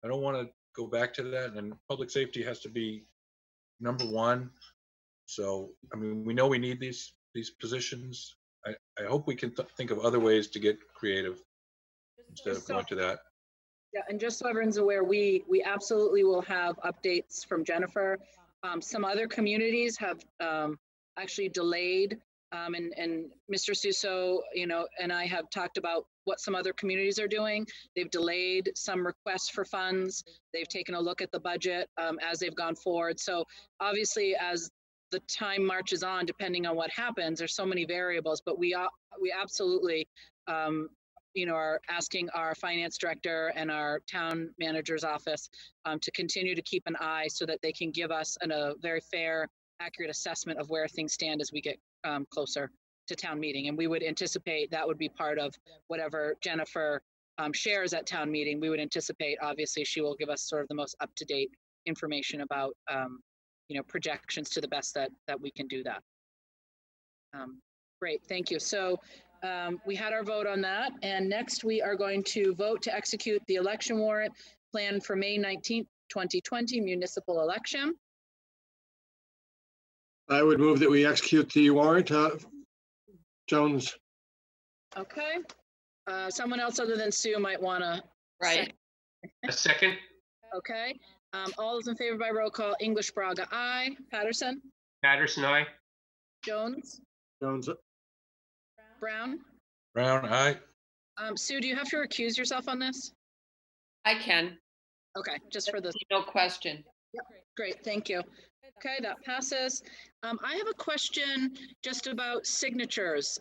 I don't want to go back to that. And public safety has to be number one. So, I mean, we know we need these positions. I hope we can think of other ways to get creative. instead of going to that. Yeah, and just so everyone's aware, we absolutely will have updates from Jennifer. Some other communities have actually delayed, and Mr. Suso, and I have talked about what some other communities are doing. They've delayed some requests for funds. They've taken a look at the budget as they've gone forward. So obviously, as the time marches on, depending on what happens, there's so many variables, but we absolutely are asking our finance director and our town manager's office to continue to keep an eye so that they can give us a very fair, accurate assessment of where things stand as we get closer to town meeting. And we would anticipate that would be part of whatever Jennifer shares at town meeting. We would anticipate, obviously, she will give us sort of the most up-to-date information about projections to the best that we can do that. Great, thank you. So we had our vote on that, and next we are going to vote to execute the election warrant planned for May 19th, 2020 municipal election. I would move that we execute the warrant. Jones. Okay. Someone else other than Sue might want to. Right. A second. Okay. All those in favor by roll call: English Braga, aye. Patterson. Patterson, aye. Jones. Jones. Brown. Brown, aye. Sue, do you have to recuse yourself on this? I can. Okay, just for the. No question. Yep. Great, thank you. Okay, that passes. I have a question just about signatures.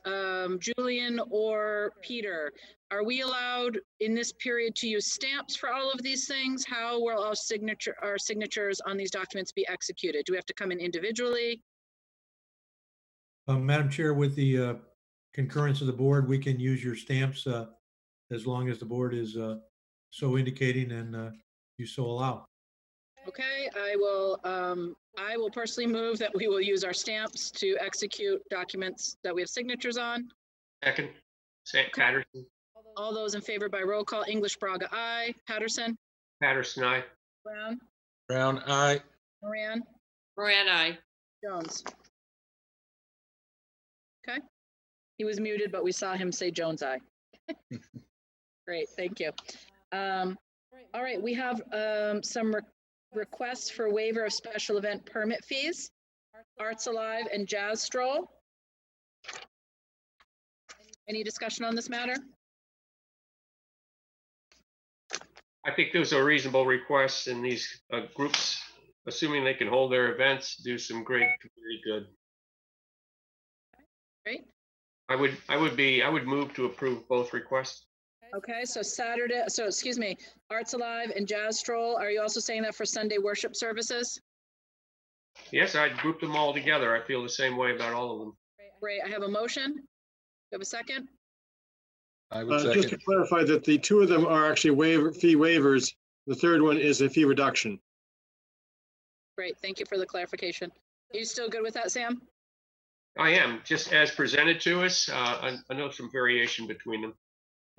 Julian or Peter, are we allowed in this period to use stamps for all of these things? How will our signatures on these documents be executed? Do we have to come in individually? Madam Chair, with the concurrence of the board, we can use your stamps as long as the board is so indicating and you so allow. Okay, I will personally move that we will use our stamps to execute documents that we have signatures on. Second. Patterson. All those in favor by roll call: English Braga, aye. Patterson. Patterson, aye. Brown. Brown, aye. Moran. Moran, aye. Jones. Okay. He was muted, but we saw him say Jones, aye. Great, thank you. All right, we have some requests for waiver of special event permit fees. Arts Alive and Jazz Stroll. Any discussion on this matter? I think those are reasonable requests, and these groups, assuming they can hold their events, do some great community good. Great. I would move to approve both requests. Okay, so excuse me, Arts Alive and Jazz Stroll, are you also saying that for Sunday worship services? Yes, I'd group them all together. I feel the same way about all of them. Great, I have a motion. You have a second? I would second. Just to clarify that the two of them are actually fee waivers. The third one is a fee reduction. Great, thank you for the clarification. Are you still good with that, Sam? I am, just as presented to us. I know some variation between them.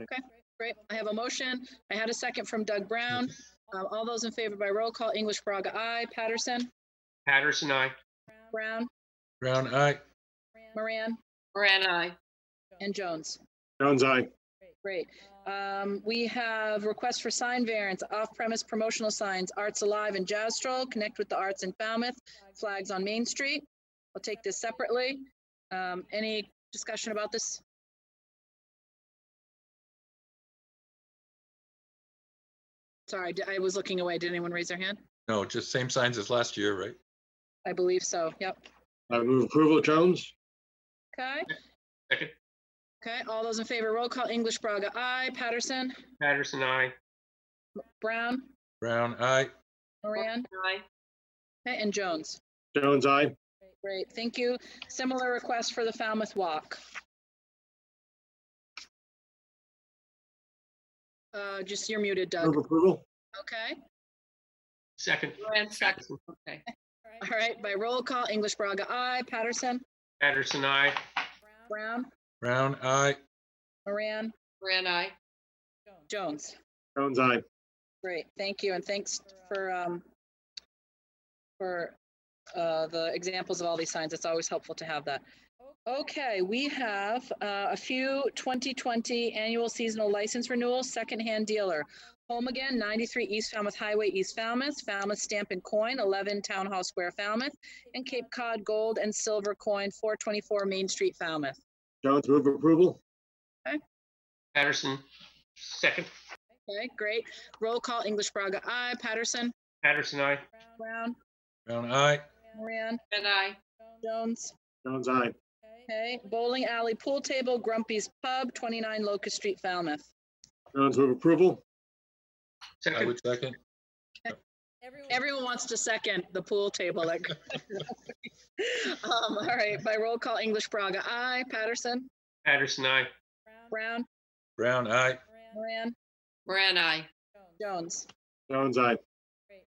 Okay, great. I have a motion. I had a second from Doug Brown. All those in favor by roll call: English Braga, aye. Patterson. Patterson, aye. Brown. Brown, aye. Moran. Moran, aye. And Jones. Jones, aye. Great. We have requests for sign variance, off-premise promotional signs, Arts Alive and Jazz Stroll, Connect with the Arts in Falmouth, flags on Main Street. I'll take this separately. Any discussion about this? Sorry, I was looking away. Did anyone raise their hand? No, just same signs as last year, right? I believe so. Yep. I move approval. Jones. Okay. Second. Okay. All those in favor, roll call: English Braga, aye. Patterson. Patterson, aye. Brown. Brown, aye. Moran. Aye. Okay, and Jones. Jones, aye. Great. Thank you. Similar request for the Falmouth Walk. Just you're muted, Doug. Move approval. Okay. Second. Moran, second. Okay. All right. By roll call: English Braga, aye. Patterson. Patterson, aye. Brown. Brown, aye. Moran. Moran, aye. Jones. Jones, aye. Great. Thank you, and thanks for the examples of all these signs. It's always helpful to have that. Okay, we have a few 2020 annual seasonal license renewals. Secondhand dealer, Home Again, 93 East Falmouth Highway, East Falmouth. Falmouth Stamp and Coin, 11 Town Hall Square, Falmouth. And Cape Cod Gold and Silver Coin, 424 Main Street, Falmouth. Jones, move approval. Okay. Patterson, second. Okay, great. Roll call, English Braga, aye. Patterson. Patterson, aye. Brown. Brown eye. Moran. And I. Jones. Jones, aye. Okay, Bowling Alley Pool Table, Grumpy's Pub, 29 Locust Street, Falmouth. Jones, move approval. I would second. Everyone wants to second the pool table. All right, by roll call, English Braga, aye. Patterson. Patterson, aye. Brown. Brown eye. Moran. Moran, I. Jones. Jones, aye.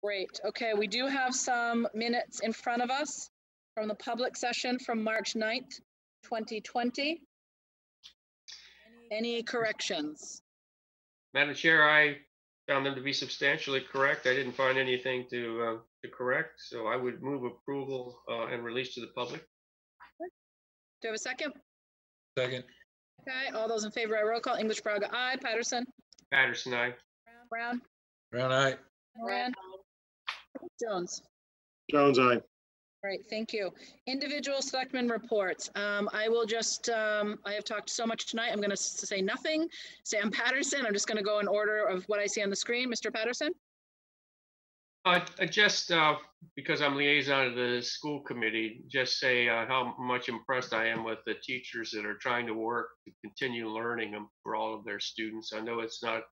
Great. Okay, we do have some minutes in front of us from the public session from March 9th, 2020. Any corrections? Madam Chair, I found them to be substantially correct. I didn't find anything to correct, so I would move approval and release to the public. Do you have a second? Second. Okay, all those in favor, I roll call. English Braga, aye. Patterson. Patterson, aye. Brown. Brown eye. Moran. Jones. Jones, aye. All right, thank you. Individual selectmen reports. I will just, I have talked so much tonight. I'm going to say nothing. Sam Patterson, I'm just going to go in order of what I see on the screen. Mr. Patterson? Just because I'm liaison to the school committee, just say how much impressed I am with the teachers that are trying to work to continue learning them for all of their students. I know it's not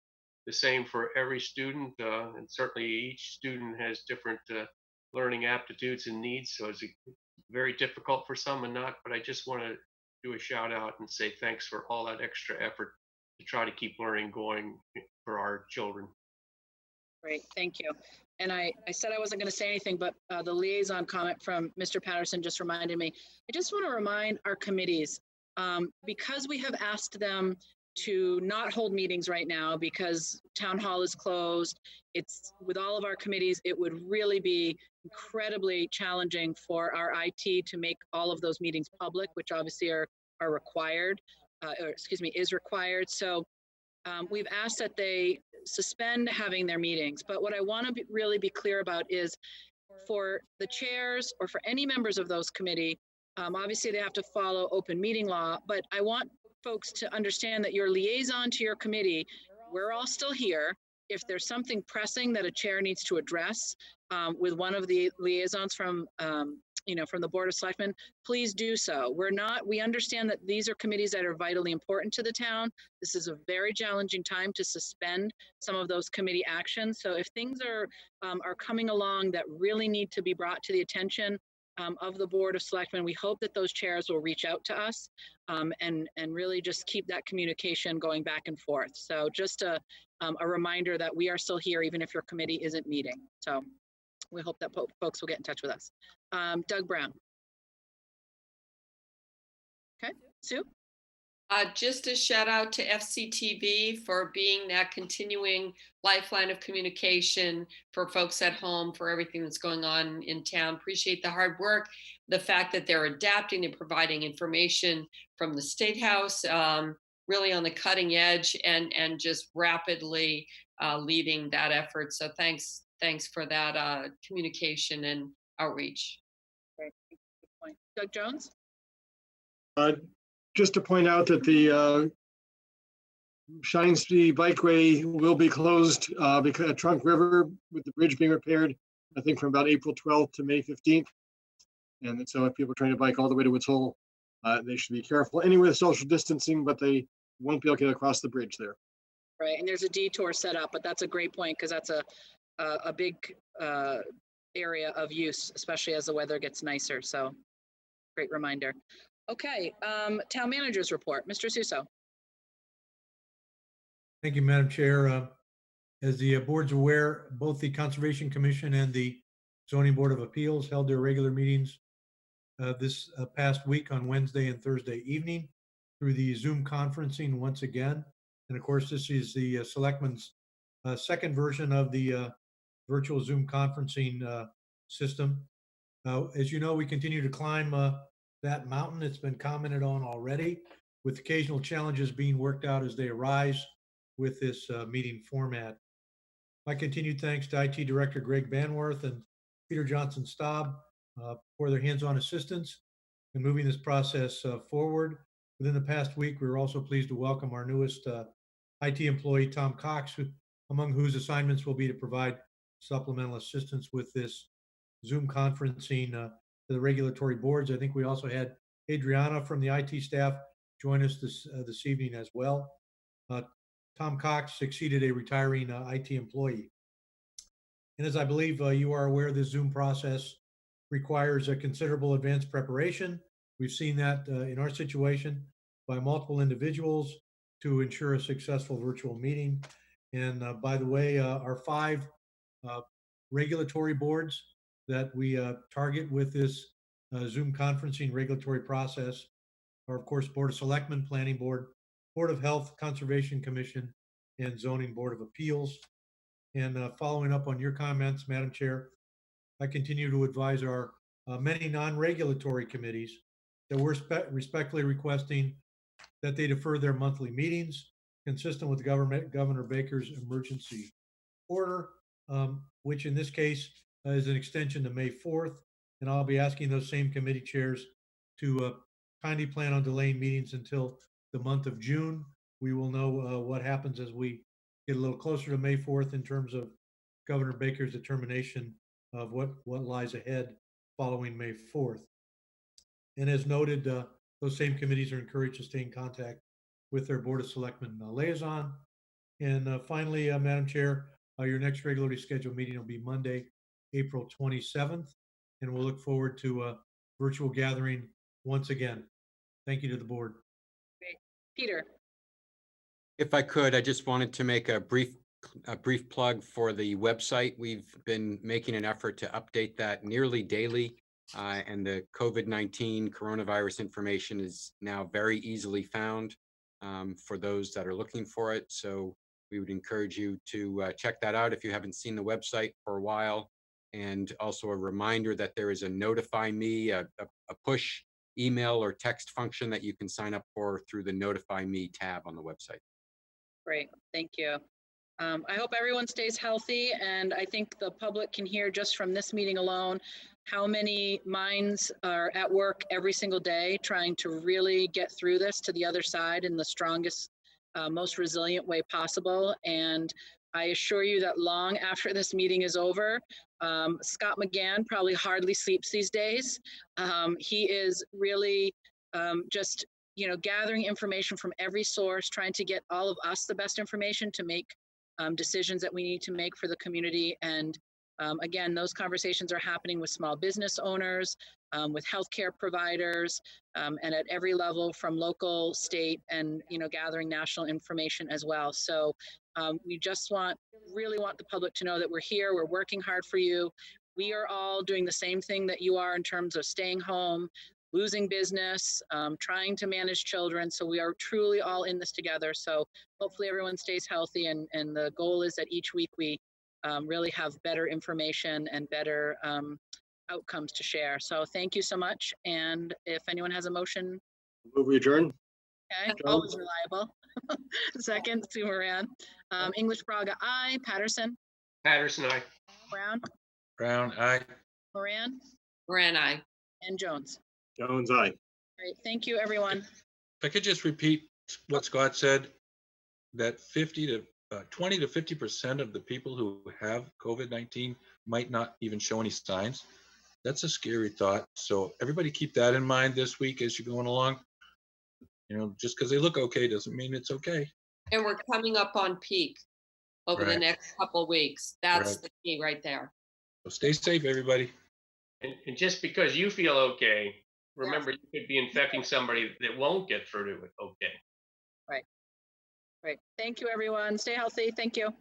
the same for every student, and certainly each student has different learning aptitudes and needs, so it's very difficult for some and not, but I just want to do a shout out and say thanks for all that extra effort to try to keep learning going for our children. Great, thank you. And I said I wasn't going to say anything, but the liaison comment from Mr. Patterson just reminded me. I just want to remind our committees, because we have asked them to not hold meetings right now because town hall is closed. It's with all of our committees, it would really be incredibly challenging for our IT to make all of those meetings public, which obviously are required, or excuse me, is required. So we've asked that they suspend having their meetings. But what I want to really be clear about is for the chairs or for any members of those committee, obviously they have to follow open meeting law, but I want folks to understand that your liaison to your committee, we're all still here. If there's something pressing that a chair needs to address with one of the liaisons from, from the Board of Selectmen, please do so. We understand that these are committees that are vitally important to the town. This is a very challenging time to suspend some of those committee actions. So if things are coming along that really need to be brought to the attention of the Board of Selectmen, we hope that those chairs will reach out to us and really just keep that communication going back and forth. So just a reminder that we are still here even if your committee isn't meeting. So we hope that folks will get in touch with us. Doug Brown. Okay, Sue? Just a shout out to FCTV for being that continuing lifeline of communication for folks at home, for everything that's going on in town. Appreciate the hard work, the fact that they're adapting and providing information from the State House, really on the cutting edge and just rapidly leading that effort. So thanks for that communication and outreach. Great. Good point. Doug Jones? Just to point out that the Shining Street Bikeway will be closed because of Trunk River, with the bridge being repaired, I think from about April 12th to May 15th. And so if people are trying to bike all the way to Woods Hole, they should be careful anyway with social distancing, but they won't be able to get across the bridge there. Right, and there's a detour set up, but that's a great point because that's a big area of use, especially as the weather gets nicer. So great reminder. Okay, town manager's report. Mr. Suso. Thank you, Madam Chair. As the board's aware, both the Conservation Commission and the Zoning Board of Appeals held their regular meetings this past week on Wednesday and Thursday evening through the Zoom conferencing once again. And of course, this is the Selectmen's second version of the virtual Zoom conferencing system. As you know, we continue to climb that mountain. It's been commented on already, with occasional challenges being worked out as they arise with this meeting format. My continued thanks to IT Director Greg Banworth and Peter Johnson Staub for their hands-on assistance in moving this process forward. Within the past week, we were also pleased to welcome our newest IT employee, Tom Cox, among whose assignments will be to provide supplemental assistance with this Zoom conferencing to the regulatory boards. I think we also had Adriana from the IT staff join us this evening as well. Tom Cox succeeded a retiring IT employee. And as I believe you are aware, this Zoom process requires a considerable advanced preparation. We've seen that in our situation by multiple individuals to ensure a successful virtual meeting. And by the way, our 5 regulatory boards that we target with this Zoom conferencing regulatory process are, of course, Board of Selectmen, Planning Board, Board of Health, Conservation Commission, and Zoning Board of Appeals. And following up on your comments, Madam Chair, I continue to advise our many non-regulatory committees that we're respectfully requesting that they defer their monthly meetings consistent with Governor Baker's emergency order, which in this case is an extension to May 4th. And I'll be asking those same committee chairs to kindly plan on delaying meetings until the month of June. We will know what happens as we get a little closer to May 4th in terms of Governor Baker's determination of what lies ahead following May 4th. And as noted, those same committees are encouraged to stay in contact with their Board of Selectmen liaison. And finally, Madam Chair, your next regularly scheduled meeting will be Monday, April 27th. And we'll look forward to a virtual gathering once again. Thank you to the board. Great. Peter. If I could, I just wanted to make a brief plug for the website. We've been making an effort to update that nearly daily, and the COVID-19 coronavirus information is now very easily found for those that are looking for it. So we would encourage you to check that out if you haven't seen the website for a while. And also a reminder that there is a notify me, a push email or text function that you can sign up for through the notify me tab on the website. Great, thank you. I hope everyone stays healthy, and I think the public can hear just from this meeting alone how many minds are at work every single day trying to really get through this to the other side in the strongest, most resilient way possible. And I assure you that long after this meeting is over, Scott McGann probably hardly sleeps these days. He is really just gathering information from every source, trying to get all of us the best information to make decisions that we need to make for the community. And again, those conversations are happening with small business owners, with healthcare providers, and at every level from local, state, and gathering national information as well. So we just really want the public to know that we're here, we're working hard for you. We are all doing the same thing that you are in terms of staying home, losing business, trying to manage children. So we are truly all in this together. So hopefully everyone stays healthy, and the goal is that each week we really have better information and better outcomes to share. So thank you so much. And if anyone has a motion. Move we adjourn. Okay, always reliable. Second, Sue Moran. English Braga, aye. Patterson. Patterson, aye. Brown. Brown, aye. Moran. Moran, aye. And Jones. Jones, aye. Great, thank you, everyone. If I could just repeat what Scott said, that 20 to 50% of the people who have COVID-19 might not even show any signs. That's a scary thought. So everybody keep that in mind this week as you're going along. Just because they look okay doesn't mean it's okay. And we're coming up on peak over the Right. next couple of weeks. That's Right. the key right there. So stay safe, everybody. And just because you feel okay, remember you could be infecting somebody that won't get through to it okay. Right. Great. Thank you, everyone. Stay healthy. Thank you.